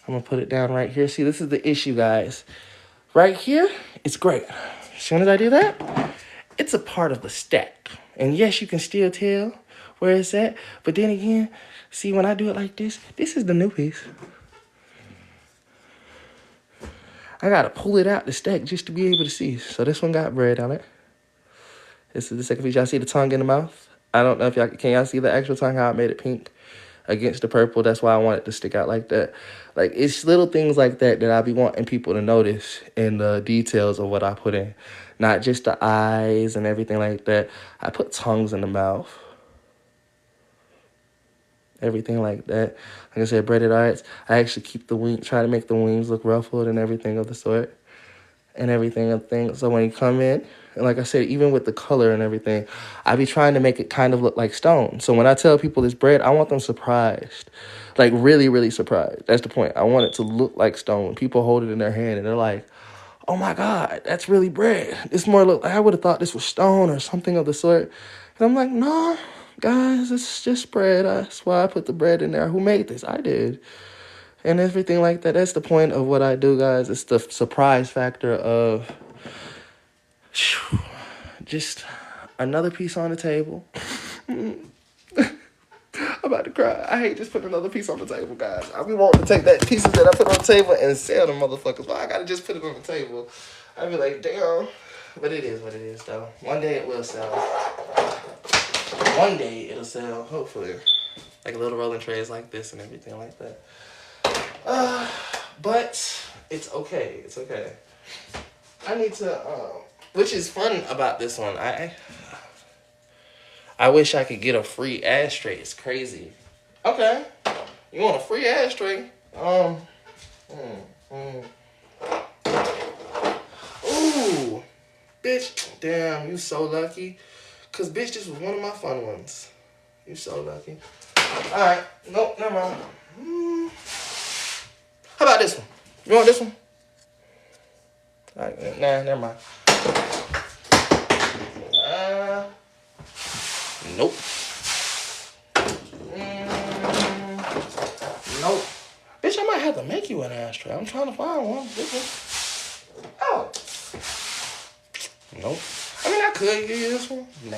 I'm going to put it down right here. See, this is the issue, guys. Right here, it's great. As soon as I do that, it's a part of the stack. And yes, you can still tell where it's at. But then again, see, when I do it like this is the new piece. I got to pull it out the stack just to be able to see. So this one got bread on it. This is the second piece. Y'all see the tongue in the mouth? I don't know if y'all can y'all see the actual tongue, how I made it pink against the purple. That's why I want it to stick out like that. Like, it's little things like that that I be wanting people to notice in the details of what I put in. Not just the eyes and everything like that. I put tongues in the mouth. Everything like that. Like I said, braided arts. I actually keep the wing, try to make the wings look ruffled and everything of the sort. And everything. So when you come in, and like I said, even with the color and everything, I be trying to make it kind of look like stone. So when I tell people it's bread, I want them surprised. Like, really, really surprised. That's the point. I want it to look like stone. When people hold it in their hand and they're like, oh my God, that's really bread. It's more look like I would have thought this was stone or something of the sort. And I'm like, no, guys, it's just bread. That's why I put the bread in there. Who made this? I did. And everything like that. That's the point of what I do, guys. It's the surprise factor of just another piece on the table. I'm about to cry. I hate just putting another piece on the table, guys. I be wanting to take that pieces that I put on the table and sell them motherfuckers. But I gotta just put it on the table. I be like, damn. But it is what it is, though. One day it will sell. One day it'll sell, hopefully. Like little rolling trays like this and everything like that. But it's okay. It's okay. I need to, which is fun about this one. I wish I could get a free ashtray. It's crazy. Okay. You want a free ashtray? Ooh. Bitch. Damn, you so lucky. Cause bitch, this was one of my fun ones. You so lucky. Alright. Nope, never mind. How about this one? You want this one? Alright, nah, never mind. Nope. Nope. Bitch, I might have to make you an ashtray. I'm trying to find one. This one. Oh. Nope. I mean, I could give you this one. Nah.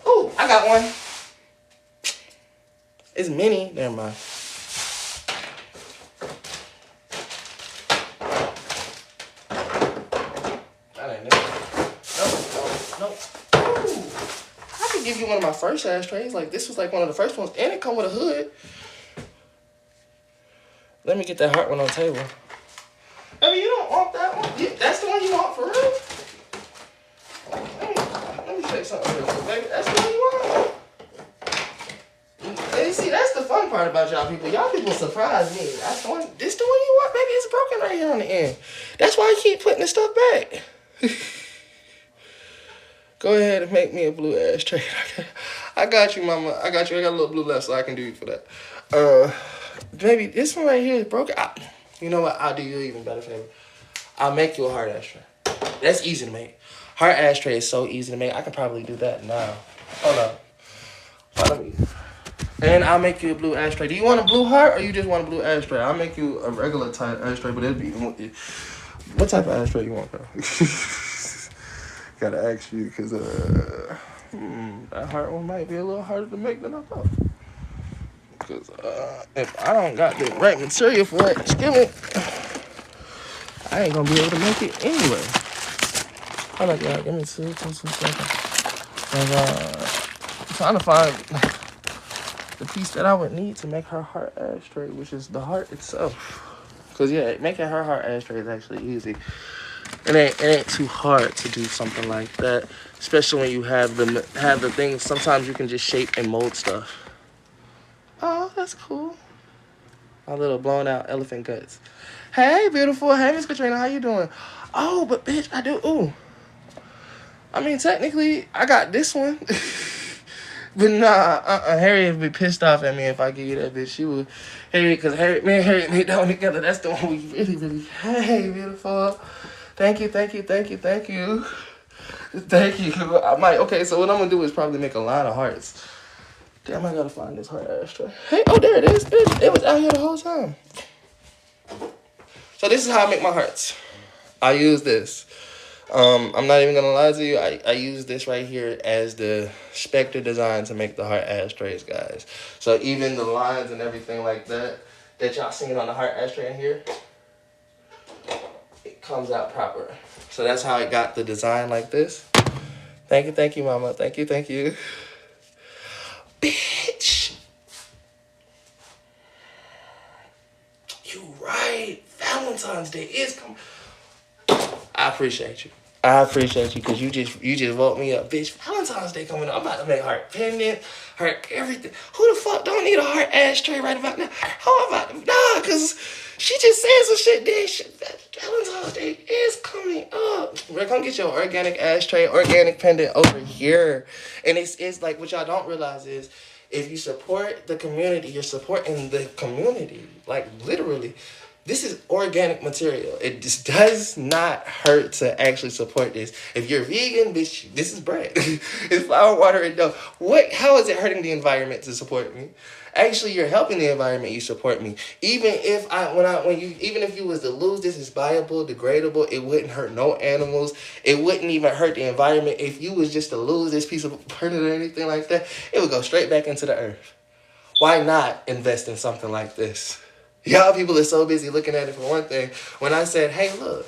Ooh, I got one. It's mini. Never mind. Give you one of my first ashtrays. Like, this was like one of the first ones, and it come with a hood. Let me get that heart one on the table. I mean, you don't want that one. That's the one you want for real? Let me show you something real quick, baby. That's the one you want. And you see, that's the fun part about y'all people. Y'all people surprise me. That's the one. This the one you want, baby. It's broken right here on the end. That's why I keep putting this stuff back. Go ahead and make me a blue ashtray. I got you, mama. I got you. I got a little blue left, so I can do you for that. Baby, this one right here is broken. You know what? I'll do you an even better favor. I'll make you a heart ashtray. That's easy to make. Heart ashtray is so easy to make. I can probably do that now. Hold on. Follow me. And I'll make you a blue ashtray. Do you want a blue heart or you just want a blue ashtray? I'll make you a regular type ashtray, but it'll be... What type of ashtray you want, bro? Gotta ask you, because that heart one might be a little harder to make than I thought. Because if I don't got the right material for it, excuse me, I ain't gonna be able to make it anyway. Hold up, y'all. Give me two seconds. And, I'm trying to find the piece that I would need to make her heart ashtray, which is the heart itself. Cause yeah, making her heart ashtray is actually easy. It ain't too hard to do something like that, especially when you have the things. Sometimes you can just shape and mold stuff. Oh, that's cool. My little blown out elephant guts. Hey, beautiful. Hey, Miss Katrina, how you doing? Oh, but bitch, I do. Ooh. I mean, technically, I got this one. But nah, Harriett would be pissed off at me if I give you that bitch. She would. Harriett, because me and Harriett made that one together. That's the one we really, really. Hey, beautiful. Thank you. Thank you. I might. Okay, so what I'm going to do is probably make a line of hearts. Damn, I got to find this heart ashtray. Hey, oh, there it is, bitch. It was out here the whole time. So this is how I make my hearts. I use this. I'm not even gonna lie to you. I use this right here as the Spectre design to make the heart ashtrays, guys. So even the lines and everything like that y'all seen on the heart ashtray in here, it comes out proper. So that's how I got the design like this. Thank you, mama. Thank you. Bitch. You right. Valentine's Day is coming. I appreciate you because you just woke me up, bitch. Valentine's Day coming up. I'm about to make heart pendant, heart everything. Who the fuck don't need a heart ashtray right about now? How about nah? Cause she just said some shit. Valentine's Day is coming up. We're gonna get your organic ashtray, organic pendant over here, and it's like what y'all don't realize is if you support the community, you're supporting the community, like literally. This is organic material. It just does not hurt to actually support this. If you're vegan, bitch, this is bread. It's flour, water, and dough. How is it hurting the environment to support me? Actually, you're helping the environment. You support me. Even if you was to lose this, it's viable, degradable. It wouldn't hurt no animals. It wouldn't even hurt the environment. If you was just to lose this piece of furniture or anything like that, it would go straight back into the earth. Why not invest in something like this? Y'all people are so busy looking at it for one thing. When I said, hey, look,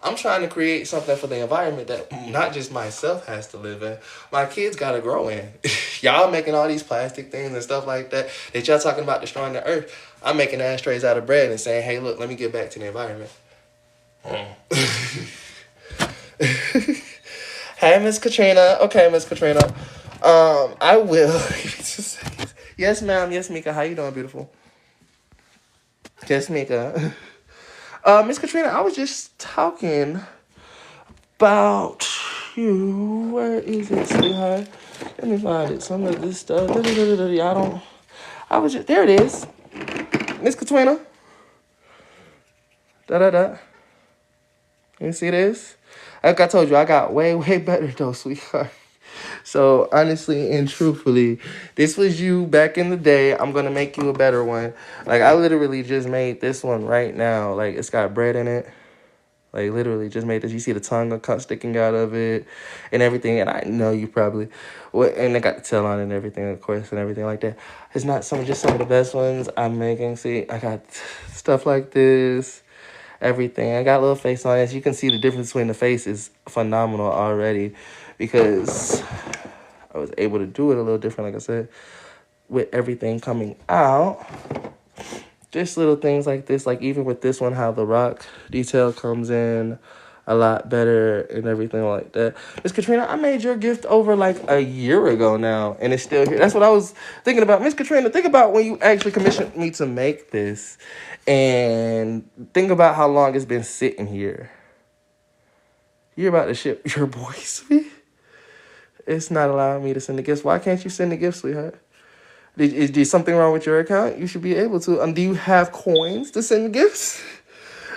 I'm trying to create something for the environment that not just myself has to live in. My kids got to grow in. Y'all making all these plastic things and stuff like that y'all talking about destroying the earth. I'm making ashtrays out of bread and saying, hey, look, let me get back to the environment. Hey, Miss Katrina. Okay, Miss Katrina. I will. Yes, ma'am. Yes, Mika. How you doing, beautiful? Yes, Mika. Miss Katrina, I was just talking about you. Where is it, sweetheart? Let me find it. Some of this stuff. There it is. Miss Katrina. You see this? Like I told you, I got way, way better though, sweetheart. So honestly and truthfully, this was you back in the day. I'm going to make you a better one. Like I literally just made this one right now. Like it's got bread in it. Like literally just made this. You see the tongue sticking out of it and everything. And I know you probably, and I got the tail on it and everything, of course, and everything like that. It's not some of the best ones I'm making. See, I got stuff like this. Everything. I got a little face on it. As you can see, the difference between the face is phenomenal already because I was able to do it a little different, like I said, with everything coming out. Just little things like this, like even with this one, how the rock detail comes in a lot better and everything like that. Miss Katrina, I made your gift over like a year ago now, and it's still here. That's what I was thinking about. Miss Katrina, think about when you actually commissioned me to make this, and think about how long it's been sitting here. You're about to ship your boys to me? It's not allowing me to send the gifts. Why can't you send the gifts, sweetheart? Is something wrong with your account? You should be able to. Do you have coins to send gifts?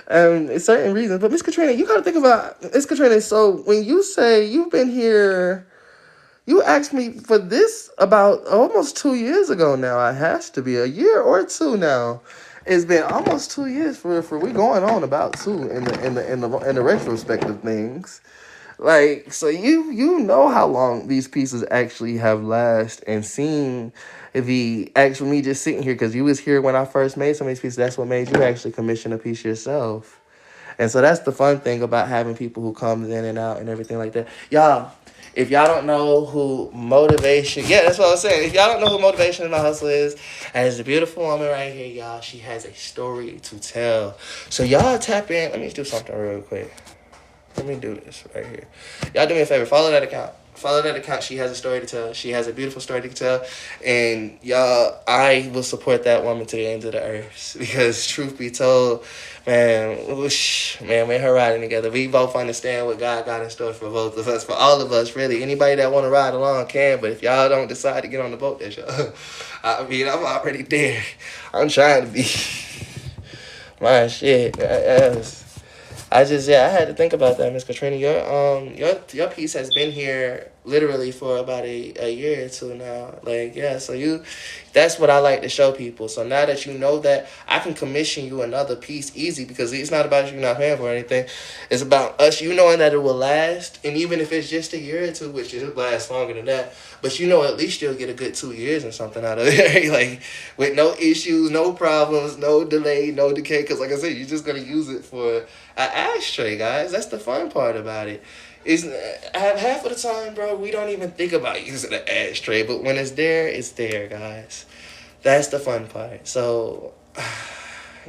It's certain reasons. But Miss Katrina, you got to think about, Miss Katrina, so when you say you've been here, you asked me for this about almost 2 years ago now. It has to be a year or two now. It's been almost 2 years for we going on about 2 in the retrospect of things. Like, so you know how long these pieces actually have lasted and seen the actual me just sitting here because you was here when I first made some of these pieces. That's what made you actually commission a piece yourself. And so that's the fun thing about having people who comes in and out and everything like that. Y'all, if y'all don't know who Motivation, yeah, that's what I was saying. If y'all don't know who Motivation in My Hustle is, as a beautiful woman right here, y'all, she has a story to tell. So y'all tap in. Let me do something real quick. Let me do this right here. Y'all do me a favor. Follow that account. Follow that account. She has a story to tell. She has a beautiful story to tell. And y'all, I will support that woman to the ends of the earth. Because truth be told, man, whoosh, man, with her riding together, we both understand what God got in store for both of us, for all of us, really. Anybody that want to ride along can, but if y'all don't decide to get on the boat, that's y'all. I mean, I'm already there. I'm trying to be. My shit. I had to think about that, Miss Katrina. Your piece has been here literally for about a year or two now. Like, yeah, so that's what I like to show people. So now that you know that, I can commission you another piece easy, because it's not about you not paying for anything. It's about us, knowing that it will last. And even if it's just a year or two, which it lasts longer than that, but at least you'll get a good 2 years and something out of it. Like, with no issues, no problems, no delay, no decay. Because like I said, you're just going to use it for an ashtray, guys. That's the fun part about it. Is half of the time, bro, we don't even think about using an ashtray, but when it's there, guys. That's the fun part. So,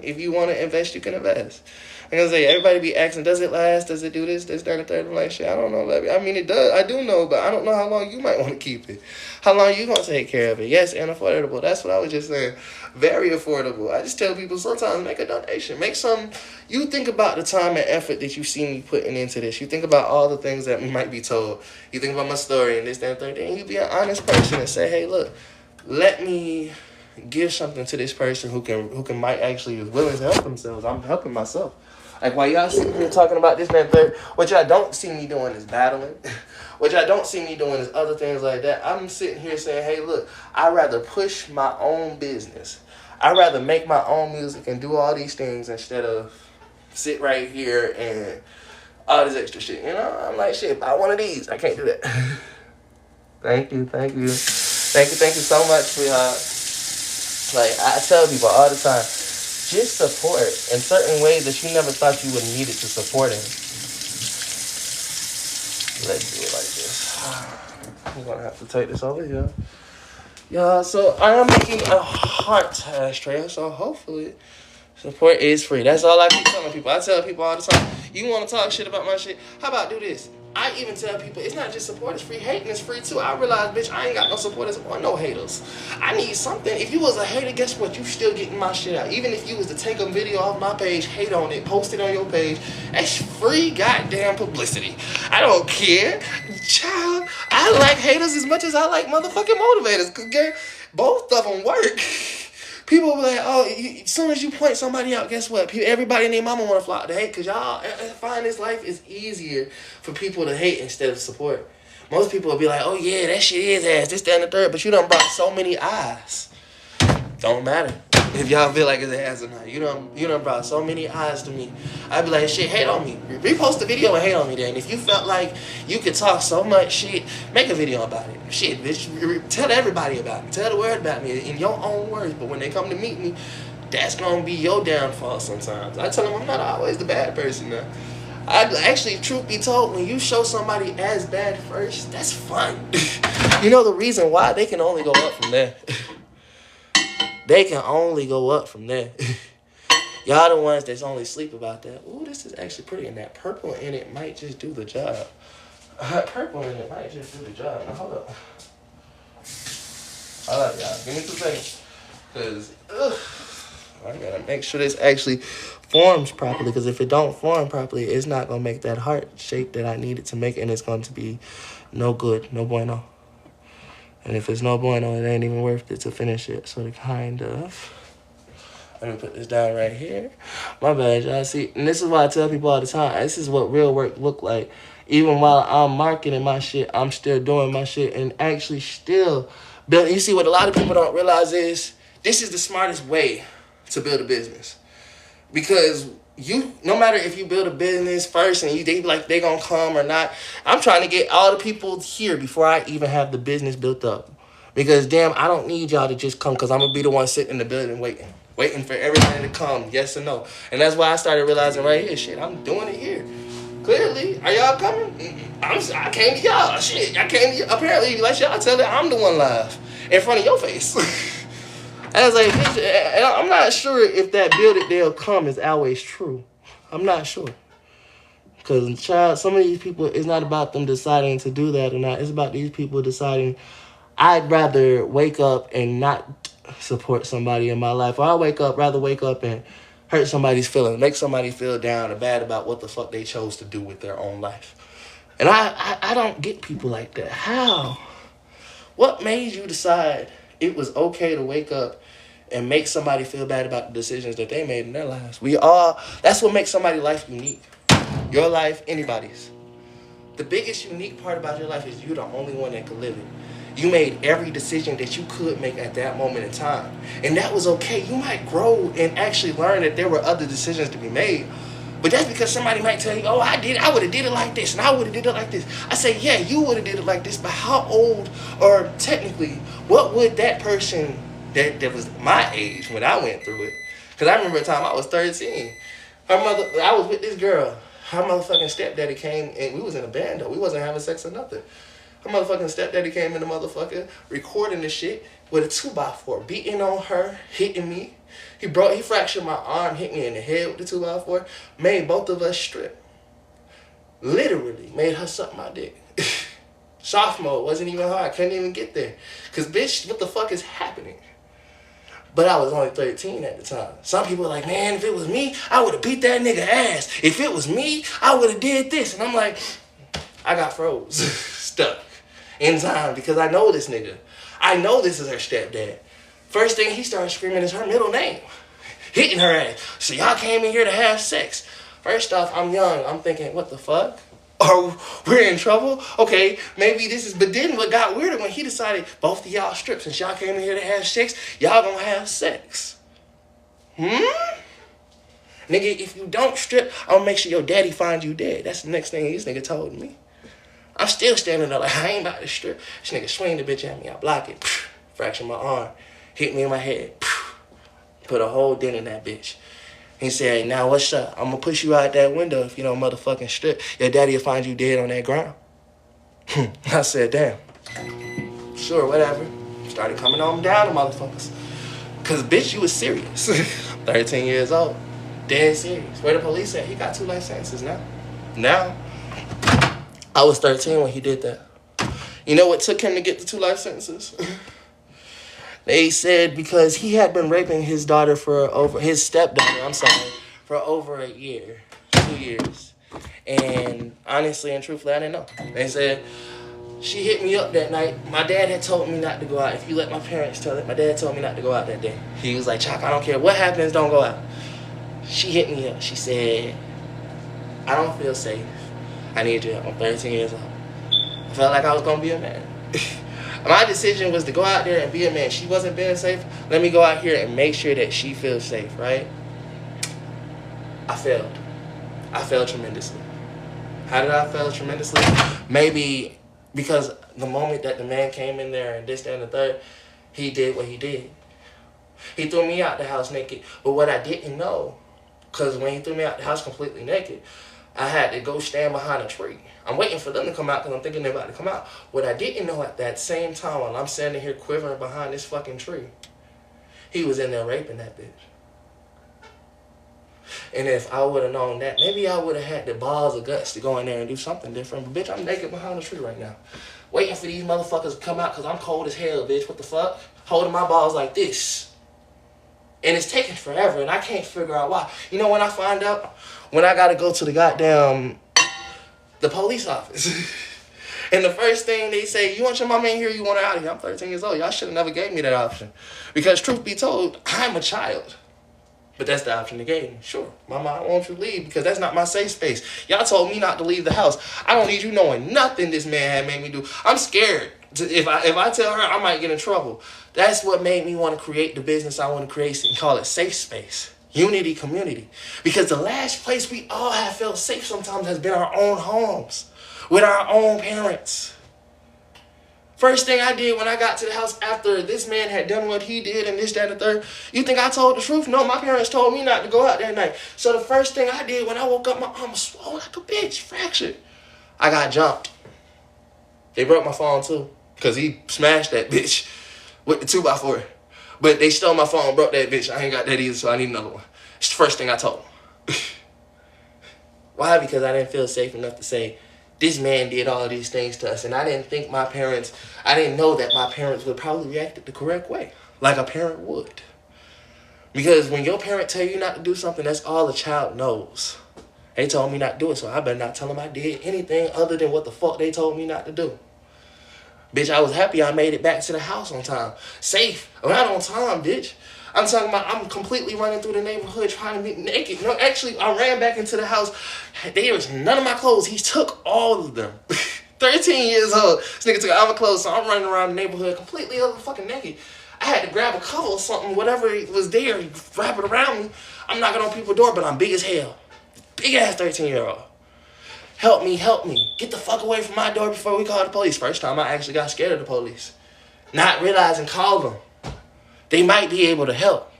if you want to invest, you can invest. Like I say, everybody be asking, does it last? Does it do this, that, and the third? I'm like, shit, I don't know, baby. I mean, it does. I do know, but I don't know how long you might want to keep it. How long you going to take care of it? Yes, and affordable. That's what I was just saying. Very affordable. I just tell people sometimes make a donation. Make some. You think about the time and effort that you see me putting into this. You think about all the things that we might be told. You think about my story and this, that, and third. And you be an honest person and say, hey, look, let me give something to this person who might actually is willing to help themselves. I'm helping myself. Like, while y'all sitting here talking about this, that, and third, what y'all don't see me doing is battling. What y'all don't see me doing is other things like that. I'm sitting here saying, hey, look, I'd rather push my own business. I'd rather make my own music and do all these things instead of sit right here and all this extra shit. I'm like, shit, buy one of these. I can't do that. Thank you. Thank you so much, sweetheart. Like, I tell people all the time, just support in certain ways that you never thought you would need it to support in. Let's do it like this. I'm going to have to take this over here. Yeah, so I am making a heart ashtray, so hopefully support is free. That's all I keep telling people. I tell people all the time, you want to talk shit about my shit? How about do this? I even tell people, it's not just support, it's free. Hating is free too. I realize, bitch, I ain't got no supporters or no haters. I need something. If you was a hater, guess what? You still getting my shit out. Even if you was to take a video off my page, hate on it, post it on your page, that's free goddamn publicity. I don't care. Child, I like haters as much as I like motherfucking motivators. Cause both of them work. People will be like, oh, as soon as you point somebody out, guess what? Everybody and their mama want to flock to hate, because y'all find this life is easier for people to hate instead of support. Most people will be like, oh, yeah, that shit is ass, this, that, and the third, but you done brought so many eyes. Don't matter if y'all feel like it's ass or not. You done brought so many eyes to me. I'd be like, shit, hate on me. Repost the video and hate on me then. If you felt like you could talk so much shit, make a video about it. Shit, bitch, tell everybody about me. Tell the world about me in your own words. But when they come to meet me, that's going to be your downfall sometimes. I tell them I'm not always the bad person now. Actually, truth be told, when you show somebody as bad first, that's fun. You know the reason why? They can only go up from there. They can only go up from there. Y'all the ones that's only sleep about that. Ooh, this is actually pretty, and that purple in it might just do the job. Purple in it might just do the job. Now, hold up. Hold up, y'all. Give me 2 seconds. Because, I gotta make sure this actually forms properly. Because if it don't form properly, it's not gonna make that heart shape that I need it to make. And it's going to be no good. No bueno. And if it's no bueno, it ain't even worth it to finish it. So to kind of... Let me put this down right here. My bad, y'all. See, and this is why I tell people all the time, this is what real work look like. Even while I'm marketing my shit, I'm still doing my shit and actually still building. You see, what a lot of people don't realize is this is the smartest way to build a business. Because no matter if you build a business first and they gonna come or not, I'm trying to get all the people here before I even have the business built up. Because damn, I don't need y'all to just come because I'm gonna be the one sitting in the building waiting waiting for everybody to come, yes or no. And that's why I started realizing right here, shit, I'm doing it here. Clearly, are y'all coming? I came to y'all. Shit, I came to y'all. Apparently, like y'all tell it, I'm the one live in front of your face. I was like, bitch, I'm not sure if that build it, they'll come is always true. I'm not sure. Because, child, some of these people, it's not about them deciding to do that or not. It's about these people deciding, I'd rather wake up and not support somebody in my life. Or I'd rather wake up and hurt somebody's feelings, make somebody feel down or bad about what the fuck they chose to do with their own life. And I don't get people like that. How? What made you decide it was okay to wake up and make somebody feel bad about the decisions that they made in their lives? That's what makes somebody's life unique. Your life, anybody's. The biggest unique part about your life is you're the only one that can live it. You made every decision that you could make at that moment in time. And that was okay. You might grow and actually learn that there were other decisions to be made. But that's because somebody might tell you, oh, I would have did it like this, and I would have did it like this. I say, yeah, you would have did it like this, but how old, or technically, what would that person that was my age when I went through it? Because I remember a time I was 13. I was with this girl. Her motherfucking stepdaddy came, and we was in a band, though. We wasn't having sex or nothing. Her motherfucking stepdaddy came in the motherfucker, recording the shit with a 2x4, beating on her, hitting me. He fractured my arm, hit me in the head with the 2x4, made both of us strip. Literally made her suck my dick. Sophomore, wasn't even hard, couldn't even get there. Because, bitch, what the fuck is happening? But I was only 13 at the time. Some people are like, man, if it was me, I would have beat that nigga ass. If it was me, I would have did this. And I'm like, I got froze, stuck in time because I know this nigga. I know this is her stepdad. First thing he started screaming is her middle name, hitting her ass. So y'all came in here to have sex. First off, I'm young. I'm thinking, what the fuck? Or we're in trouble? Okay, maybe this is... But then what got weirder when he decided, both of y'all strip, since y'all came in here to have sex, y'all gonna have sex. Nigga, if you don't strip, I'm gonna make sure your daddy finds you dead. That's the next thing this nigga told me. I'm still standing there like, I ain't about to strip. This nigga swing the bitch at me. I block it. Fracture my arm. Hit me in my head. Put a whole dent in that bitch. He said, now what's up? I'm going to push you out that window if you don't motherfucking strip. Your daddy will find you dead on that ground. I said, damn. Sure, whatever. Started coming on down to motherfuckers. Because, bitch, you was serious. 13 years old. Dead serious. Where the police at? He got 2 life sentences now. Now, I was 13 when he did that. You know what took him to get the 2 life sentences? They said because he had been raping his stepdaughter for over a year, 2 years. And honestly and truthfully, I didn't know. They said, she hit me up that night. My dad had told me not to go out. If you let my parents tell it, my dad told me not to go out that day. He was like, Chalk, I don't care what happens, don't go out. She hit me up. She said, I don't feel safe. I need your help. I'm 13 years old. I felt like I was going to be a man. My decision was to go out there and be a man. She wasn't being safe. Let me go out here and make sure that she feels safe, right? I failed. I failed tremendously. How did I fail tremendously? Maybe because the moment that the man came in there and this, that, and the third, he did what he did. He threw me out the house naked. But what I didn't know, because when he threw me out the house completely naked, I had to go stand behind a tree. I'm waiting for them to come out because I'm thinking they're about to come out. What I didn't know at that same time while I'm standing here quivering behind this fucking tree, he was in there raping that bitch. And if I would have known that, maybe I would have had the balls or guts to go in there and do something different. But bitch, I'm naked behind the tree right now. Waiting for these motherfuckers to come out because I'm cold as hell, bitch. What the fuck? Holding my balls like this. And it's taking forever and I can't figure out why. You know when I find out? When I gotta go to the police office. And the first thing they say, you want your mama in here, you want her out of here. I'm 13 years old. Y'all should have never gave me that option. Because truth be told, I'm a child. But that's the option they gave me. Sure, mama, I want you to leave because that's not my safe space. Y'all told me not to leave the house. I don't need you knowing nothing this man had made me do. I'm scared. If I tell her, I might get in trouble. That's what made me want to create the business I want to create and call it Safe Space. Unity Community. Because the last place we all have felt safe sometimes has been our own homes. With our own parents. First thing I did when I got to the house after this man had done what he did and this, that, and the third, you think I told the truth? No, my parents told me not to go out that night. So the first thing I did when I woke up, my arm was swollen like a bitch, fractured. I got jumped. They broke my phone too, because he smashed that bitch with the 2x4. But they stole my phone, broke that bitch. I ain't got that either, so I need another one. It's the first thing I told them. Why? Because I didn't feel safe enough to say, this man did all these things to us. And I didn't think I didn't know that my parents would probably react the correct way, like a parent would. Because when your parent tell you not to do something, that's all the child knows. They told me not to do it, so I better not tell them I did anything other than what the fuck they told me not to do. Bitch, I was happy I made it back to the house on time. Safe. Right on time, bitch. I'm talking about I'm completely running through the neighborhood trying to be naked. No, actually, I ran back into the house. There was none of my clothes. He took all of them. 13 years old. This nigga took all my clothes, so I'm running around the neighborhood completely fucking naked. I had to grab a cover or something, whatever was there, wrap it around me. I'm knocking on people's door, but I'm big as hell. Big ass 13-year-old. Help me, help me. Get the fuck away from my door before we call the police. First time I actually got scared of the police. Not realizing call them. They might be able to help.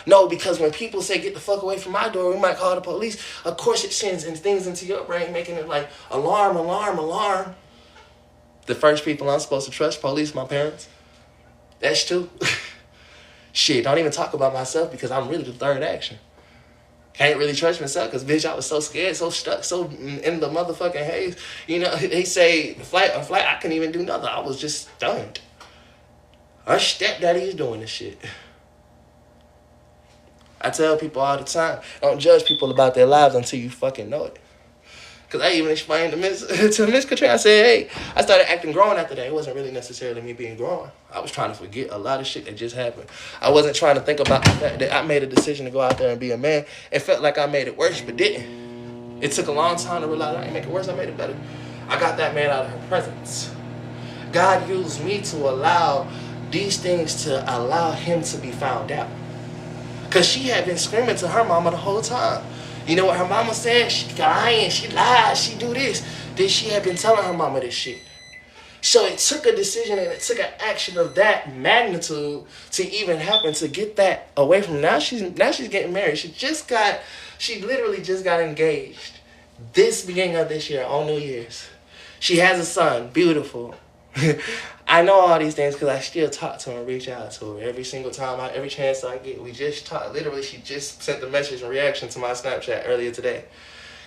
No, because when people say get the fuck away from my door, we might call the police. Of course it sends things into your brain, making it like alarm, alarm, alarm. The first people I'm supposed to trust, police, my parents. That's true. Shit, don't even talk about myself because I'm really the third action. Can't really trust myself because, bitch, I was so scared, so stuck, so in the motherfucking haze. You know, they say flight, I couldn't even do nothing. I was just stunned. Our stepdaddy is doing this shit. I tell people all the time, don't judge people about their lives until you fucking know it. Because I even explained to Miss Katrina, I said, hey, I started acting grown after that. It wasn't really necessarily me being grown. I was trying to forget a lot of shit that just happened. I wasn't trying to think about the fact that I made a decision to go out there and be a man. It felt like I made it worse, but didn't. It took a long time to realize I didn't make it worse, I made it better. I got that man out of her presence. God used me to allow these things to allow him to be found out. Because she had been screaming to her mama the whole time. You know what her mama said? She lying, she lies, she do this. Then she had been telling her mama this shit. So it took a decision and it took an action of that magnitude to even happen to get that away from her. Now she's getting married. She literally just got engaged this beginning of this year on New Year's. She has a son, beautiful. I know all these things because I still talk to her and reach out to her every single time, every chance I get. We just talk. Literally, she just sent the message in reaction to my Snapchat earlier today.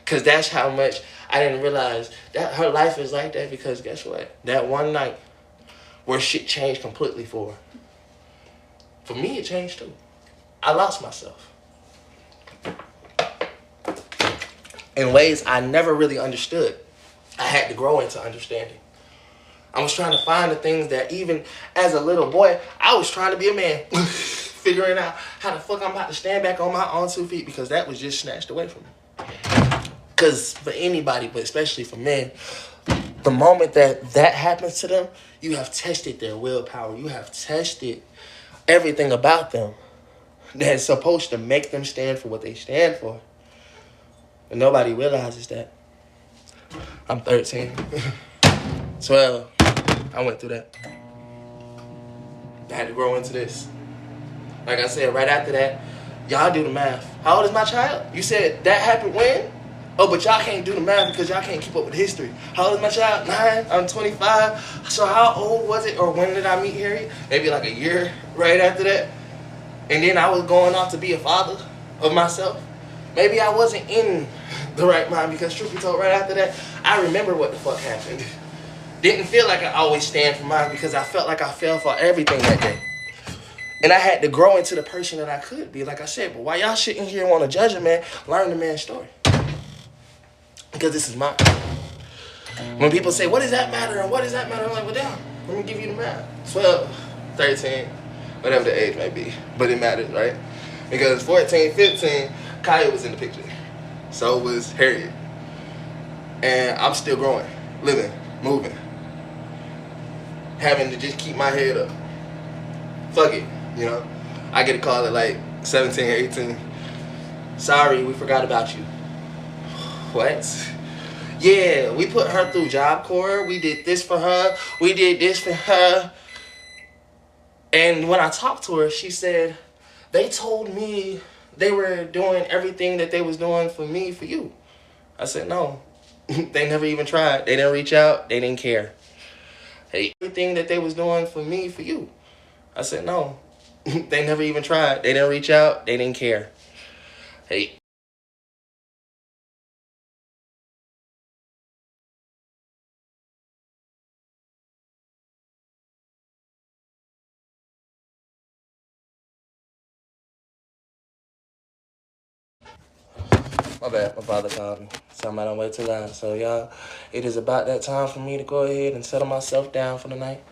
Because that's how much I didn't realize that her life is like that because guess what? That one night where shit changed completely for her. For me, it changed too. I lost myself. In ways I never really understood. I had to grow into understanding. I was trying to find the things that even as a little boy, I was trying to be a man. Figuring out how the fuck I'm about to stand back on my own 2 feet because that was just snatched away from me. Because for anybody, but especially for men, the moment that happens to them, you have tested their willpower. You have tested everything about them that's supposed to make them stand for what they stand for. And nobody realizes that. I'm 13. 12. I went through that. I had to grow into this. Like I said, right after that, y'all do the math. How old is my child? You said that happened when? Oh, but y'all can't do the math because y'all can't keep up with history. How old is my child? 9. I'm 25. So how old was it or when did I meet Harriett? Maybe like a year right after that. And then I was going off to be a father of myself. Maybe I wasn't in the right mind because truth be told, right after that, I remember what the fuck happened. Didn't feel like I always stand for mine because I felt like I fell for everything that day. And I had to grow into the person that I could be, like I said. But why y'all sitting here and want to judge a man, learn the man's story. Because this is mine. When people say, what does that matter and what does that matter? I'm like, well, damn, let me give you the math. 12, 13, whatever the age may be. But it matters, right? Because 14, 15, Kaya was in the picture. So was Harriett. And I'm still growing, living, moving. Having to just keep my head up. Fuck it, you know? I get a call at like 17 or 18. Sorry, we forgot about you. What? Yeah, we put her through Job Corps. We did this for her. We did this for her. And when I talked to her, she said, they told me they were doing everything that they was doing for me, for you. I said, no. They never even tried. They didn't reach out. They didn't care. Hey, everything that they was doing for me, for you. I said, no. They never even tried. They didn't reach out. They didn't care. Hey. My bad, my father called me. So I'm on my way to line. So y'all, it is about that time for me to go ahead and settle myself down for the night.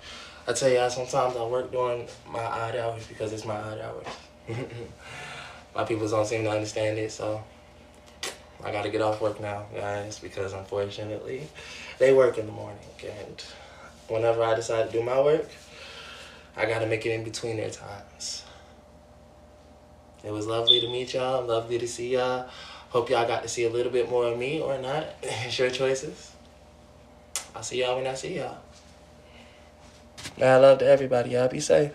I tell y'all, sometimes I work during my odd hours because it's my odd hours. My people don't seem to understand it, so I gotta get off work now, guys, because unfortunately, they work in the morning. And whenever I decide to do my work, I gotta make it in between their times. It was lovely to meet y'all, lovely to see y'all. Hope y'all got to see a little bit more of me or not. It's your choices. I'll see y'all when I see y'all. Man, I love to everybody. Y'all be safe.